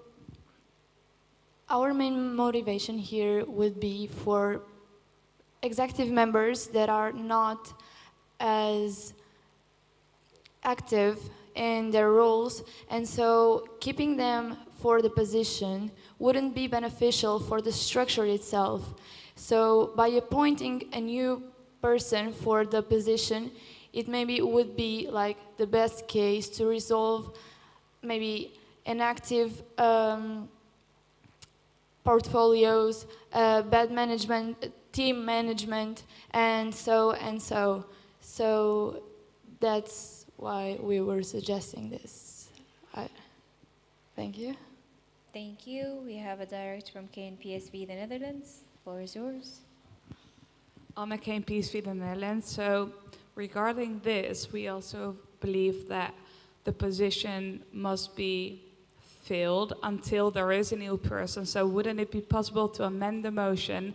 Our main motivation here would be for executive members that are not as active in their roles, and so keeping them for the position wouldn't be beneficial for the structure itself. So by appointing a new person for the position, it maybe would be like the best case to resolve maybe inactive portfolios, bad management, team management, and so and so. So that's why we were suggesting this. Thank you. Thank you. We have a direct from KNPSV the Netherlands. The floor is yours. I'm at KNPSV the Netherlands. So regarding this, we also believe that the position must be filled until there is a new person. So wouldn't it be possible to amend the motion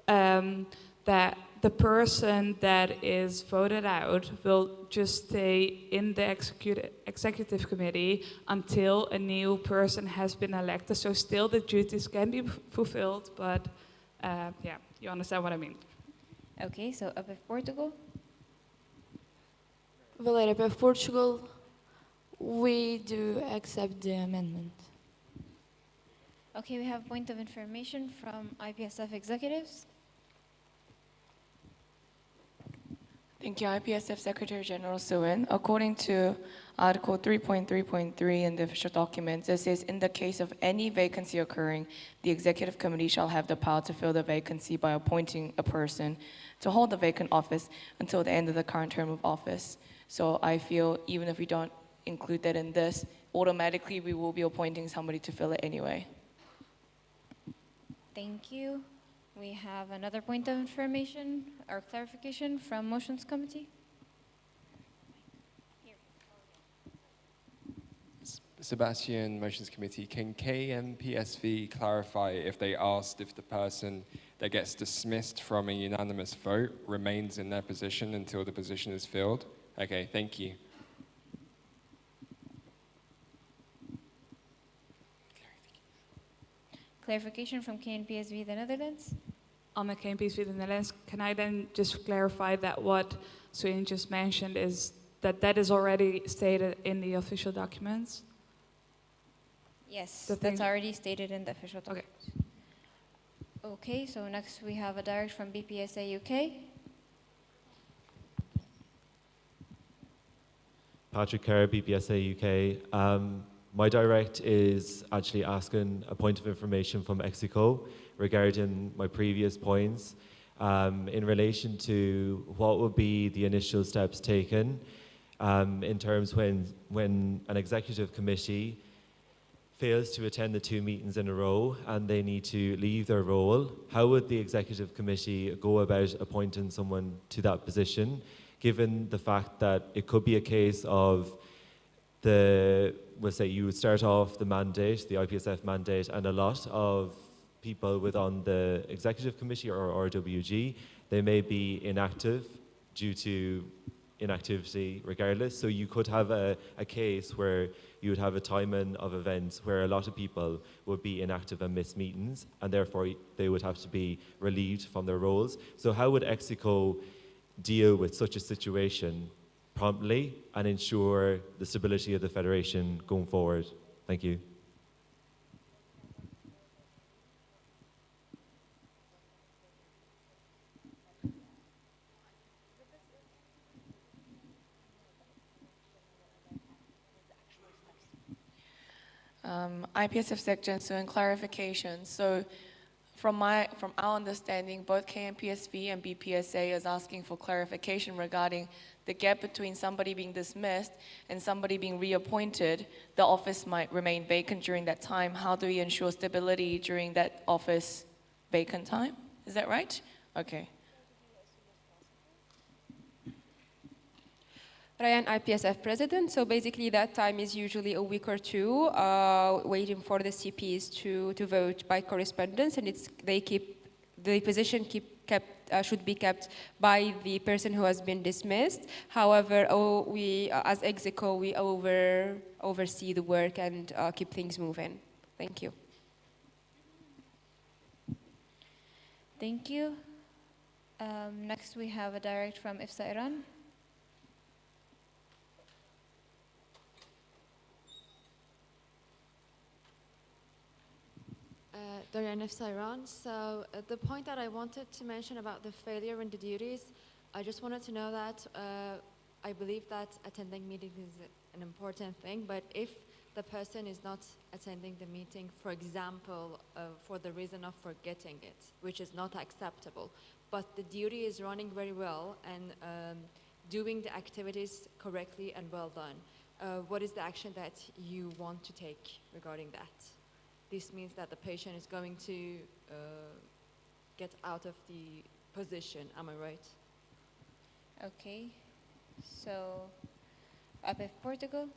that the person that is voted out will just stay in the executive committee until a new person has been elected? So still the duties can be fulfilled, but yeah, you understand what I mean. Okay, so APF Portugal. Well, APF Portugal, we do accept the amendment. Okay, we have point of information from IPSF executives. Thank you, IPSF Secretary General Suen. According to Article 3.3.3 in the official documents, it says, in the case of any vacancy occurring, the Executive Committee shall have the power to fill the vacancy by appointing a person to hold the vacant office until the end of the current term of office. So I feel even if we don't include that in this, automatically we will be appointing somebody to fill it anyway. Thank you. We have another point of information or clarification from Motions Committee. Sebastian, Motions Committee, can KMPSV clarify if they asked if the person that gets dismissed from a unanimous vote remains in their position until the position is filled? Okay, thank you. Clarification from KNPSV, the Netherlands. On the KNPSV, the Netherlands, can I then just clarify that what Suyin just mentioned is that that is already stated in the official documents? Yes, The that's thing- already stated in the official documents. Okay, so next we have a direct from BPSA UK. Patrick Kerr, BPSA UK. My direct is actually asking a point of information from Mexico regarding my previous points in relation to what would be the initial steps taken in terms when an executive committee fails to attend the 2 meetings in a row and they need to leave their role. How would the executive committee go about appointing someone to that position, given the fact that it could be a case of we'll say you would start off the mandate, the IPSF mandate, and a lot of people within the executive committee or RWG, they may be inactive due to inactivity regardless. So you could have a case where you would have a timing of events where a lot of people would be inactive and miss meetings, and therefore they would have to be relieved from their roles. So how would Execo deal with such a situation promptly and ensure the stability of the federation going forward? Thank you. IPSF section, so in clarification, so from our understanding, both KMPSV and BPSA is asking for clarification regarding the gap between somebody being dismissed and somebody being reappointed. The office might remain vacant during that time. How do we ensure stability during that office vacant time? Is that right? Okay. Ryan, IPSF president. So basically that time is usually a week or two, waiting for the CPs to vote by correspondence, and the position should be kept by the person who has been dismissed. However, we as Execo, we oversee the work and keep things moving. Thank you. Thank you. Next we have a direct from IFSA Iran. Dorian IFSA Iran. So the point that I wanted to mention about the failure in the duties, I just wanted to know that I believe that attending meetings is an important thing, but if the person is not attending the meeting, for example, for the reason of forgetting it, which is not acceptable, but the duty is running very well and doing the activities correctly and well done, what is the action that you want to take regarding that? This means that the patient is going to get out of the position, am I right? Okay, so APF Portugal.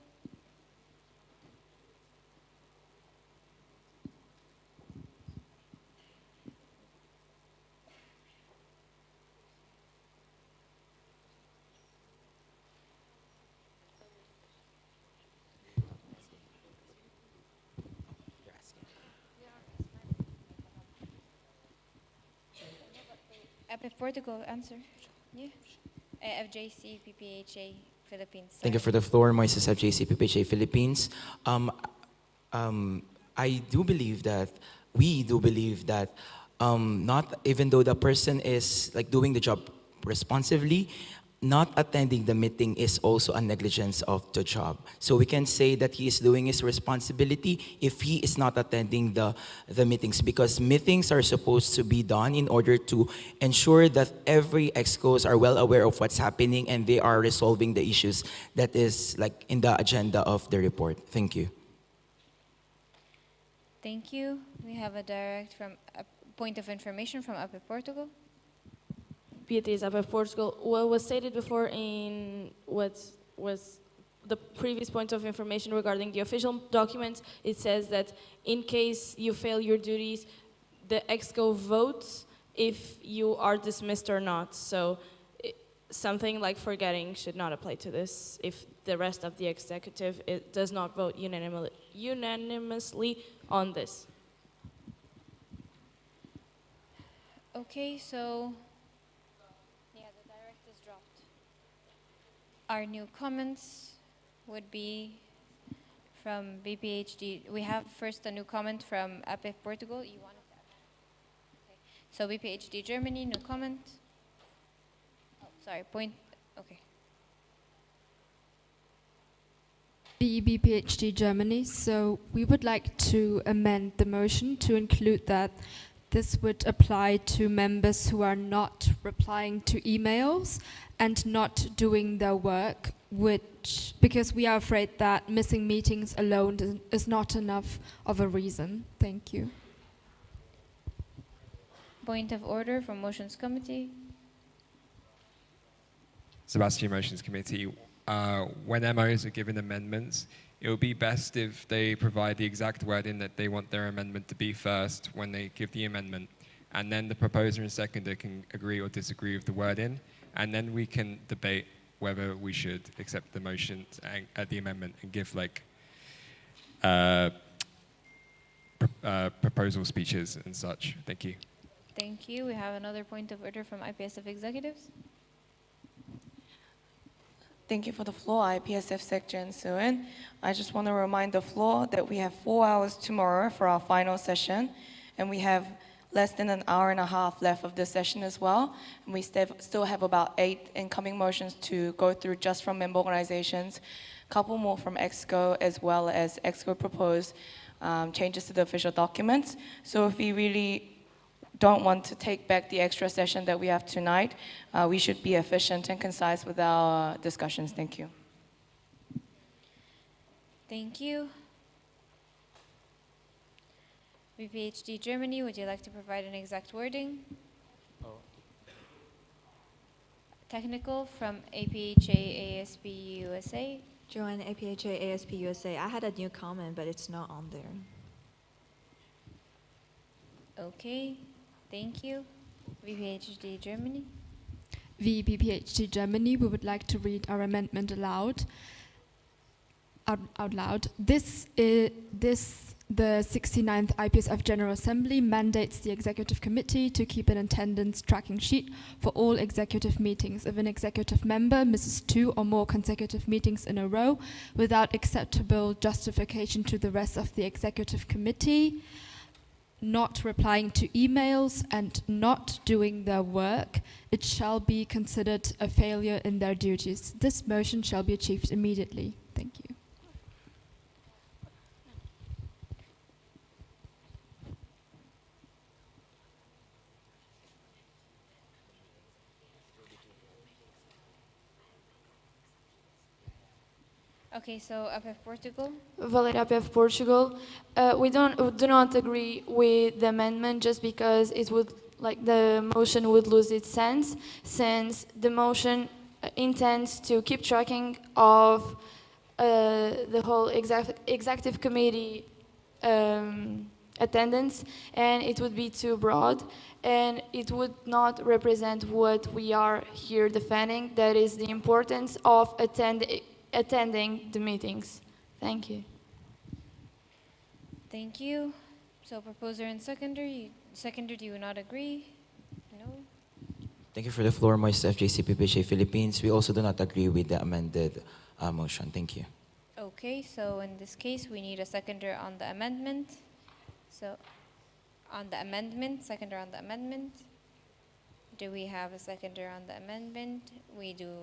APF Portugal, answer. Yeah. FJC, PPHA, Philippines. Thank you for the floor, Moises FJC, PPHA Philippines. I do believe that, we do believe that not even though the person is like doing the job responsively, not attending the meeting is also a negligence of the job. So we can say that he is doing his responsibility if he is not attending the meetings, because meetings are supposed to be done in order to ensure that every excos are well aware of what's happening and they are resolving the issues that is like in the agenda of the report. Thank you. Thank you. We have a point of information from APF Portugal. Beatriz of Portugal. What was stated before in what was the previous point of information regarding the official documents, it says that in case you fail your duties, the EXCO votes if you are dismissed or not. So something like forgetting should not apply to this if the rest of the executive does not vote unanimously on this. Okay, so the direct is dropped. Our new comments would be from BPHD. We have first a new comment from APF Portugal. You wanted to add? Okay. So BPHD Germany, new comment. Oh, sorry, point. Okay. The BPHD Germany. So we would like to amend the motion to include that this would apply to members who are not replying to emails and not doing their work, because we are afraid that missing meetings alone is not enough of a reason. Thank you. Point of order from Motions Committee. Sebastian, Motions Committee. When MOs are given amendments, it would be best if they provide the exact wording that they want their amendment to be first when they give the amendment, and then the proposer and seconder can agree or disagree with the wording, and then we can debate whether we should accept the motion and the amendment and give like proposal speeches and such. Thank you. Thank you. We have another point of order from IPSF executives. Thank you for the floor, IPSF Section Suin. I just want to remind the floor that we have 4 hours tomorrow for our final session, and we have less than an hour and a half left of the session as well. And we still have about 8 incoming motions to go through just from member organizations, a couple more from EXCO, as well as EXCO proposed changes to the official documents. So if we really don't want to take back the extra session that we have tonight, we should be efficient and concise with our discussions. Thank you. Thank you. VPHD Germany, would you like to provide an exact wording? Technical from APHA ASP USA. Joanne, APHA ASP USA. I had a new comment, but it's not on there. Okay, thank you. VPHD Germany. VPHD Germany, we would like to read our amendment out loud. The 69th IPSF General Assembly mandates the Executive Committee to keep an attendance tracking sheet for all executive meetings. If an executive member misses 2 or more consecutive meetings in a row without acceptable justification to the rest of the Executive Committee, not replying to emails and not doing their work, it shall be considered a failure in their duties. This motion shall be achieved immediately. Thank you. Okay, so APF Portugal. Valeria APF Portugal. We do not agree with the amendment just because it would, like, the motion would lose its sense, since the motion intends to keep tracking of the whole executive committee attendance, and it would be too broad, and it would not represent what we are here defending, that is the importance of attending the meetings. Thank you. Thank you. So proposer and seconder, do you not agree? No? Thank you for the floor, Moises FJCPPJ Philippines. We also do not agree with the amended motion. Thank you. Okay, so in this case, we need a seconder on the amendment. So on the amendment, seconder on the amendment. Do we have a seconder on the amendment? We do.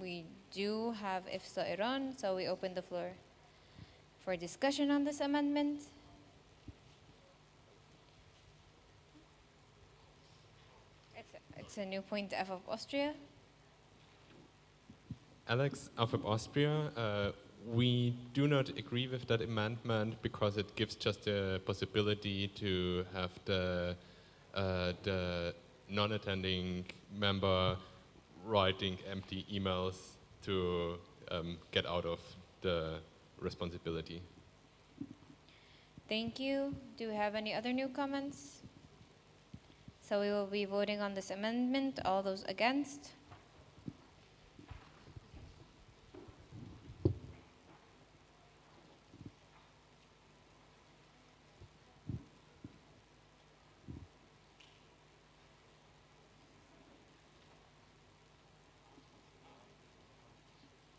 We do have IPSA Iran, so we open the floor for discussion on this amendment. It's a new point F of Austria. Alex, of Austria, we do not agree with that amendment because it gives just the possibility to have the non-attending member writing empty emails to get out of the responsibility. Thank you. Do we have any other new comments? So we will be voting on this amendment. All those against?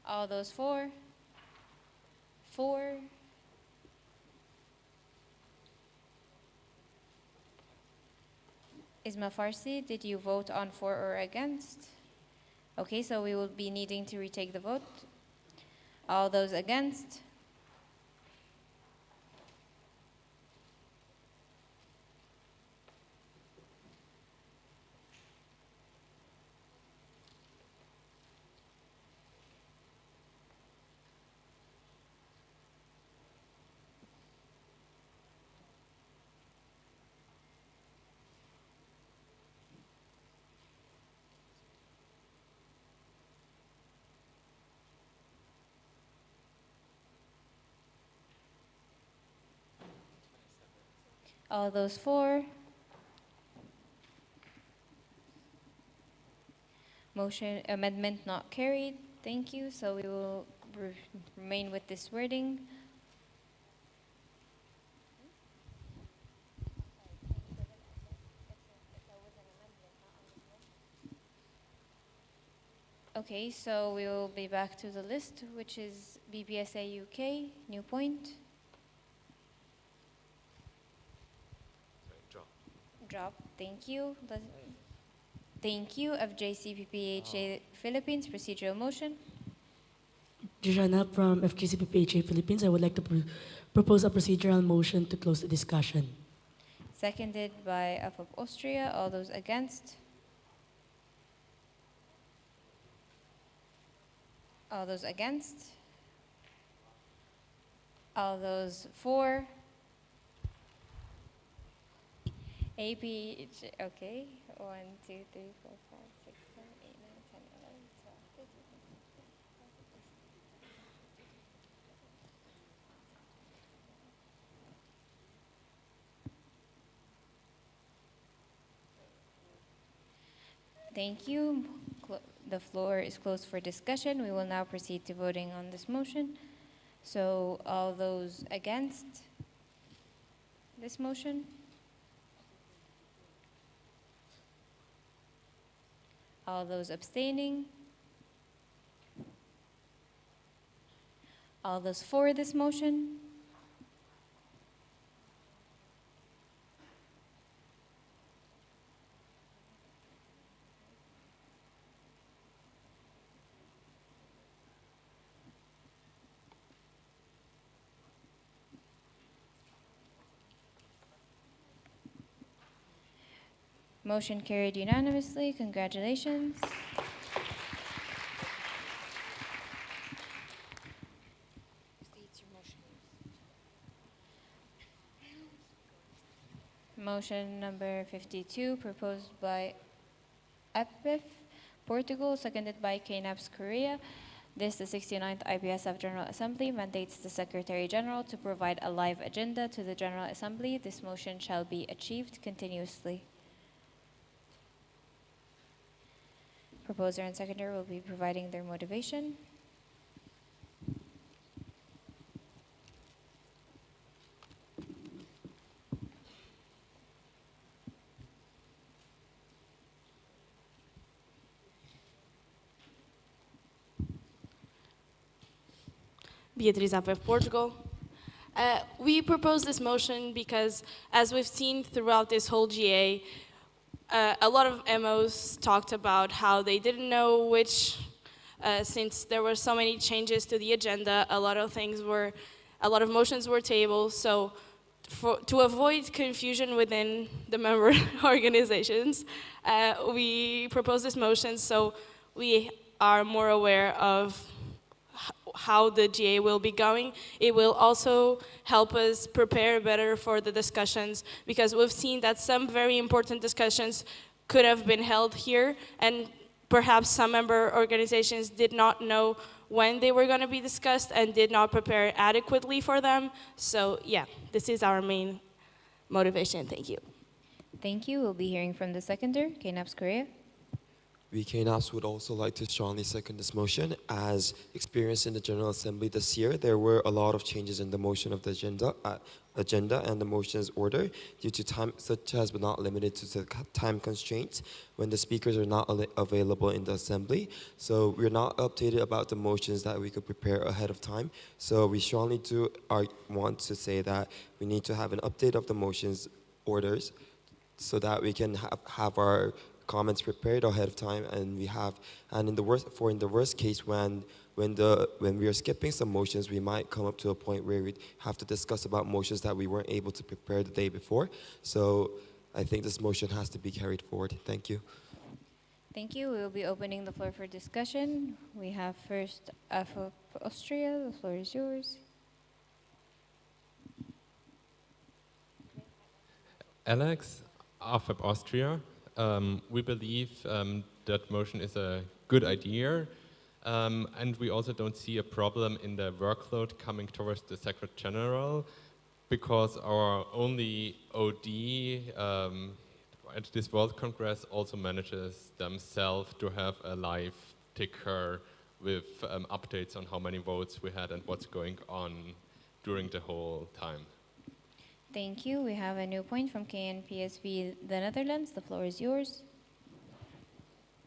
All those for? For? Isma Farsi, did you vote on for or against? Okay, so we will be needing to retake the vote. All those against? All those for? Motion amendment not carried. Thank you. So we will remain with this wording. Okay, so we will be back to the list, which is BPSA UK, new point. Drop. Thank you. Thank you. FJCPPHA Philippines, procedural motion. Joanna from FGCPPHA Philippines. I would like to propose a procedural motion to close the discussion. Seconded by of Austria. All those against? All those against? All those for? APH, okay. 1, 2, 3, 4, 5, 6, 7, 8, 9, 10, 11, 12, 13. Thank you. The floor is closed for discussion. We will now proceed to voting on this motion. So all those against this motion? All those abstaining? All those for this motion? Motion carried unanimously. Congratulations. Motion number 52, proposed by IPSF, Portugal, seconded by KNAPS, Korea. This, the 69th IPSF General Assembly, mandates the Secretary General to provide a live agenda to the General Assembly. This motion shall be achieved continuously. Proposer and seconder will be providing their motivation. Beatriz APF Portugal. We propose this motion because, as we've seen throughout this whole GA, a lot of MOs talked about how they didn't know which, since there were so many changes to the agenda, a lot of motions were tabled. So, to avoid confusion within the member organizations, we propose this motion so we are more aware of how the GA will be going. It will also help us prepare better for the discussions, because we've seen that some very important discussions could have been held here, and perhaps some member organizations did not know when they were going to be discussed and did not prepare adequately for them. So yeah, this is our main motivation. Thank you. Thank you. We'll be hearing from the seconder, KNAPS Korea. We KNAPS would also like to strongly second this motion. As experienced in the General Assembly this year, there were a lot of changes in the motion of the agenda and the motion's order due to time, such as but not limited to the time constraints when the speakers are not available in the assembly. So we're not updated about the motions that we could prepare ahead of time. So we strongly want to say that we need to have an update of the motions orders so that we can have our comments prepared ahead of time, and in the worst case, when we are skipping some motions, we might come up to a point where we have to discuss about motions that we weren't able to prepare the day before. So I think this motion has to be carried forward. Thank you. Thank you. We will be opening the floor for discussion. We have first AFO Austria. The floor is yours. Alex, AFAP Austria. We believe that motion is a good idea, and we also don't see a problem in the workload coming towards the Secretary General, because our only OD at this World Congress also manages themselves to have a live ticker with updates on how many votes we had and what's going on during the whole time. Thank you. We have a new point from KNPSV, the Netherlands. The floor is yours.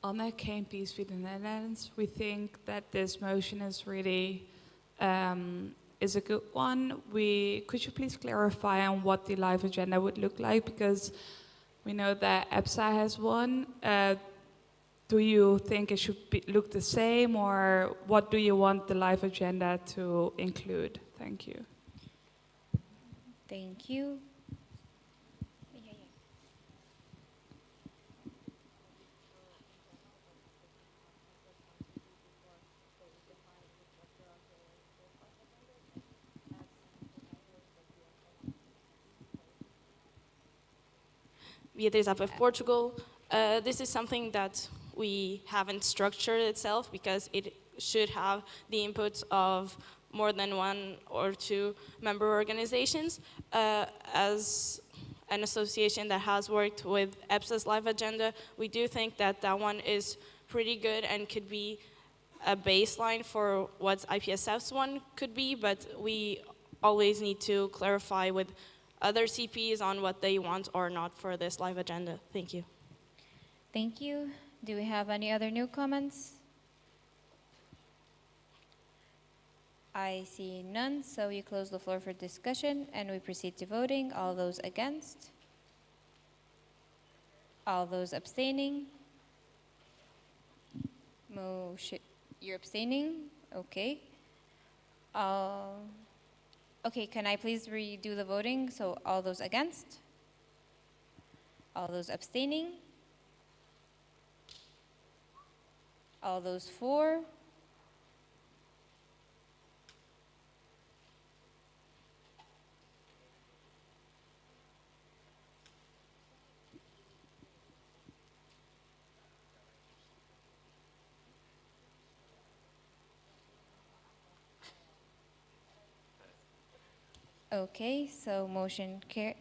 On the KNPSV, the Netherlands, we think that this motion is really is a good one. Could you please clarify on what the live agenda would look like? Because we know that EPSA has one. Do you think it should look the same, or what do you want the live agenda to include? Thank you. Thank you. Beatriz APF Portugal. This is something that we haven't structured itself, because it should have the inputs of more than one or two member organizations. As an association that has worked with EPSA's live agenda, we do think that that one is pretty good and could be a baseline for what IPSF's one could be, but we always need to clarify with other CPs on what they want or not for this live agenda. Thank you. Thank you. Do we have any other new comments? I see none, so we close the floor for discussion and we proceed to voting. All those against? All those abstaining? Motion. You're abstaining? Okay. Okay, can I please redo the voting? So all those against? All those abstaining? All those for? Okay, so motion carried.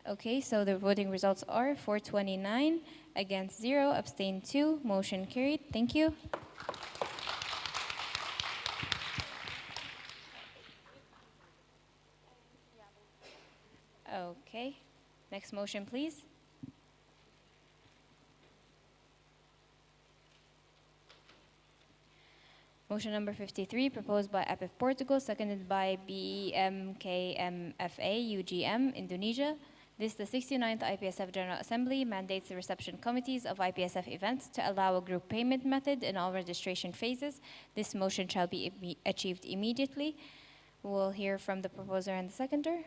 Okay, so the voting results are 429, against 0, abstain 2, motion carried. Thank you. Okay, next motion, please. Motion number 53, proposed by IPF Portugal, seconded by BEMKMFA UGM Indonesia. This, the 69th IPSF General Assembly, mandates the reception committees of IPSF events to allow a group payment method in all registration phases. This motion shall be achieved immediately. We'll hear from the proposer and the seconder.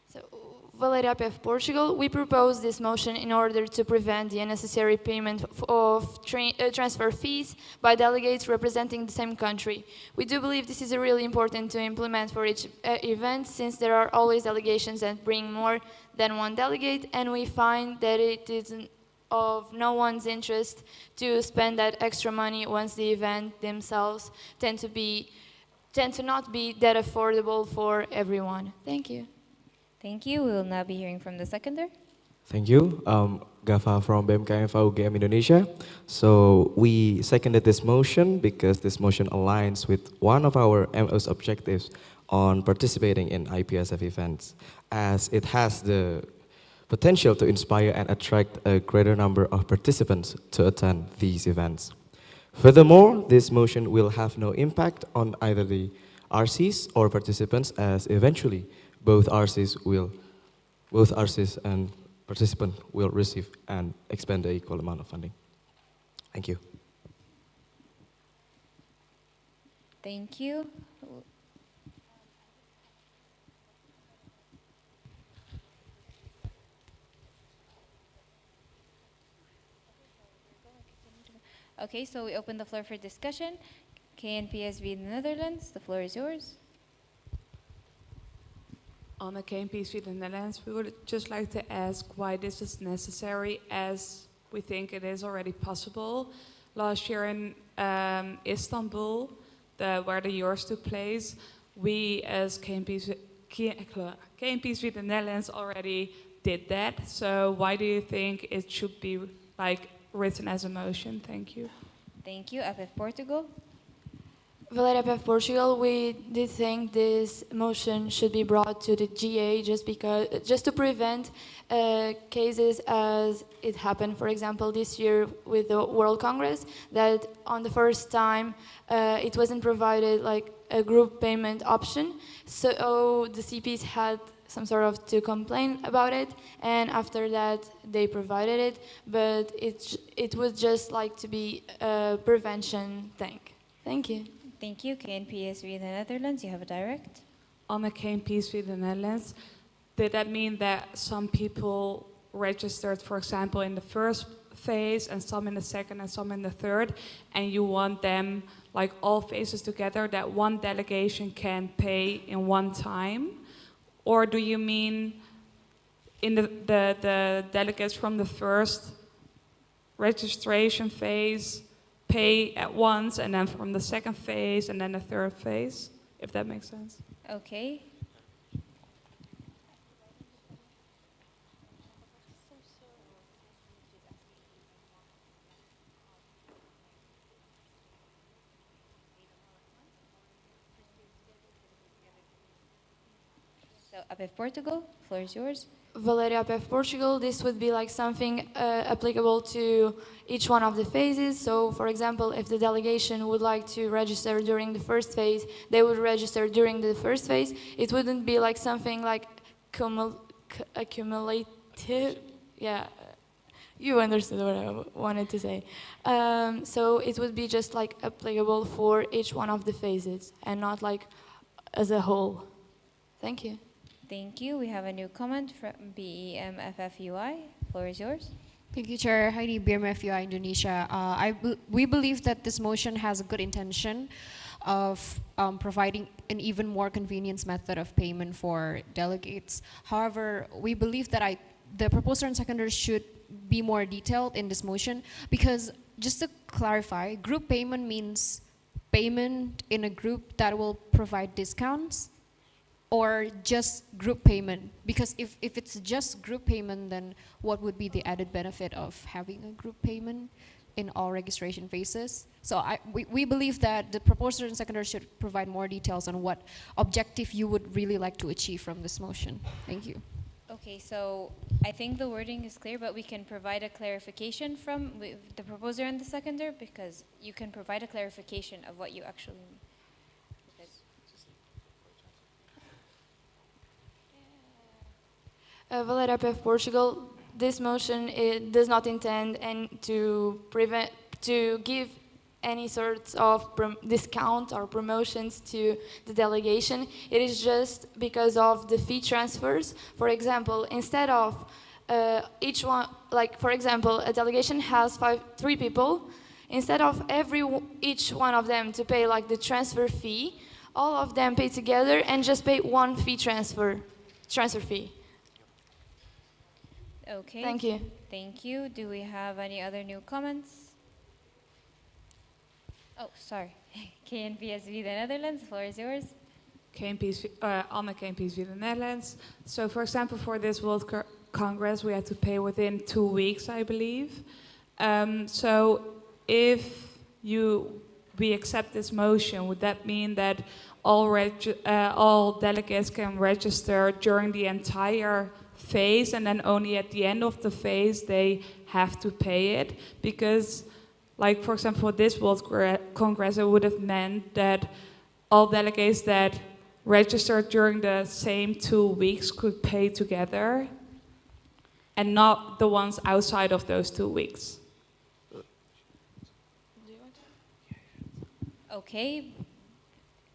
So, Valeria IPF Portugal, we propose this motion in order to prevent the unnecessary payment of transfer fees by delegates representing the same country. We do believe this is really important to implement for each event, since there are always delegations that bring more than one delegate, and we find that it is of no one's interest to spend that extra money once the event themselves tend to not be that affordable for everyone. Thank you. Thank you. We will now be hearing from the seconder. Thank you. Gava from BMKFA UGM Indonesia. So we seconded this motion because this motion aligns with one of our MO's objectives on participating in IPSF events, as it has the potential to inspire and attract a greater number of participants to attend these events. Furthermore, this motion will have no impact on either the RCs or participants, as eventually both RCs and participant will receive and expend the equal amount of funding. Thank you. Thank you. Okay, so we open the floor for discussion. KNPSV in the Netherlands, the floor is yours. On the KNPSV in the Netherlands, we would just like to ask why this is necessary, as we think it is already possible. Last year in Istanbul, where the Euros took place, we as KNPSV in the Netherlands already did that. So why do you think it should be written as a motion? Thank you. Thank you. IPF Portugal. Valeria IPF Portugal, we did think this motion should be brought to the GA just to prevent cases as it happened, for example, this year with the World Congress, that on the first time it wasn't provided like a group payment option, so the CPs had some sort of to complain about it, and after that they provided it, but it was just like to be a prevention thing. Thank you. Thank you. KNPSV in the Netherlands, you have a direct. On the KNPSV in the Netherlands, did that mean that some people registered, for example, in the first phase, and some in the second, and some in the third, and you want them, like all phases together, that one delegation can pay in one time? Or do you mean in the delegates from the first registration phase pay at once, and then from the second phase, and then the third phase, if that makes sense? Okay. So, IPF Portugal, floor is yours. Valeria IPF Portugal, this would be like something applicable to each one of the phases. So, for example, if the delegation would like to register during the first phase, they would register during the first phase. It wouldn't be like something like accumulative. Yeah, you understood what I wanted to say. So it would be just like applicable for each one of the phases and not like as a whole. Thank you. Thank you. We have a new comment from BEMFFUI. Floor is yours. Thank you, Chair. Heidi, BMFUI Indonesia. We believe that this motion has a good intention of providing an even more convenience method of payment for delegates. However, we believe that the proposer and seconder should be more detailed in this motion, because just to clarify, group payment means payment in a group that will provide discounts, or just group payment? Because if it's just group payment, then what would be the added benefit of having a group payment? in all registration phases. So we believe that the proposer and seconder should provide more details on what objective you would really like to achieve from this motion. Thank you. Okay, so I think the wording is clear, but we can provide a clarification from the proposer and the seconder, because you can provide a clarification of what you actually mean. Valera PF Portugal, this motion does not intend to give any sort of discount or promotions to the delegation. It is just because of the fee transfers. For example, instead of each one, like for example, a delegation has three people. Instead of each one of them to pay like the transfer fee, all of them pay together and just pay one transfer fee. Okay. Thank you. Thank you. Do we have any other new comments? Oh, sorry. KNPSV, the Netherlands, the floor is yours. Anne KNPSV, the Netherlands. So, for example, for this World Congress, we had to pay within 2 weeks, I believe. So, if we accept this motion, would that mean that all delegates can register during the entire phase, and then only at the end of the phase they have to pay it? Because, like for example, for this World Congress, it would have meant that all delegates that registered during the same 2 weeks could pay together, and not the ones outside of those 2 weeks. Okay.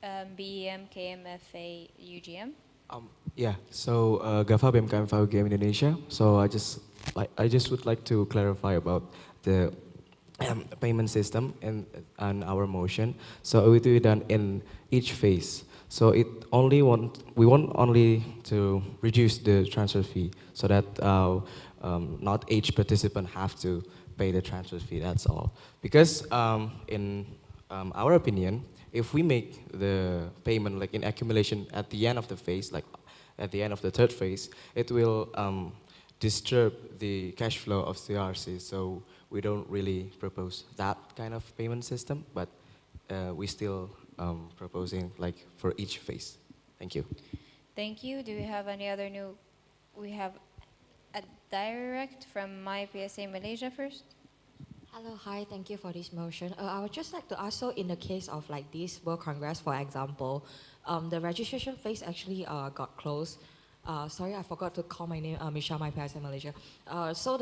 BEM, KMFA, UGM. Yeah, so GAFA BMKM VUGM Indonesia. So I just would like to clarify about the payment system and our motion. So it will be done in each phase. So we want only to reduce the transfer fee so that not each participant have to pay the transfer fee. That's all. Because in our opinion, if we make the payment like in accumulation at the end of the phase, like at the end of the third phase, it will disturb the cash flow of CRC. So we don't really propose that kind of payment system, but we still proposing like for each phase. Thank you. Thank you. Do we have any other new? We have a direct from IPSF Malaysia first. Hello, hi, thank you for this motion. I would just like to ask, so in the case of like this World Congress, for example, the registration phase actually got closed. Sorry, I forgot to call my name, Michelle, my PSM Malaysia. So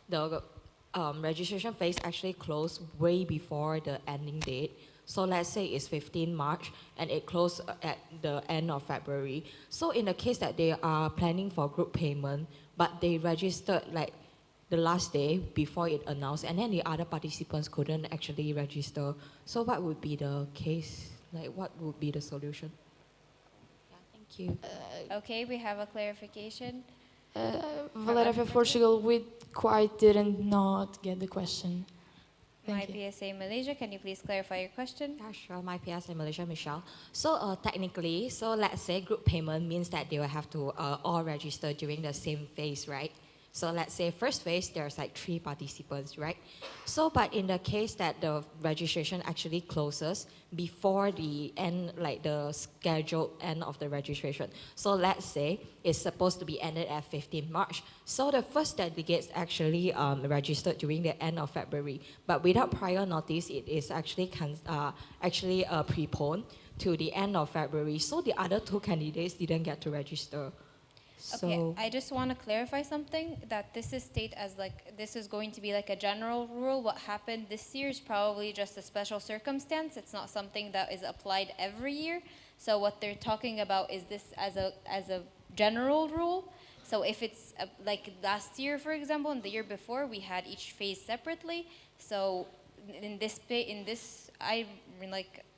the registration phase actually closed way before the ending date. So let's say it's 15 March and it closed at the end of February. So in the case that they are planning for group payment, but they registered like the last day before it announced, and then the other participants couldn't actually register. So what would be the case? Like, what would be the solution? Yeah, thank you. Okay, we have a clarification. Valera for Portugal, we quite didn't not get the question. My PSA Malaysia, can you please clarify your question? Yeah, sure. My PSA Malaysia, Michelle. So technically, so let's say group payment means that they will have to all register during the same phase, right? So let's say first phase, there's like 3 participants, right? So, but in the case that the registration actually closes before the end, like the scheduled end of the registration. So let's say it's supposed to be ended at 15 March. So the first delegates actually registered during the end of February, but without prior notice, it is actually preponed to the end of February. So the other 2 candidates didn't get to register. Okay, I just want to clarify something, that this is this is going to be like a general rule. What happened this year is probably just a special circumstance. It's not something that is applied every year. So what they're talking about is this as a general rule. So if it's like last year, for example, and the year before, we had each phase separately. So in this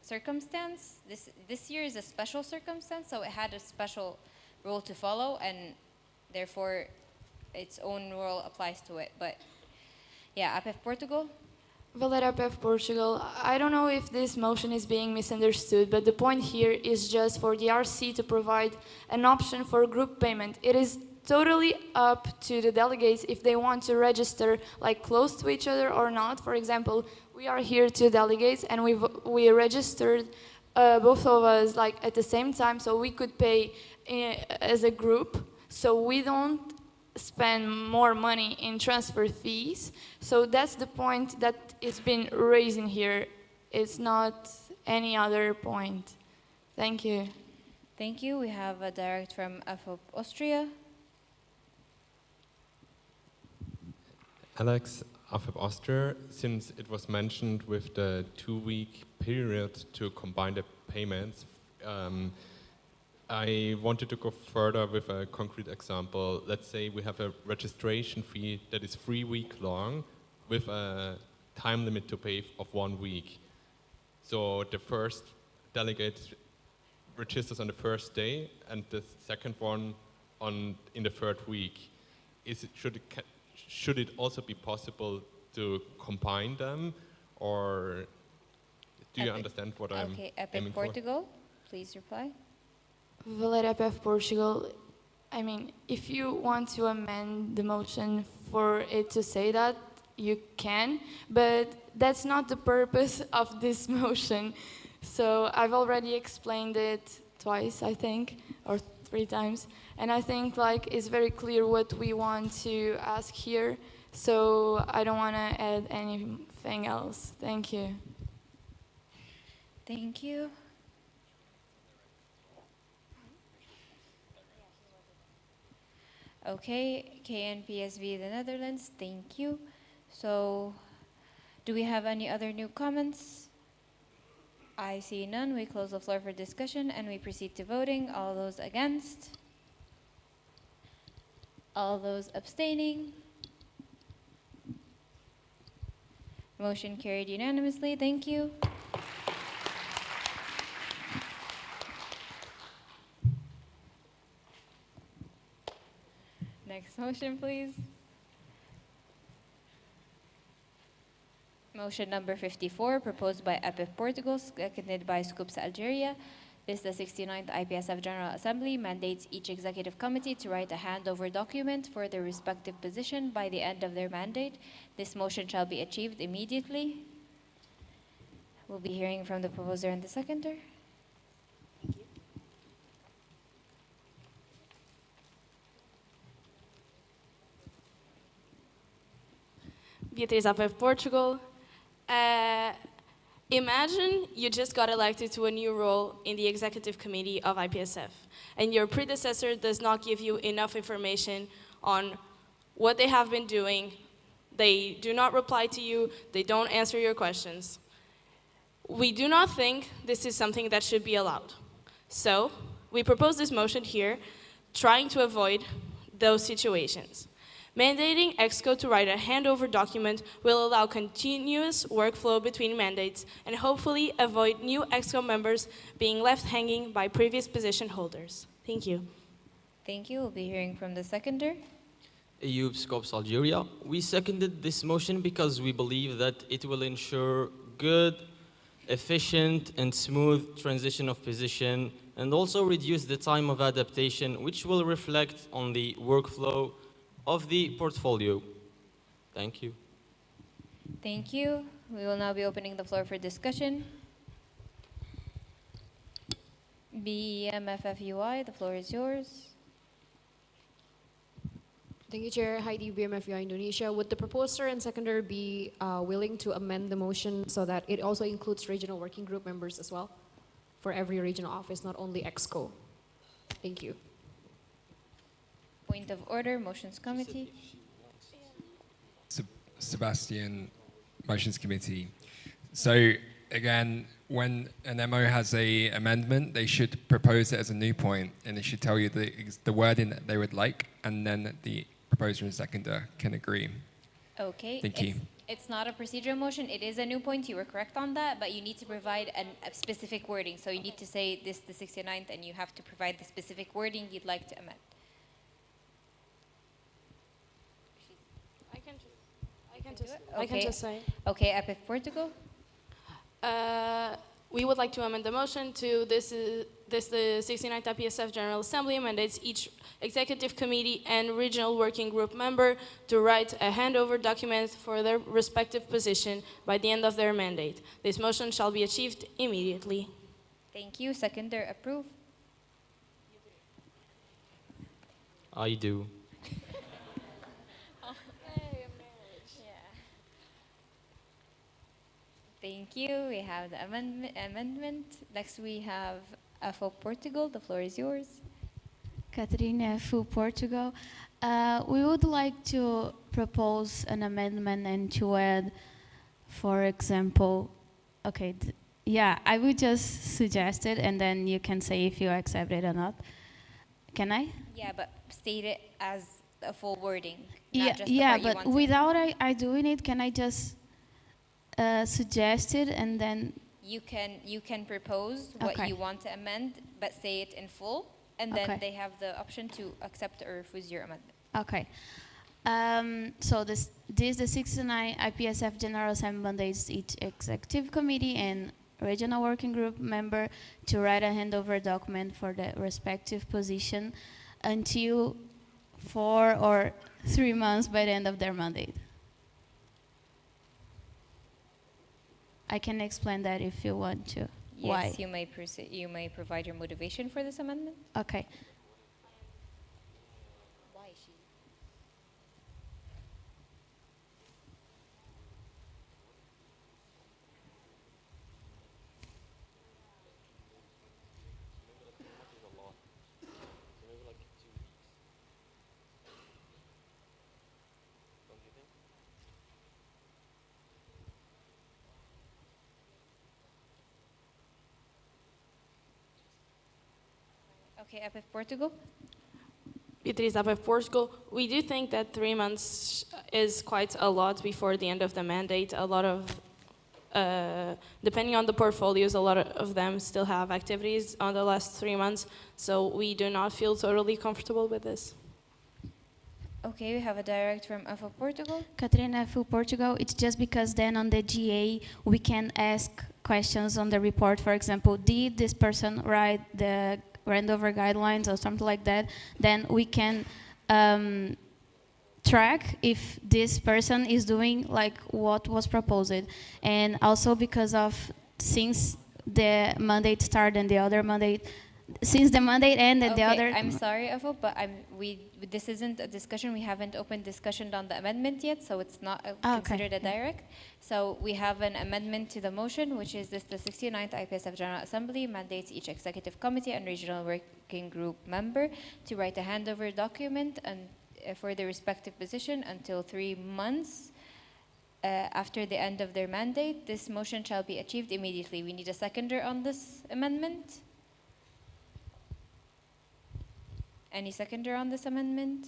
circumstance, this year is a special circumstance. So it had a special rule to follow, and therefore its own rule applies to it. But yeah, APF Portugal. Valera PF Portugal, I don't know if this motion is being misunderstood, but the point here is just for the RC to provide an option for group payment. It is totally up to the delegates if they want to register like close to each other or not. For example, we are here 2 delegates and we registered both of us like at the same time, so we could pay as a group, so we don't spend more money in transfer fees. So that's the point that is been raising here. It's not any other point. Thank you. Thank you. We have a direct from IPSF Austria. Alex, IPSF Austria, since it was mentioned with the 2-week period to combine the payments, I wanted to go further with a concrete example. Let's say we have a registration fee that is 3 weeks long with a time limit to pay of 1 week. So the first delegate registers on the first day and the second one in the 3rd week. Should it also be possible to combine them, or do you understand what I'm aiming for? Portugal, please reply. Valer IPF Portugal, I mean, if you want to amend the motion for it to say that, you can, but that's not the purpose of this motion. So I've already explained it twice, I think, or 3 times, and I think like it's very clear what we want to ask here, so I don't want to add anything else. Thank you. Thank you. Okay, KNPSV the Netherlands, thank you. So, do we have any other new comments? I see none. We close the floor for discussion and we proceed to voting. All those against? All those abstaining? Motion carried unanimously. Thank you. Next motion, please. Motion number 54, proposed by IPSF Portugal, seconded by Scoops Algeria. This, the 69th IPSF General Assembly, mandates each executive committee to write a handover document for their respective position by the end of their mandate. This motion shall be achieved immediately. We'll be hearing from the proposer and the seconder. Beatriz IPSF Portugal. Imagine you just got elected to a new role in the executive committee of IPSF, and your predecessor does not give you enough information on what they have been doing. They do not reply to you. They don't answer your questions. We do not think this is something that should be allowed. So we propose this motion here, trying to avoid those situations. Mandating EXCO to write a handover document will allow continuous workflow between mandates and hopefully avoid new EXCO members being left hanging by previous position holders. Thank you. Thank you. We'll be hearing from the seconder. Ayub Scopes Algeria. We seconded this motion because we believe that it will ensure good, efficient, and smooth transition of position, and also reduce the time of adaptation, which will reflect on the workflow of the portfolio. Thank you. Thank you. We will now be opening the floor for discussion. BMFFUI, the floor is yours. Thank you, Chair. Heidi, BMFUI Indonesia. Would the proposer and seconder be willing to amend the motion so that it also includes regional working group members as well for every regional office, not only EXCO? Thank you. Point of order, motions committee. Sebastian, motions committee. So again, when an MO has a amendment, they should propose it as a new point, and they should tell you the wording that they would like, and then the proposer and seconder can agree. Okay. Thank you. It's not a procedural motion. It is a new point. You were correct on that, but you need to provide a specific wording. So you need to say this, the 69th, and you have to provide the specific wording you'd like to amend. I can just say. Okay, IPSF Portugal. we would like to amend the motion to the 69th IPSF General Assembly mandates each executive committee and regional working group member to write a handover document for their respective position by the end of their mandate. This motion shall be achieved immediately. Thank you. Seconder, approve. I do. Thank you. We have the amendment. Next, we have FO Portugal. The floor is yours. Catarina Fu, Portugal. We would like to propose an amendment and to add, for example, okay, yeah, I would just suggest it and then you can say if you accept it or not. Can I? Yeah, but state it as a full wording. Yeah, not just the yeah, part you but wanted. without I doing it, can I just suggest it and then? You can propose what Okay. you want to amend, but say it in full, and then Okay. they have the option to accept or refuse your amendment. Okay. So the 69 IPSF General Assembly mandates each executive committee and regional working group member to write a handover document for the respective position until 4 or 3 months by the end of their mandate. I can explain that if you want to. Yes, Why? you may provide your motivation for this amendment. Okay. Okay, FF Portugal. Beatriz of Portugal, we do think that 3 months is quite a lot before the end of the mandate. A lot of, depending on the portfolios, a lot of them still have activities on the last 3 months, so we do not feel totally comfortable with this. Okay, we have a direct from FF Portugal. Catarina Fu, Portugal. It's just because then on the GA we can ask questions on the report. For example, did this person write the handover guidelines or something like that? Then we can track if this person is doing like what was proposed. And also because of since the mandate started and the other mandate, since the mandate ended, Okay, the other. I'm sorry, Evo, but this isn't a discussion. We haven't opened discussion on the amendment yet, so it's not considered a direct. So we have an amendment to the motion, which is this: the 69th IPSF General Assembly mandates each executive committee and regional working group member to write a handover document and for their respective position until 3 months after the end of their mandate. This motion shall be achieved immediately. We need a seconder on this amendment. Any seconder on this amendment?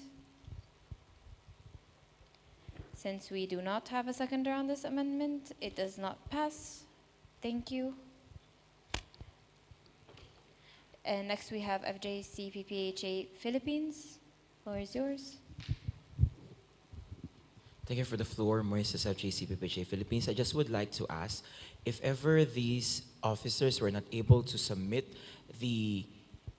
Since we do not have a seconder on this amendment, it does not pass. Thank you. And next we have FJCPPHA Philippines. Floor is yours. Thank you for the floor, Moises FJCPPHA Philippines. I just would like to ask, if ever these officers were not able to submit the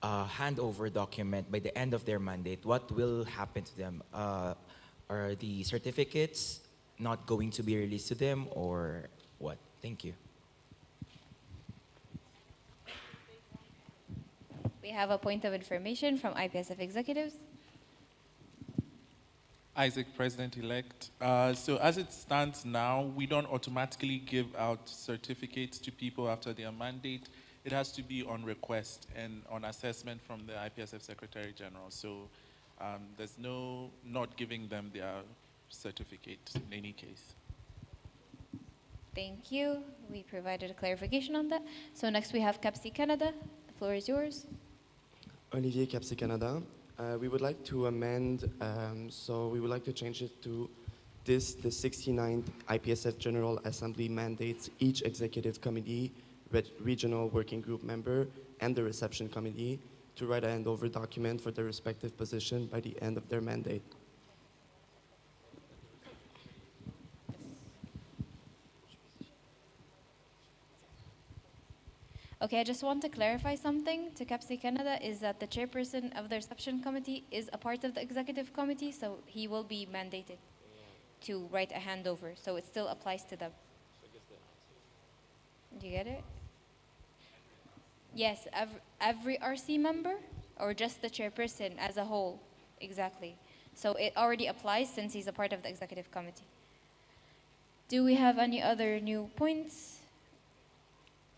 handover document by the end of their mandate, what will happen to them? Are the certificates not going to be released to them or what? Thank you. We have a point of information from IPSF executives. Isaac, President-elect. So as it stands now, we don't automatically give out certificates to people after their mandate. It has to be on request and on assessment from the IPSF Secretary General. So there's no not giving them their certificate in any case. Thank you. We provided a clarification on that. So next we have CAPSI Canada. The floor is yours. Olivier, CAPSI Canada. We would like to amend, so we would like to change it to the 69th IPSF General Assembly mandates each executive committee, regional working group member, and the reception committee to write a handover document for their respective position by the end of their mandate. Okay, I just want to clarify something to CAPSI Canada is that the chairperson of the reception committee is a part of the executive committee, so he will be mandated to write a handover, so it still applies to them. Do you get it? Yes, every RC member or just the chairperson as a whole? Exactly. So it already applies since he's a part of the executive committee. Do we have any other new points?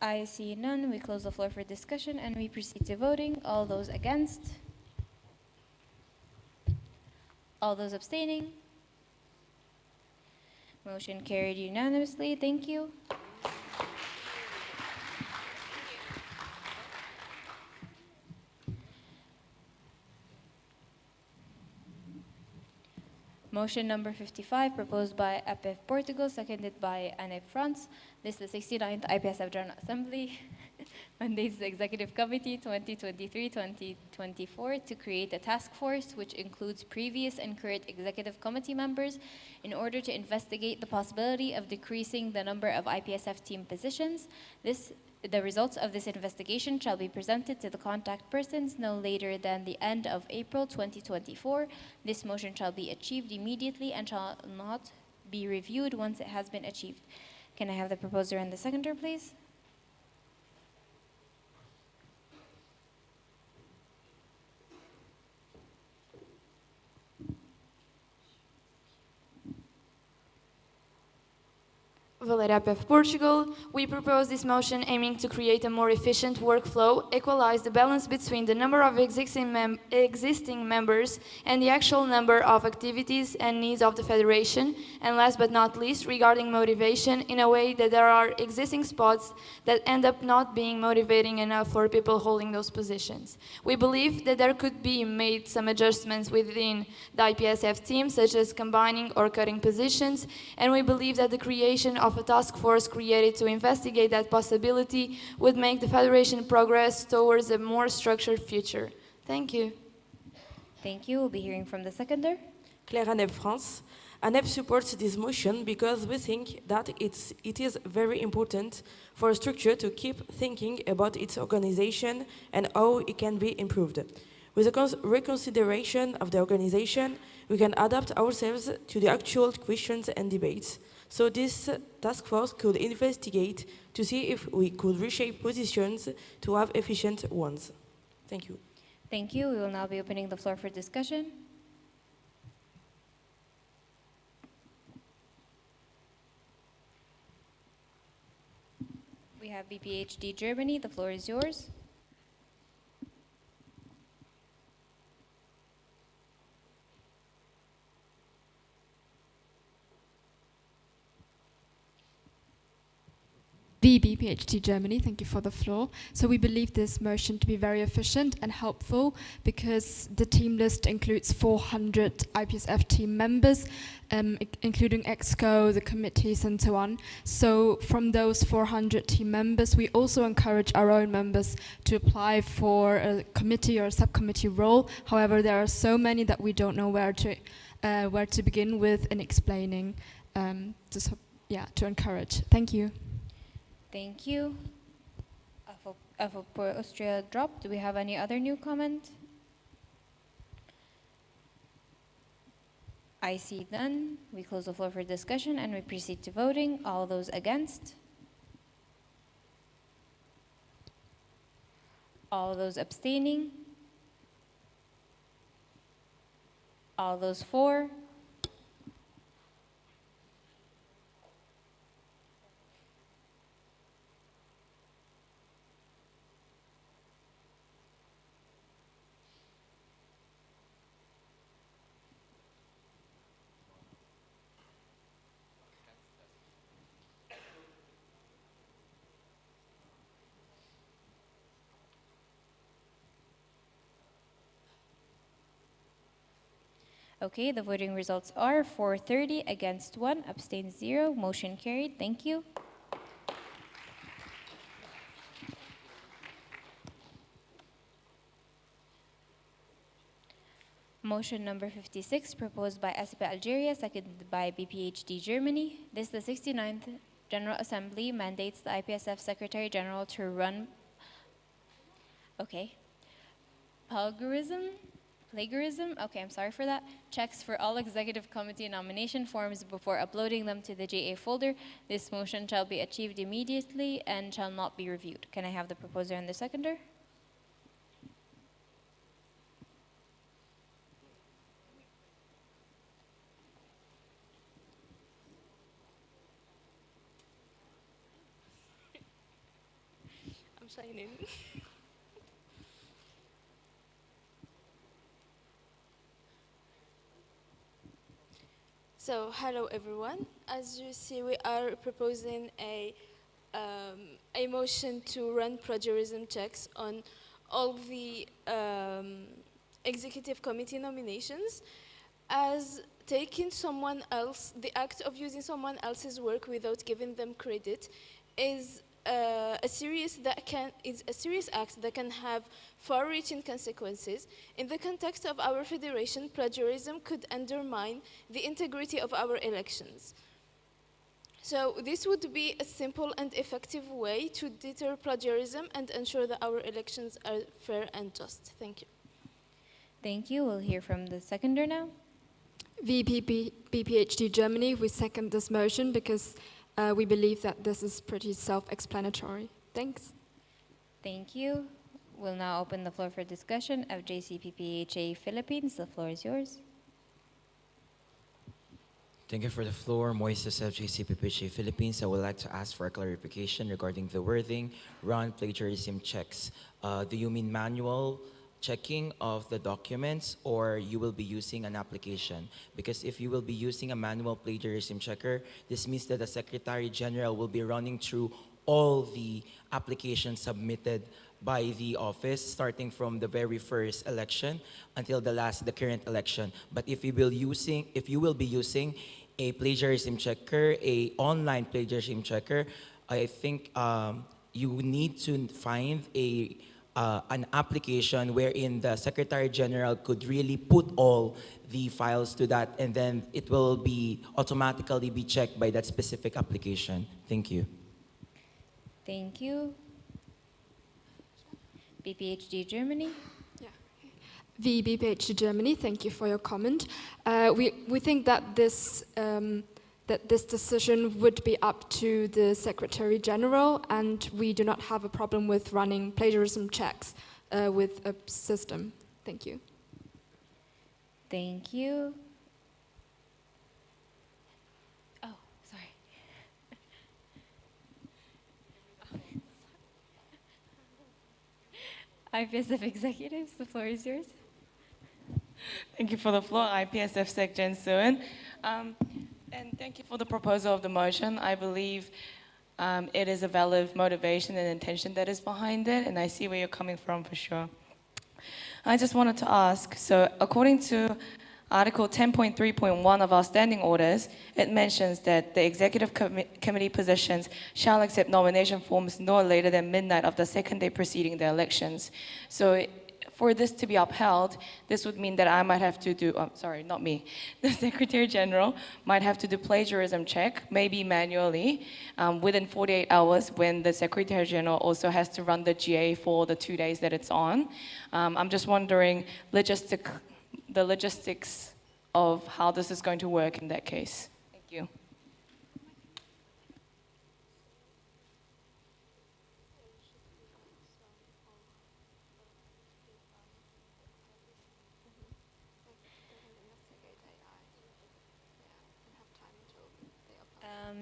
I see none. We close the floor for discussion and we proceed to voting. All those against? All those abstaining? Motion carried unanimously. Thank you. Motion number 55, proposed by IPF Portugal, seconded by ANEP France. This is the 69th IPSF General Assembly. Mandates the Executive Committee 2023-2024 to create a task force which includes previous and current Executive Committee members in order to investigate the possibility of decreasing the number of IPSF team positions. The results of this investigation shall be presented to the contact persons no later than the end of April 2024. This motion shall be achieved immediately and shall not be reviewed once it has been achieved. Can I have the proposer and the seconder, please? Valeria IPF Portugal, we propose this motion aiming to create a more efficient workflow, equalize the balance between the number of existing members and the actual number of activities and needs of the Federation, and last but not least, regarding motivation in a way that there are existing spots that end up not being motivating enough for people holding those positions. We believe that there could be made some adjustments within the IPSF team, such as combining or cutting positions, and we believe that the creation of a task force created to investigate that possibility would make the Federation progress towards a more structured future. Thank you. Thank you. We'll be hearing from the seconder. Claire ANEP France. ANEP supports this motion because we think that it is very important for a structure to keep thinking about its organization and how it can be improved. With a reconsideration of the organization, we can adapt ourselves to the actual questions and debates. So this task force could investigate to see if we could reshape positions to have efficient ones. Thank you. Thank you. We will now be opening the floor for discussion. We have BPHD Germany. The floor is yours. VB PhD Germany, thank you for the floor. So we believe this motion to be very efficient and helpful because the team list includes 400 IPSF team members, including EXCO, the committees and so on. So from those 400 team members, we also encourage our own members to apply for a committee or a subcommittee role. However, there are so many that we don't know where to begin with in explaining, to encourage. Thank you. Thank you. For Austria dropped. Do we have any other new comment? I see none. We close the floor for discussion and we proceed to voting. All those against? All those abstaining? All those for? Okay, the voting results are 430 against 1, abstain 0, motion carried. Thank you. Motion number 56, proposed by SP Algeria, seconded by BPHD Germany. This, the 69th General Assembly, mandates the IPSF Secretary General to run Okay. Plagiarism, okay, I'm sorry for that. Checks for all executive committee nomination forms before uploading them to the JA folder. This motion shall be achieved immediately and shall not be reviewed. Can I have the proposer and the seconder? I'm signing. So, hello everyone. As you see, we are proposing a motion to run plagiarism checks on all the executive committee nominations, as taking someone else, the act of using someone else's work without giving them credit is a serious act that can have far-reaching consequences. In the context of our federation, plagiarism could undermine the integrity of our elections. So this would be a simple and effective way to deter plagiarism and ensure that our elections are fair and just. Thank you. Thank you. We'll hear from the seconder now. BPHD Germany, we second this motion because we believe that this is pretty self-explanatory. Thanks. Thank you. We'll now open the floor for discussion of JCPPHA Philippines. The floor is yours. Thank you for the floor. Moises of JCPPHA Philippines. I would like to ask for a clarification regarding the wording, run plagiarism checks. Do you mean manual checking of the documents, or you will be using an application? Because if you will be using a manual plagiarism checker, this means that the Secretary General will be running through all the applications submitted by the office, starting from the very first election until the current election. But if you will be using a plagiarism checker, a online plagiarism checker, I think you need to find an application wherein the Secretary General could really put all the files to that, and then it will be automatically be checked by that specific application. Thank you. Thank you. BPHD Germany. BPHD Germany, thank you for your comment. We think that this decision would be up to the Secretary General, and we do not have a problem with running plagiarism checks with a system. Thank you. Thank you. Oh, sorry. IPSF executives, the floor is yours. Thank you for the floor, IPSF Sec Gen Suin. And thank you for the proposal of the motion. I believe it is a valid motivation and intention that is behind it, and I see where you're coming from for sure. I just wanted to ask, so according to Article 10.3.1 of our standing orders, it mentions that the executive committee positions shall accept nomination forms no later than midnight of the second day preceding the elections. So for this to be upheld, this would mean that I might have to do, sorry, not me, the Secretary General might have to do plagiarism check, maybe manually, within 48 hours when the Secretary General also has to run the GA for the 2 days that it's on. I'm just wondering the logistics of how this is going to work in that case. Thank you.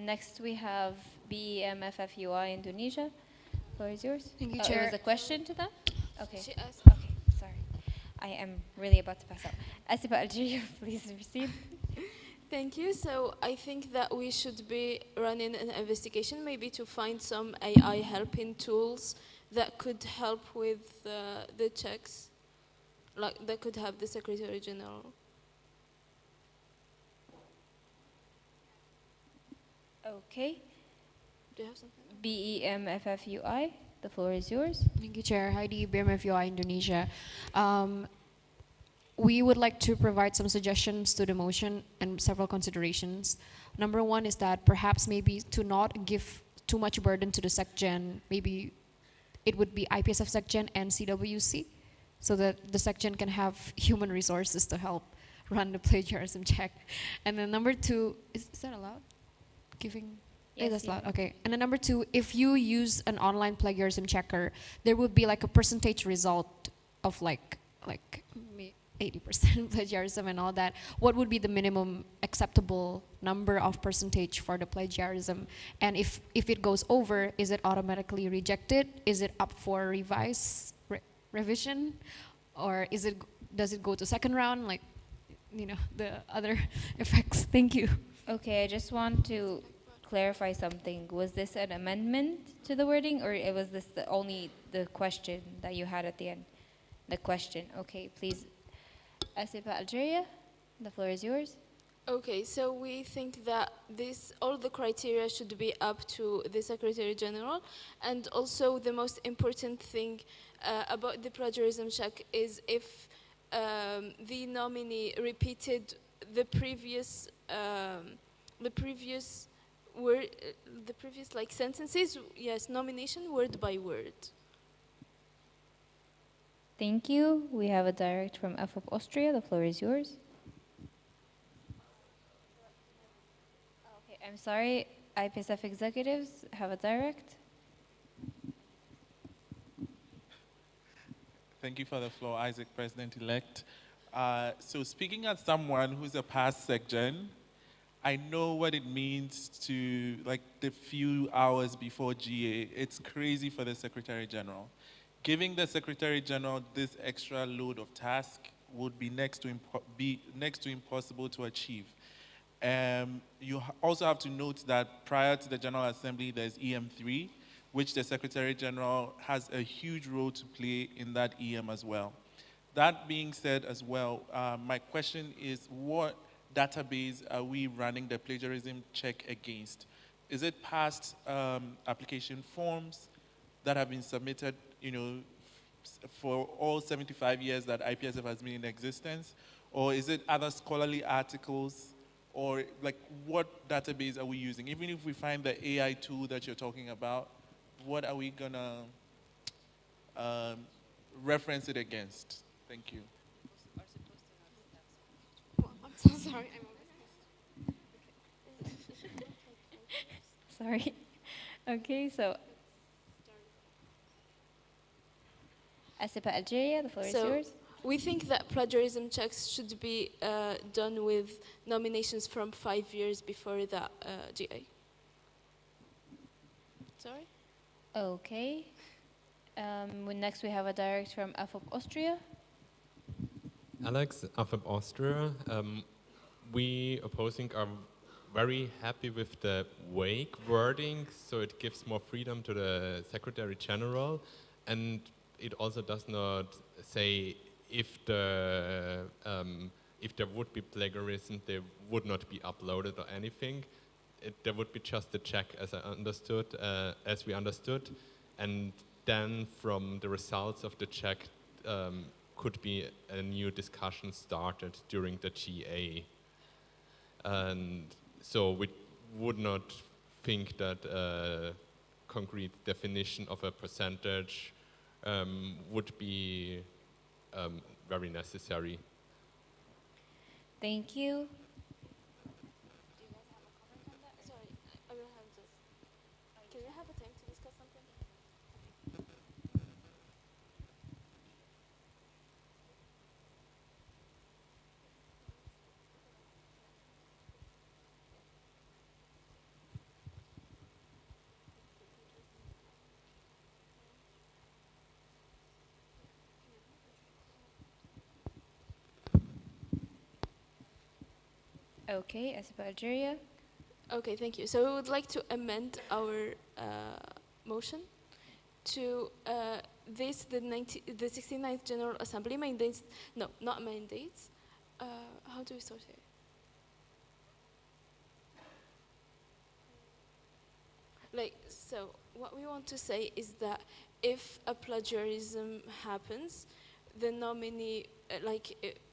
Next we have BEMFFUI Indonesia. The floor is yours. Thank you, It Chair. was a question to that? Okay. She asked. Okay, sorry. I am really about to pass out. Asipa Algeria, please proceed. Thank you. So I think that we should be running an investigation, maybe to find some AI helping tools that could help with the checks, like that could help the Secretary General. Okay. Do you have something? BEMFFUI, the floor is yours. Thank you, Chair. Heidi, BMFUI Indonesia. We would like to provide some suggestions to the motion and several considerations. Number one is that perhaps maybe to not give too much burden to the SecGen, maybe it would be IPSF section and CWC, so that the section can have human resources to help run the plagiarism check. And then number 2, is that allowed? Giving? Yes, That's yeah. allowed. Okay. And then number 2, if you use an online plagiarism checker, there would be like a percentage result of like 80% plagiarism and all that. What would be the minimum acceptable number of percentage for the plagiarism? And if it goes over, is it automatically rejected? Is it up for revision? Or does it go to second round? Like, the other effects. Thank you. Okay, I just want to clarify something. Was this an amendment to the wording, or was this only the question that you had at the end? The question. Okay, please. Asipa Algeria, the floor is yours. Okay, so we think that all the criteria should be up to the Secretary General, and also the most important thing about the plagiarism check is if the nominee repeated the previous like sentences, yes, nomination word by word. Thank you. We have a direct from FOP Austria. The floor is yours. Okay, I'm sorry. IPSF executives have a direct. Thank you for the floor, Isaac, President-elect. So speaking as someone who's a past SecGen, I know what it means to, like, the few hours before GA. It's crazy for the Secretary General. Giving the Secretary General this extra load of task would be next to impossible to achieve. You also have to note that prior to the General Assembly, there's EM3, which the Secretary General has a huge role to play in that EM as well. That being said as well, my question is, what database are we running the plagiarism check against? Is it past application forms that have been submitted, for all 75 years that IPSF has been in existence? Or is it other scholarly articles? Or like, what database are we using? Even if we find the AI tool that you're talking about, what are we gonna reference it against? Thank you. I'm so sorry. Sorry. Okay, so Asipa Algeria, the floor is yours. We think that plagiarism checks should be done with nominations from 5 years before the GA. Sorry? Okay. Next we have a direct from FOP Austria. Alex, AFAB Austria. We opposing are very happy with the vague wording, so it gives more freedom to the Secretary General, and it also does not say if there would be plagiarism, they would not be uploaded or anything. There would be just a check, as we understood, and then from the results of the check could be a new discussion started during the GA. And so we would not think that a concrete definition of a percentage would be very necessary. Thank you. Can you have a time to discuss something? Okay, Asipa Algeria. Okay, thank you. So we would like to amend our motion to the 69th General Assembly mandates, no, not mandates. How do we start here? So what we want to say is that if a plagiarism happens, the nominee,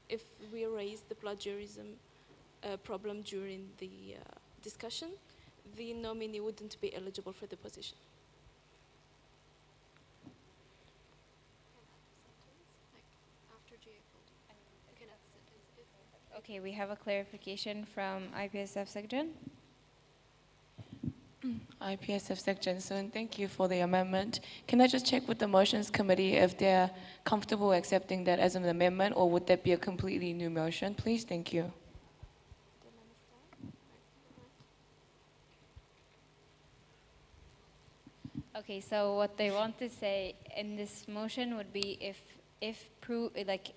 if we raise the plagiarism problem during the discussion, the nominee wouldn't be eligible for the position. Okay, we have a clarification from IPSF Secretary. IPSF Section Soon, thank you for the amendment. Can I just check with the motions committee if they're comfortable accepting that as an amendment, or would that be a completely new motion, please? Thank you. Okay, so what they want to say in this motion would be like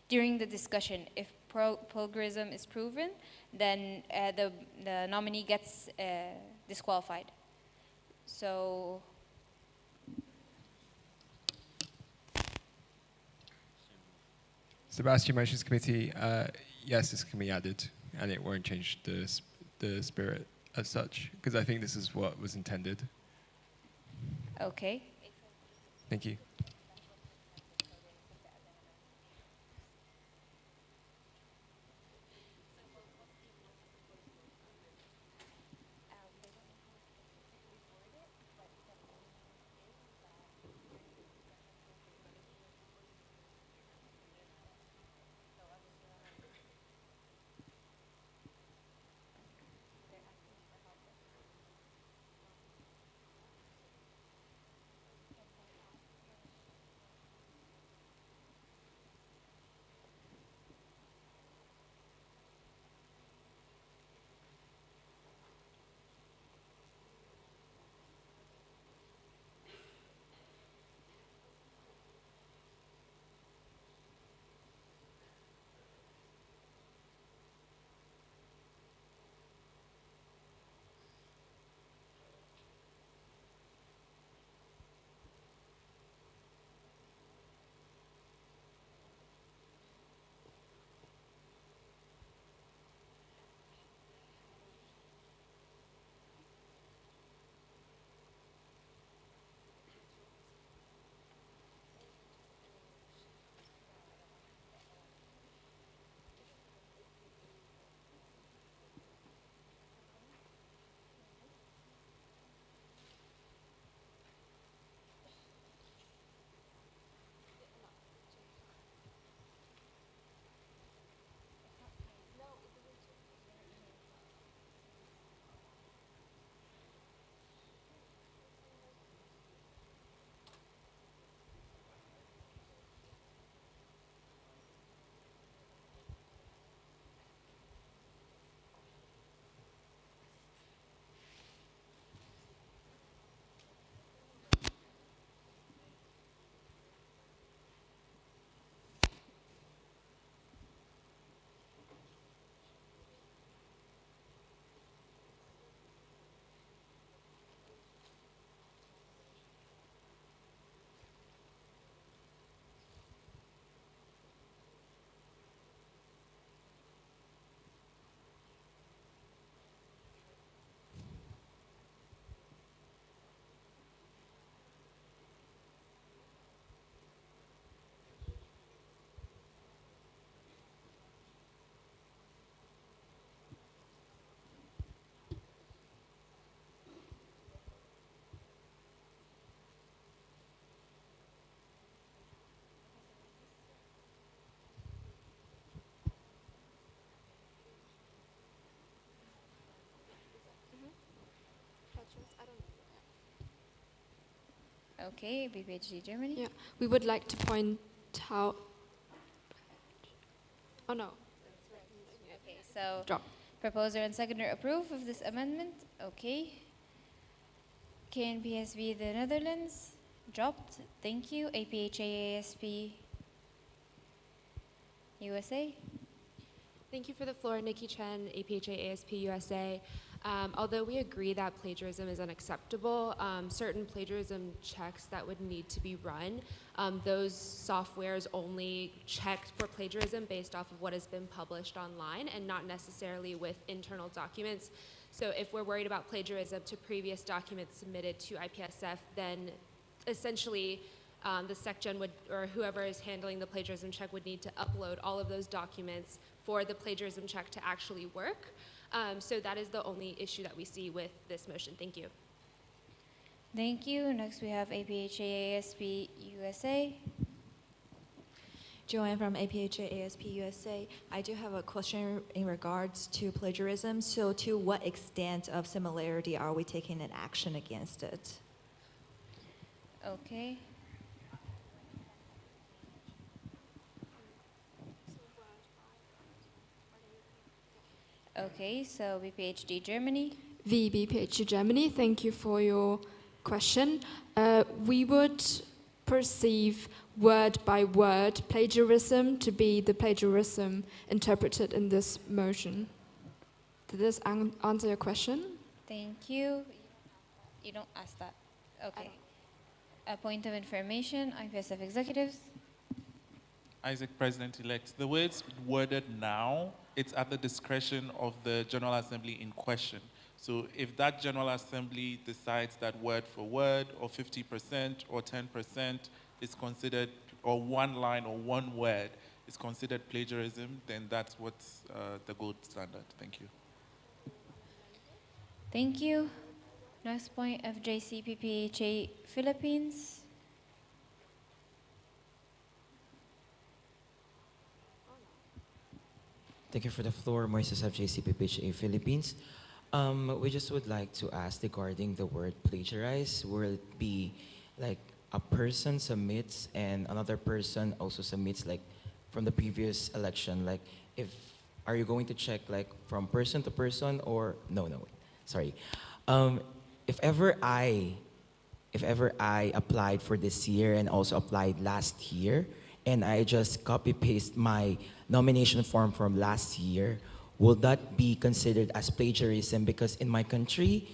during the discussion, if plagiarism is proven, then the nominee gets disqualified. So Sebastian Motions Committee, yes, this can be added, and it won't change the spirit as such, because I think this is what was intended. okay. Thank you. Okay, BPHD Germany. Yeah, we would like to point out. Oh no. Okay, so Drop. proposer and seconder approve of this amendment. Okay. KNPSB the Netherlands dropped. Thank you. APHAASP USA. Thank you for the floor, Nikki Chen, APHA ASP USA. Although we agree that plagiarism is unacceptable, certain plagiarism checks that would need to be run, those softwares only check for plagiarism based off of what has been published online and not necessarily with internal documents. So if we're worried about plagiarism to previous documents submitted to IPSF, then essentially the SecGen would, or whoever is handling the plagiarism check would need to upload all of those documents for the plagiarism check to actually work. So that is the only issue that we see with this motion. Thank you. Thank you. Next we have APHAASP USA. Joanne from APHA ASP USA. I do have a question in regards to plagiarism. So to what extent of similarity are we taking an action against it? Okay. Okay, so BPHD Germany. VBPH Germany, thank you for your question. We would perceive word by word plagiarism to be the plagiarism interpreted in this motion. Did this answer your question? Thank you. You don't ask that. Okay. A point of information, IPSF executives. Isaac, President-elect. The way it's worded now, it's at the discretion of the General Assembly in question. So if that General Assembly decides that word for word, or 50%, or 10% is considered, or one line or one word is considered plagiarism, then that's what's the gold standard. Thank you. Thank you. Next point, FJCPPHA Philippines. Thank you for the floor, Moises FJCPPHA Philippines. We just would like to ask regarding the word plagiarize. Will it be like a person submits and another person also submits, like from the previous election? Like, if are you going to check like from person to person, or no? Sorry. If ever I applied for this year and also applied last year, and I just copy paste my nomination form from last year, will that be considered as plagiarism? Because in my country,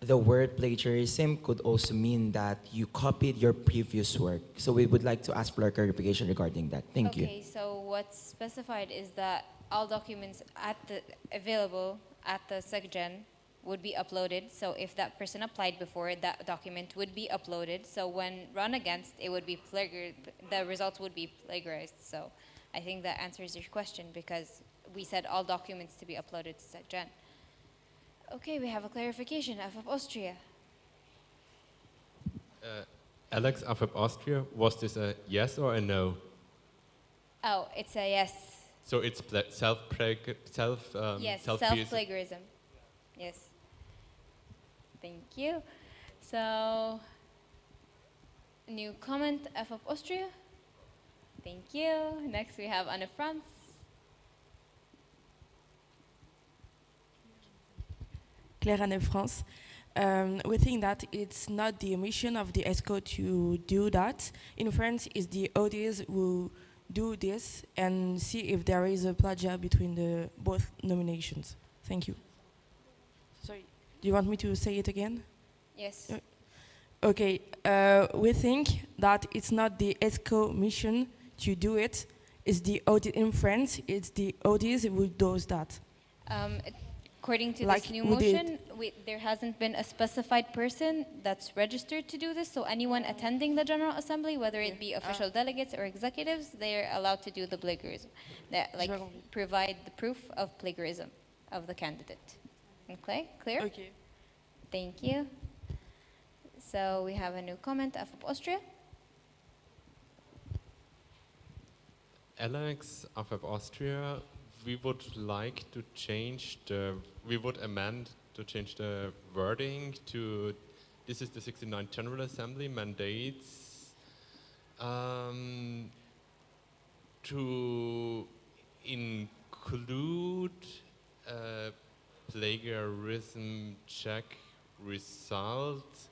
the word plagiarism could also mean that you copied your previous work. So we would like to ask for clarification regarding that. Thank you. Okay, so what's specified is that all documents available at the SecGen would be uploaded. So if that person applied before, that document would be uploaded. So when run against, it would be the results would be plagiarized. So I think that answers your question, because we said all documents to be uploaded to SecGen. Okay, we have a clarification. FF Austria. Alex, AFAP Austria, was this a yes or a no? Oh, it's a yes. So it's yes, self-plagiarism. Yes. Thank you. So, new comment, FF Austria. Thank you. Next we have Anne France. Claire Anne France. We think that it's not the mission of the ESCO to do that. In France, it's the ODs who do this and see if there is a plagiat between the both nominations. Thank you. Sorry, do you want me to say it again? Yes. Okay, we think that it's not the ESCO mission to do it. It's the audit in France. It's the ODs who does that. According to Like this new we did. motion, there hasn't been a specified person that's registered to do this. So anyone attending the General Assembly, whether it be official delegates or executives, they're allowed to do the plagiarism. That, like, provide the proof of plagiarism of the candidate. Okay, clear? Okay. Thank you. So we have a new comment of Austria. Alex, AFAP Austria, we would like to change we would amend to change the wording to, this is the 69th General Assembly mandates to include plagiarism check result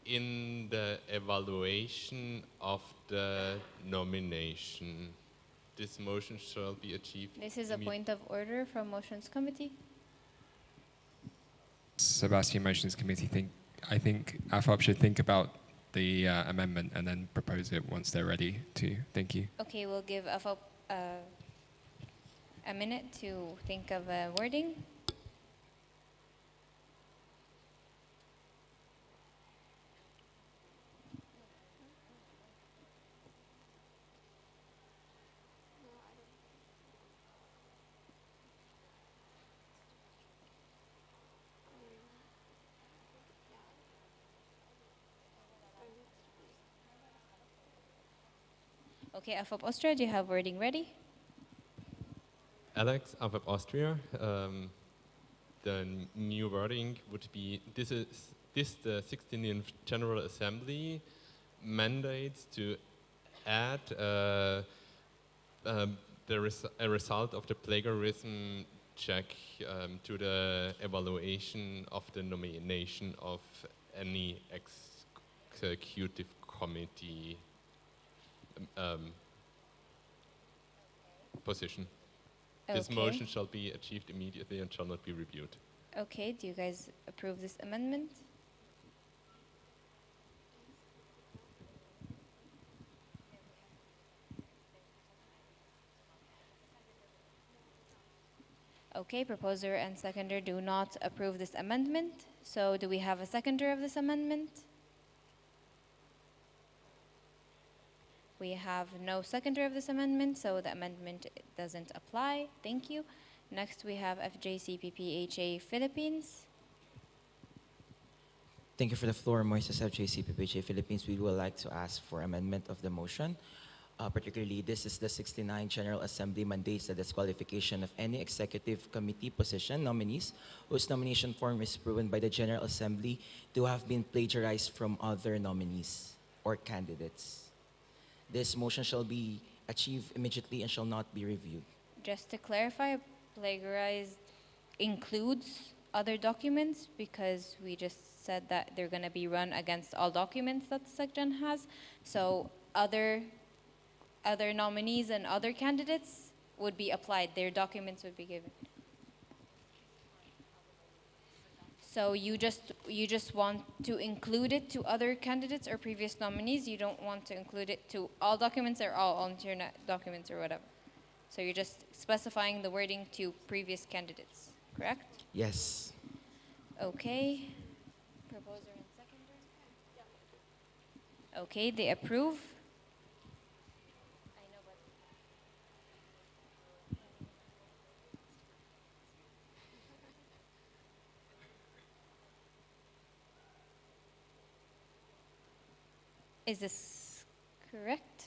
in the evaluation of the nomination. This motion shall be achieved. This is a point of order from Motions Committee. Sebastian, Motions Committee, I think AFAP should think about the amendment and then propose it once they're ready to. Thank you. Okay, we'll give AFAP a minute to think of a wording. Okay, AFOP Austria, do you have wording ready? Alex, AVEP Austria. The new wording would be, this the 16th General Assembly mandates to add a result of the plagiarism check to the evaluation of the nomination of any executive committee position. This Okay. motion shall be achieved immediately and shall not be reviewed. Okay, do you guys approve this amendment? Okay, proposer and seconder do not approve this amendment. So do we have a seconder of this amendment? We have no seconder of this amendment, so the amendment doesn't apply. Thank you. Next, we have FJCPPHA Philippines. Thank you for the floor, Moises FJCPPHA Philippines. We would like to ask for amendment of the motion. Particularly, this is the 69th General Assembly mandates the disqualification of any executive committee position nominees whose nomination form is proven by the General Assembly to have been plagiarized from other nominees or candidates. This motion shall be achieved immediately and shall not be reviewed. Just to clarify, plagiarized includes other documents because we just said that they're going to be run against all documents that the SecGen has. So other nominees and other candidates would be applied. Their documents would be given. So you just want to include it to other candidates or previous nominees. You don't want to include it to all documents or all alternate documents or whatever. So you're just specifying the wording to previous candidates, correct? Yes. Okay. Proposer and seconder? Okay, they approve. Is this correct?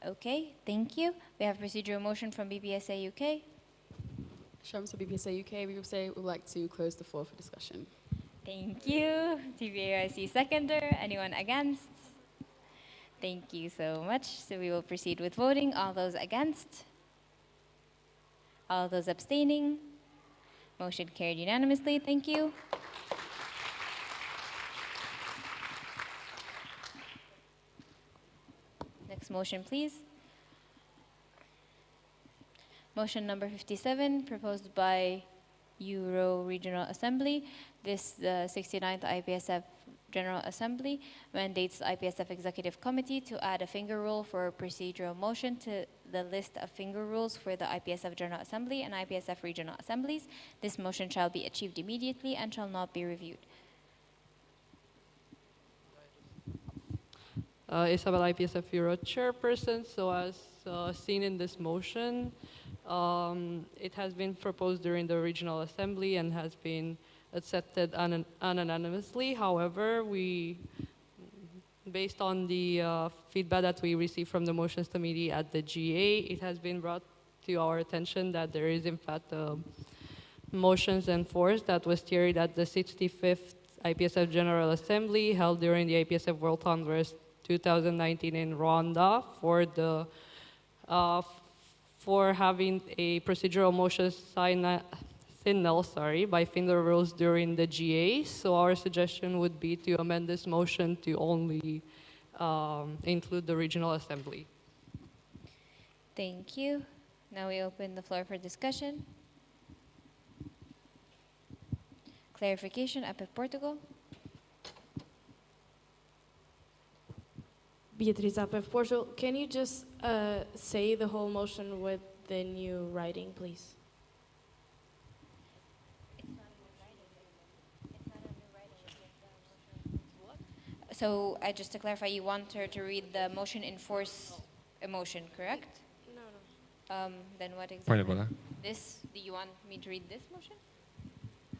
Okay, thank you. We have procedural motion from BPSA UK. Sharms of BPSA UK, we would like to close the floor for discussion. Thank you. TVAIC seconder. Anyone against? Thank you so much. So we will proceed with voting. All those against? All those abstaining? Motion carried unanimously. Thank you. Next motion, please. Motion number 57, proposed by Euro Regional Assembly. This, the 69th IPSF General Assembly, mandates the IPSF Executive Committee to add a finger rule for procedural motion to the list of finger rules for the IPSF General Assembly and IPSF Regional Assemblies. This motion shall be achieved immediately and shall not be reviewed. Isabel, IPSF Euro Chairperson. So as seen in this motion, it has been proposed during the Regional Assembly and has been accepted unanimously. However, based on the feedback that we received from the Motions Committee at the GA, it has been brought to our attention that there is in fact motions enforced that was carried at the 65th IPSF General Assembly held during the IPSF World Congress 2019 in Rwanda for having a procedural motion signal by finger rules during the GA. So our suggestion would be to amend this motion to only include the Regional Assembly. Thank you. Now we open the floor for discussion. Clarification, APEF Portugal. Beatriz APEF Portugal, can you just say the whole motion with the new writing, please? So just to clarify, you want her to read the motion in force emotion, correct? No. Then what exactly? Point of order. This, do you want me to read this motion?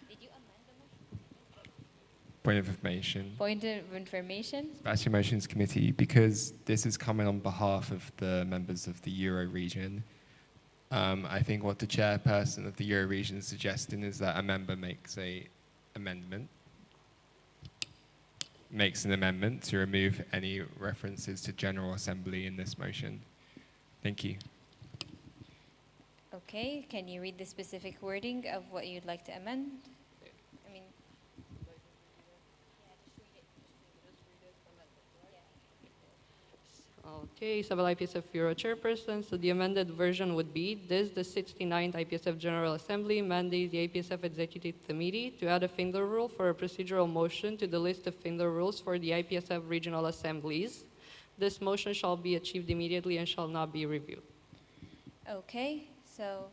Did you amend the motion? Point of information. Point of information. Sebastian Motions Committee, because this is coming on behalf of the members of the Euro region, I think what the chairperson of the Euro region is suggesting is that a member makes an amendment to remove any references to General Assembly in this motion. Thank you. Okay, can you read the specific wording of what you'd like to amend? I mean, Okay, Isabel IPSF Bureau Chairperson. So the amended version would be this: the 69th IPSF General Assembly mandates the IPSF Executive Committee to add a finger rule for a procedural motion to the list of finger rules for the IPSF regional assemblies. This motion shall be achieved immediately and shall not be reviewed. okay, so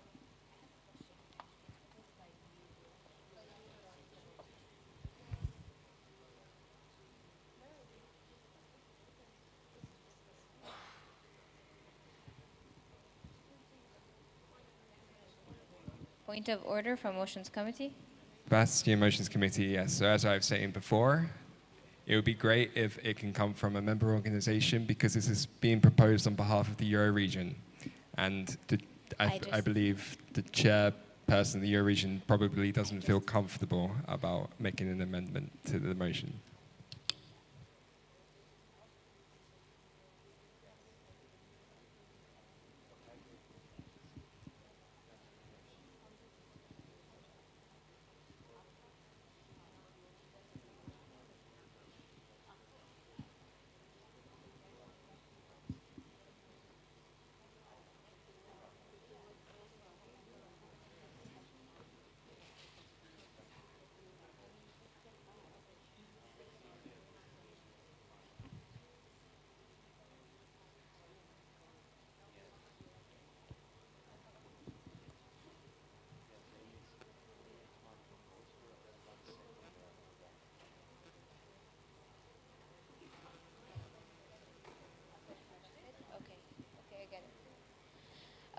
point of order from Motions Committee. Sebastian Motions Committee, yes. So as I've said before, it would be great if it can come from a member organization because this is being proposed on behalf of the Euro region. And I believe the chairperson of the Euro region probably doesn't feel comfortable about making an amendment to the motion.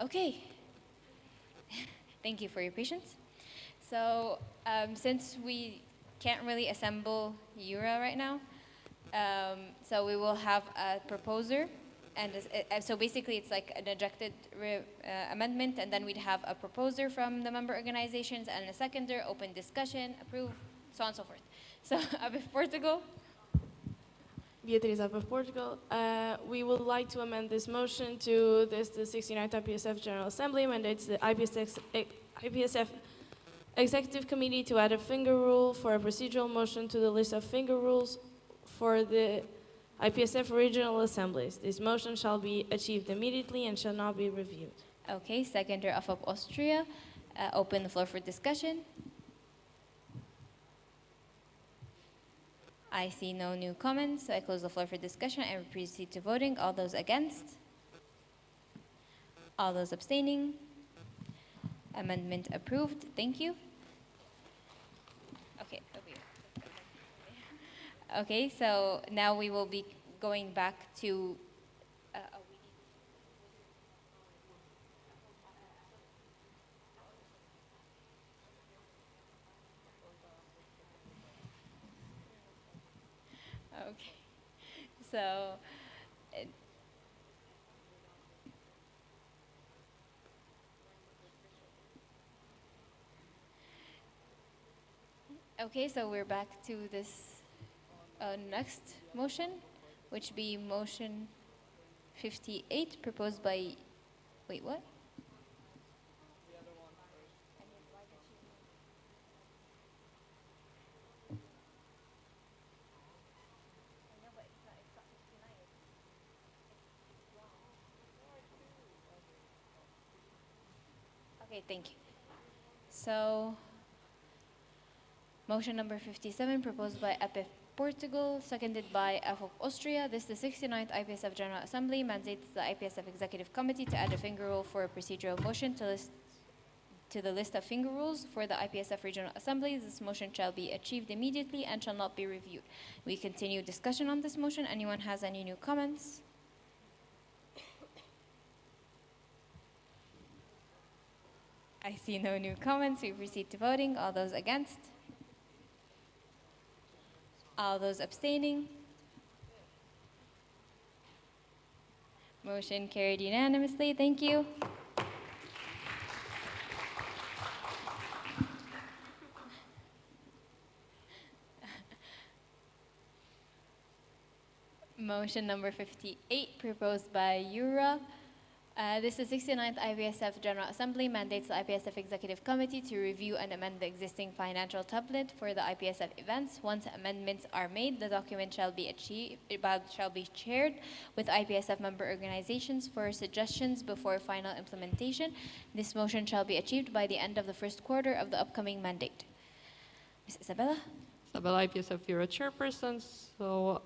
Okay. Thank you for your patience. So since we can't really assemble Euro right now, so we will have a proposer. And so basically it's like an ejected amendment, and then we'd have a proposer from the member organizations and a seconder, open discussion, approve, so on and so forth. So Abif Portugal. Beatriz of Portugal. We would like to amend this motion to the 69th IPSF General Assembly mandates the IPSF Executive Committee to add a finger rule for a procedural motion to the list of finger rules for the IPSF Regional Assemblies. This motion shall be achieved immediately and shall not be reviewed. Okay, seconder of Austria. Open the floor for discussion. I see no new comments, so I close the floor for discussion and we proceed to voting. All those against? All those abstaining? Amendment approved. Thank you. Okay. Okay, so now we will be going back to okay. So okay, so we're back to this next motion, which be motion 58 proposed by, wait, what? Okay, thank you. So, motion number 57 proposed by IPSF Portugal, seconded by FOP Austria. This is the 69th IPSF General Assembly mandates the IPSF Executive Committee to add a finger rule for a procedural motion to the list of finger rules for the IPSF Regional Assemblies. This motion shall be achieved immediately and shall not be reviewed. We continue discussion on this motion. Anyone has any new comments? I see no new comments. We proceed to voting. All those against? All those abstaining? Motion carried unanimously. Thank you. Motion number 58, proposed by Yura. This is 69th IPSF General Assembly mandates the IPSF Executive Committee to review and amend the existing financial template for the IPSF events. Once amendments are made, the document shall be shared with IPSF member organizations for suggestions before final implementation. This motion shall be achieved by the end of the first quarter of the upcoming mandate. Ms. Isabella? Isabella, IPSF Bureau Chairperson. So,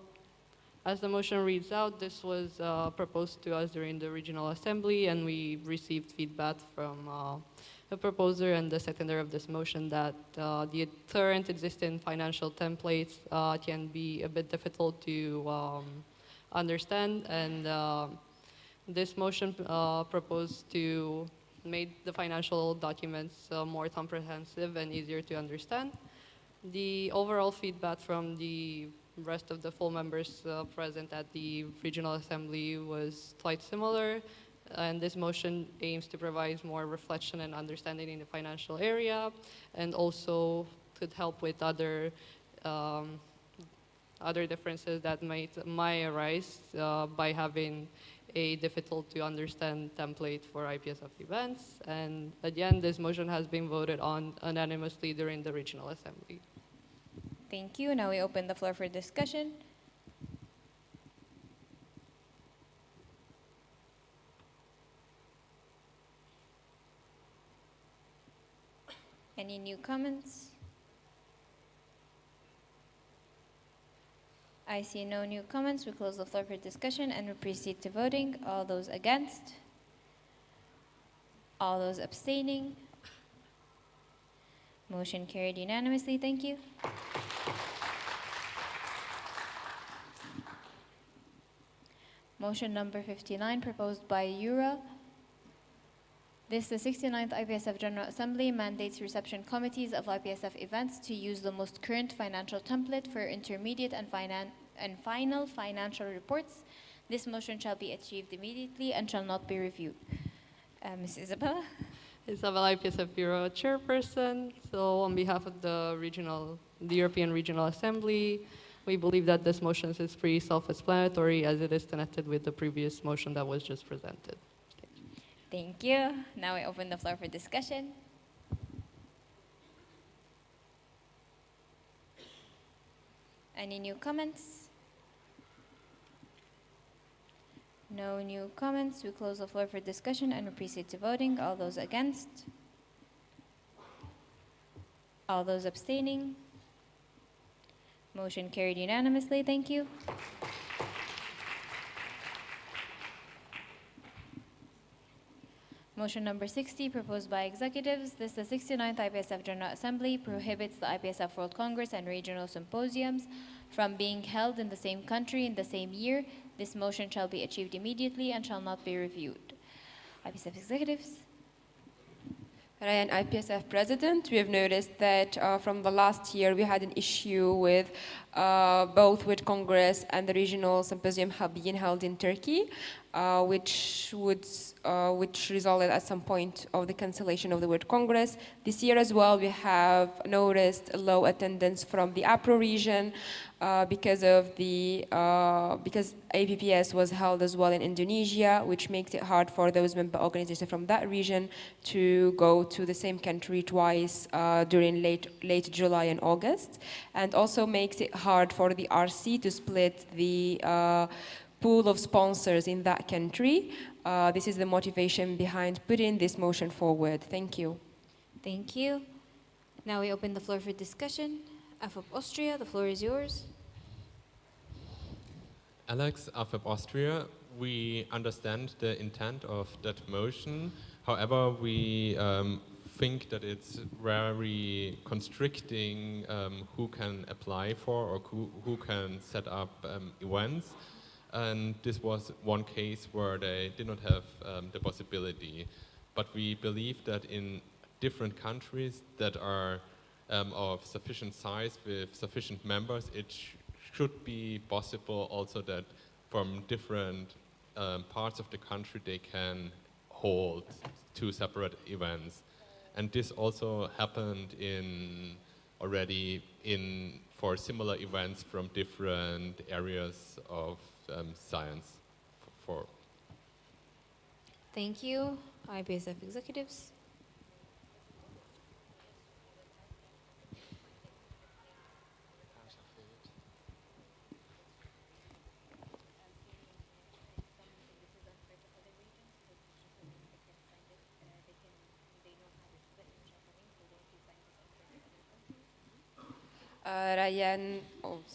as the motion reads out, this was proposed to us during the regional assembly, and we received feedback from the proposer and the seconder of this motion that the current existing financial templates can be a bit difficult to understand, and this motion proposed to make the financial documents more comprehensive and easier to understand. The overall feedback from the rest of the full members present at the regional assembly was quite similar, and this motion aims to provide more reflection and understanding in the financial area, and also could help with other differences that might arise by having a difficult to understand template for IPSF events. And again, this motion has been voted on unanimously during the regional assembly. Thank you. Now we open the floor for discussion. Any new comments? I see no new comments. We close the floor for discussion and we proceed to voting. All those against? All those abstaining? Motion carried unanimously. Thank you. Motion number 59, proposed by Yura. This, the 69th IPSF General Assembly, mandates reception committees of IPSF events to use the most current financial template for intermediate and final financial reports. This motion shall be achieved immediately and shall not be reviewed. Ms. Isabella? Isabella, IPSF Bureau Chairperson. So on behalf of the European Regional Assembly, we believe that this motion is pretty self-explanatory as it is connected with the previous motion that was just presented. Thank you. Now I open the floor for discussion. Any new comments? No new comments. We close the floor for discussion and we proceed to voting. All those against? All those abstaining? Motion carried unanimously. Thank you. Motion number 60, proposed by executives. This, the 69th IPSF General Assembly, prohibits the IPSF World Congress and regional symposiums from being held in the same country in the same year. This motion shall be achieved immediately and shall not be reviewed. IPSF executives. Ryan, IPSF President, we have noticed that from the last year we had an issue with both World Congress and the regional symposium being held in Turkey, which resulted at some point of the cancellation of the World Congress. This year as well, we have noticed low attendance from the APRO region because APPS was held as well in Indonesia, which makes it hard for those member organizations from that region to go to the same country twice during late July and August, and also makes it hard for the RC to split the pool of sponsors in that country. This is the motivation behind putting this motion forward. Thank you. Thank you. Now we open the floor for discussion. AFOP Austria, the floor is yours. Alex, AFEP Austria, we understand the intent of that motion. However, we think that it's very constricting who can apply for or who can set up events. And this was one case where they did not have the possibility. But we believe that in different countries that are of sufficient size with sufficient members, should be possible also that from different parts of the country they can hold two separate events. And this also happened already for similar events from different areas of science. Thank you, IPSF executives.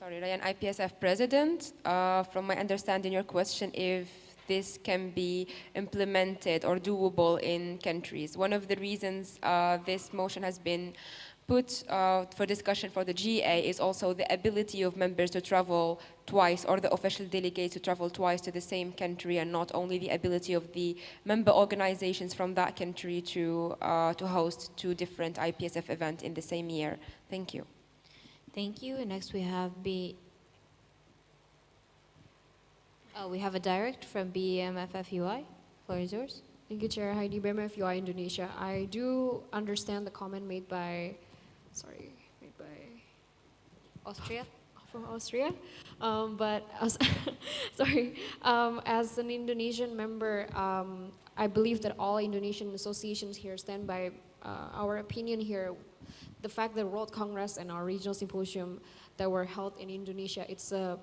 Ryan, IPSF president. From my understanding, your question if this can be implemented or doable in countries. One of the reasons this motion has been put for discussion for the GA is also the ability of members to travel twice, or the official delegates to travel twice to the same country, and not only the ability of the member organizations from that country to host two different IPSF events in the same year. Thank you. Thank you. And next we have we have a direct from BMFFUI. Floor is yours. Thank you, Chair. Heidi, BMFUI Indonesia. I do understand the comment made by Austria. From Austria, but as as an Indonesian member, I believe that all Indonesian associations here stand by our opinion here. The fact that World Congress and our regional symposium that were held in Indonesia, it's a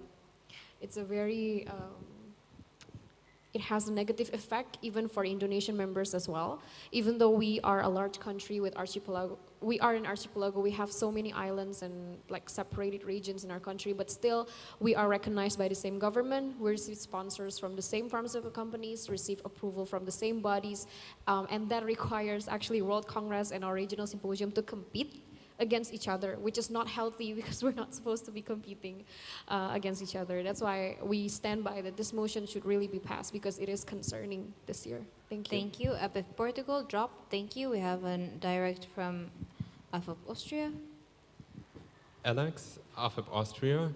very it has a negative effect even for Indonesian members as well. Even though we are a large country with archipelago, we are an archipelago, we have so many islands and like separated regions in our country, but still we are recognized by the same government, we receive sponsors from the same pharmaceutical companies, receive approval from the same bodies, and that requires actually World Congress and our regional symposium to compete against each other, which is not healthy because we're not supposed to be competing against each other. That's why we stand by that this motion should really be passed because it is concerning this year. Thank you. Thank you. APF Portugal, drop. Thank you. We have a direct from AFAP Austria. Alex, AFAP Austria.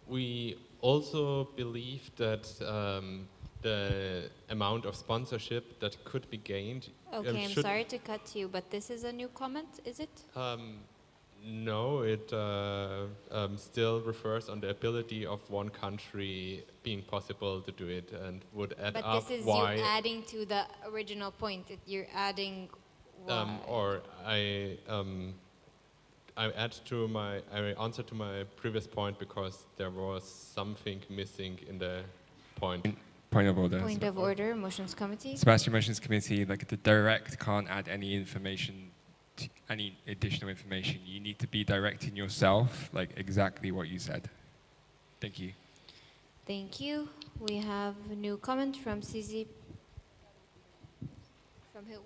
We also believe that the amount of sponsorship that could be gained. Okay, I'm sorry to cut you, but this is a new comment, is it? No, it still refers on the ability of one country being possible to do it, and would add up why. But this is you adding to the original point. You're adding why. Or I answer to my previous point because there was something missing in the point. Point of order. Point of order, Motions Committee. Sebastian, Motions Committee, like the direct can't add any information, any additional information. You need to be directing yourself, like exactly what you said. Thank you. Thank you. We have a new comment from CZ.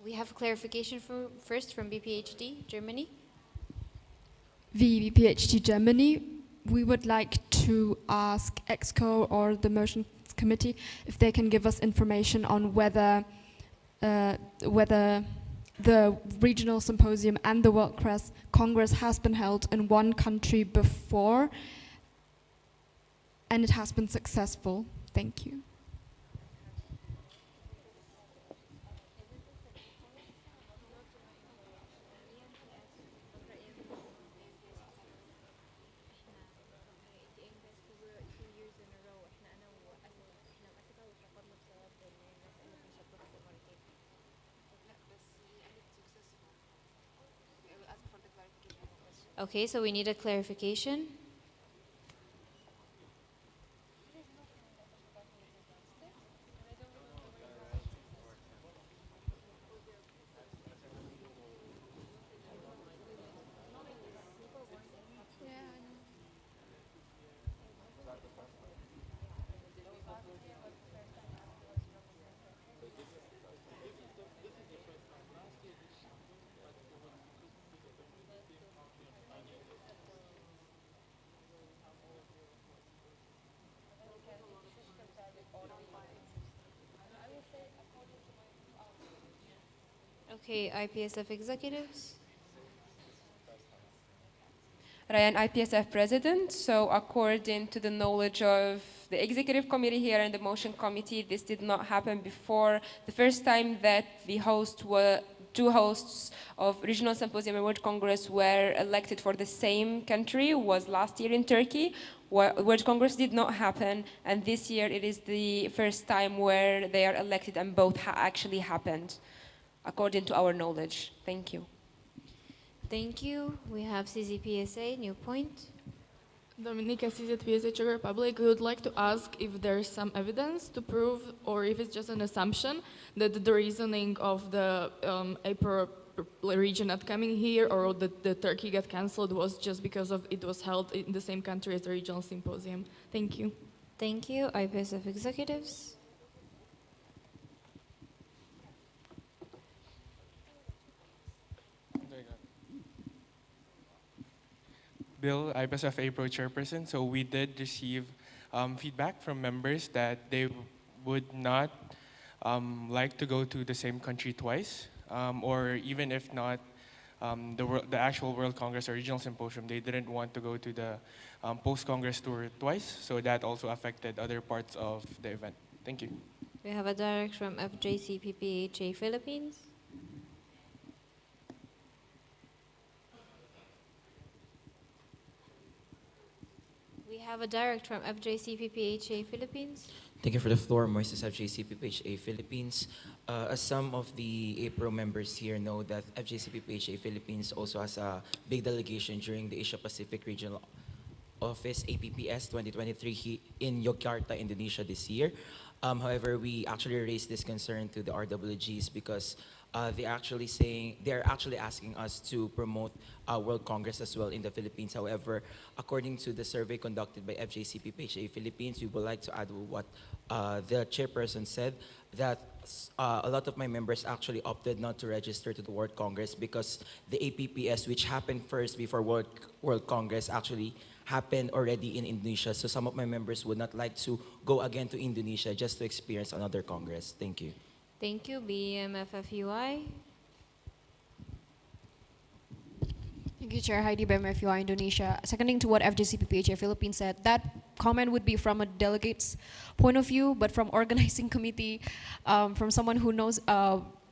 We have clarification first from BPHD, Germany. BPHD Germany, we would like to ask EXCO or the Motions Committee if they can give us information on whether the regional symposium and the World Congress has been held in one country before and it has been successful. Thank you. Okay, so we need a clarification. Okay, IPSF executives. Ryan, IPSF president. So according to the knowledge of the executive committee here and the motion committee, this did not happen before. The first time that the two hosts of Regional Symposium and World Congress were elected for the same country was last year in Turkey, where World Congress did not happen, and this year it is the first time where they are elected and both actually happened, according to our knowledge. Thank you. Thank you. We have CZPSA, new point. Dominika, CZPSA Czech Republic, we would like to ask if there is some evidence to prove, or if it's just an assumption, that the reasoning of the April region not coming here, or that the Turkey got cancelled, was just because of it was held in the same country as the regional symposium. Thank you. Thank you. IPSF executives. Bill, IPSF April chairperson. So we did receive feedback from members that they would not like to go to the same country twice, or even if not the actual World Congress or Regional Symposium, they didn't want to go to the post-Congress tour twice. So that also affected other parts of the event. Thank you. We have a direct from FJCPPHA Philippines. We have a direct from FJCPPHA Philippines. Thank you for the floor, Moises FJCPPHA Philippines. As some of the APRO members here know, that FJCPPHA Philippines also has a big delegation during the Asia Pacific Regional Office, APPS 2023 in Yogyakarta, Indonesia this year. However, we actually raised this concern to the RWGs because they're actually asking us to promote World Congress as well in the Philippines. However, according to the survey conducted by FJCPPHA Philippines, we would like to add what the chairperson said, that a lot of my members actually opted not to register to the World Congress because the APPS, which happened first before World Congress, actually happened already in Indonesia. So some of my members would not like to go again to Indonesia just to experience another Congress. Thank you. Thank you. BMFFUI. Thank you, Chair. Heidi BMFUI Indonesia. Seconding to what FJCPPHA Philippines said, that comment would be from a delegate's point of view, but from organizing committee, from someone who knows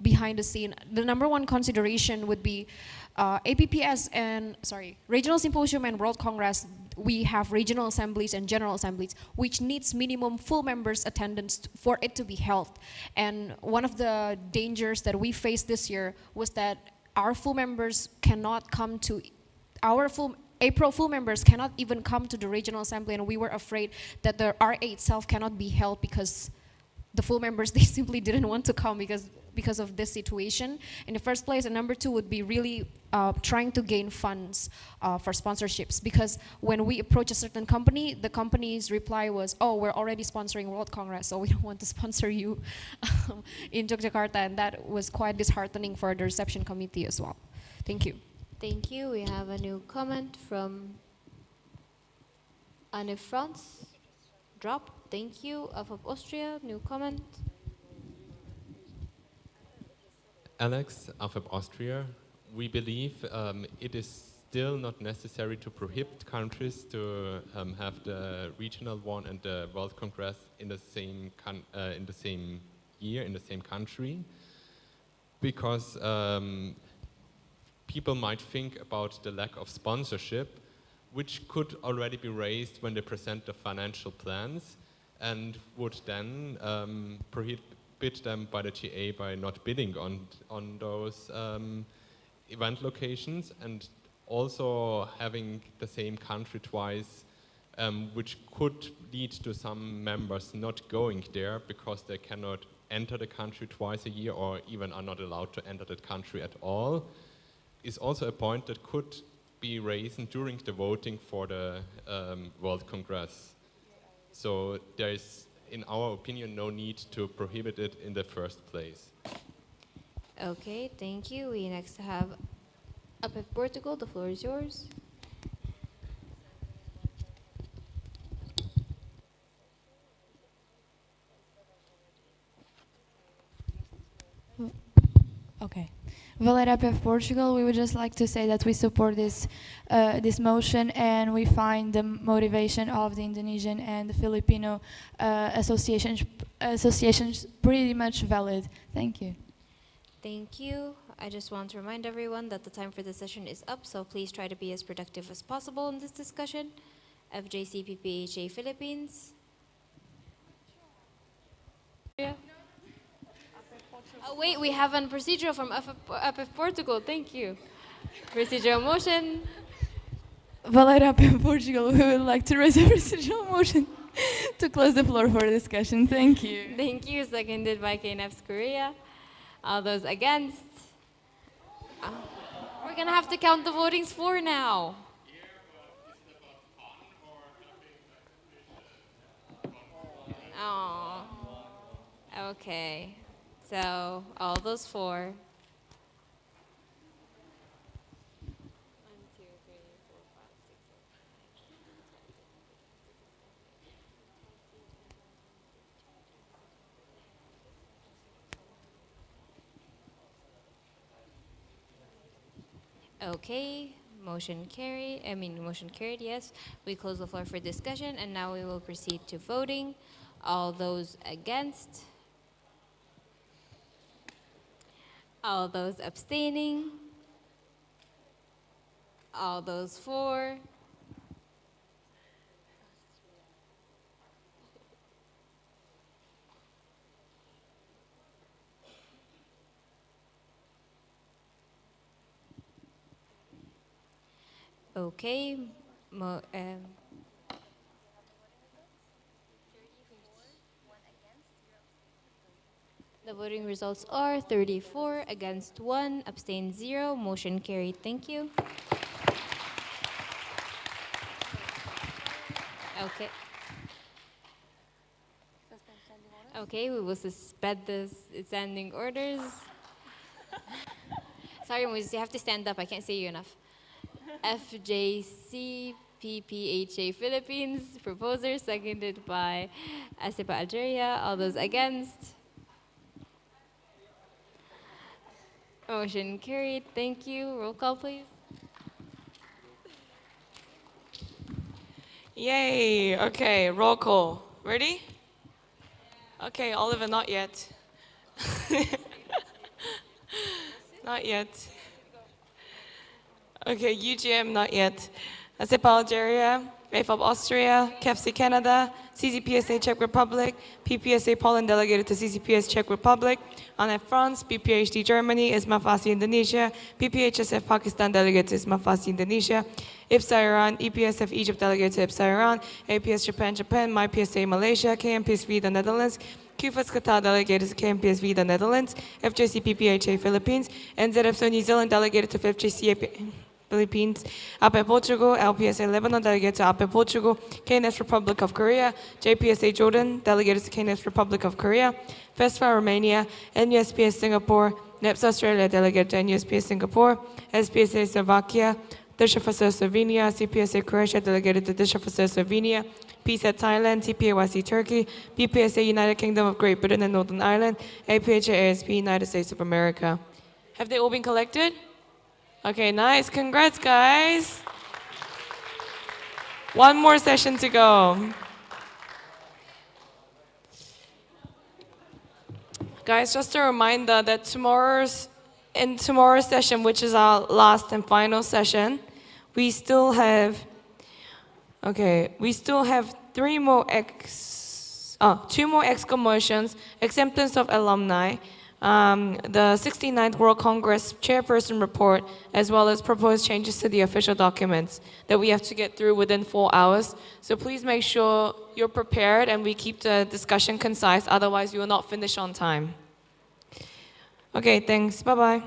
behind the scene, the number one consideration would be Regional Symposium and World Congress. We have regional assemblies and general assemblies, which needs minimum full members attendance for it to be held. And one of the dangers that we faced this year was that our full members cannot come to, April full members cannot even come to the regional assembly, and we were afraid that the RA itself cannot be held because the full members, they simply didn't want to come because of this situation in the first place. And number two would be really trying to gain funds for sponsorships, because when we approach a certain company, the company's reply was, oh, we're already sponsoring World Congress, so we don't want to sponsor you in Yogyakarta, and that was quite disheartening for the reception committee as well. Thank you. Thank you. We have a new comment from Anne France. Drop. Thank you. Of Austria, new comment. Alex, AFEP Austria, we believe it is still not necessary to prohibit countries to have the regional one and the World Congress in the same year, in the same country, because people might think about the lack of sponsorship, which could already be raised when they present the financial plans, and would then prohibit them by the GA by not bidding on those event locations, and also having the same country twice, which could lead to some members not going there because they cannot enter the country twice a year, or even are not allowed to enter that country at all, is also a point that could be raised during the voting for the World Congress. So there is, in our opinion, no need to prohibit it in the first place. Okay, thank you. We next have APEF Portugal. The floor is yours. Okay. Valer IPF Portugal, we would just like to say that we support this motion, and we find the motivation of the Indonesian and the Filipino associations pretty much valid. Thank you. Thank you. I just want to remind everyone that the time for the session is up, so please try to be as productive as possible in this discussion. FJC PPHA Philippines. Yeah. Oh, wait, we have a procedural from IPF Portugal. Thank you. Procedural motion. Valer IPF Portugal, we would like to raise a procedural motion to close the floor for discussion. Thank you. Thank you. Seconded by KNF's Korea. All those against? We're going to have to count the votings for now. Oh. Okay. So, all those for. Okay, motion carried, yes. We close the floor for discussion, and now we will proceed to voting. All those against? All those abstaining? All those for? Okay. The voting results are 34 against 1, abstain 0, motion carried. Thank you. Okay. Okay, we will suspend the standing orders. Sorry, Moises, you have to stand up. I can't see you enough. FJC PPHA Philippines, proposer, seconded by ASEPA Algeria. All those against? Motion carried. Thank you. Roll call, please. Yay. Okay, roll call. Ready? Okay, Oliver, not yet. Not yet. Okay, UGM, not yet. ASEPA Algeria, AFOB Austria, CAFC Canada, CCPSA Czech Republic, PPSA Poland delegated to CCPS Czech Republic, ANF France, PPHD Germany, ISMAFASI Indonesia, PPHSF Pakistan delegated to ISMAFASI Indonesia, IPSA Iran, EPSF Egypt delegated to IPSA Iran, APS Japan, MyPSA Malaysia, KMPSV the Netherlands, QFAS Qatar delegated to KMPSV the Netherlands, FJC PPHA Philippines, NZFSO New Zealand delegated to FJC Philippines, APE Portugal, LPSA Lebanon delegated to APE Portugal, KNS Republic of Korea, JPSA Jordan delegated to KNS Republic of Korea, FESFA Romania, NUSPS Singapore, NEPS Australia delegated to NUSPS Singapore, SPSA Slovakia, DISHAFASO Slovenia, CPSA Croatia delegated to DISHAFASO Slovenia, PSAT Thailand, TPAYC Turkey, BPSA United Kingdom of Great Britain and Northern Ireland, APHA ASP United States of America. Have they all been collected? Okay, nice. Congrats, guys. One more session to go. Guys, just a reminder that tomorrow's session, which is our last and final session, we still have two more EXCO motions, acceptance of alumni, the 69th World Congress Chairperson Report, as well as proposed changes to the official documents that we have to get through within 4 hours. So please make sure you're prepared and we keep the discussion concise, otherwise we will not finish on time. Okay, thanks. Bye-bye.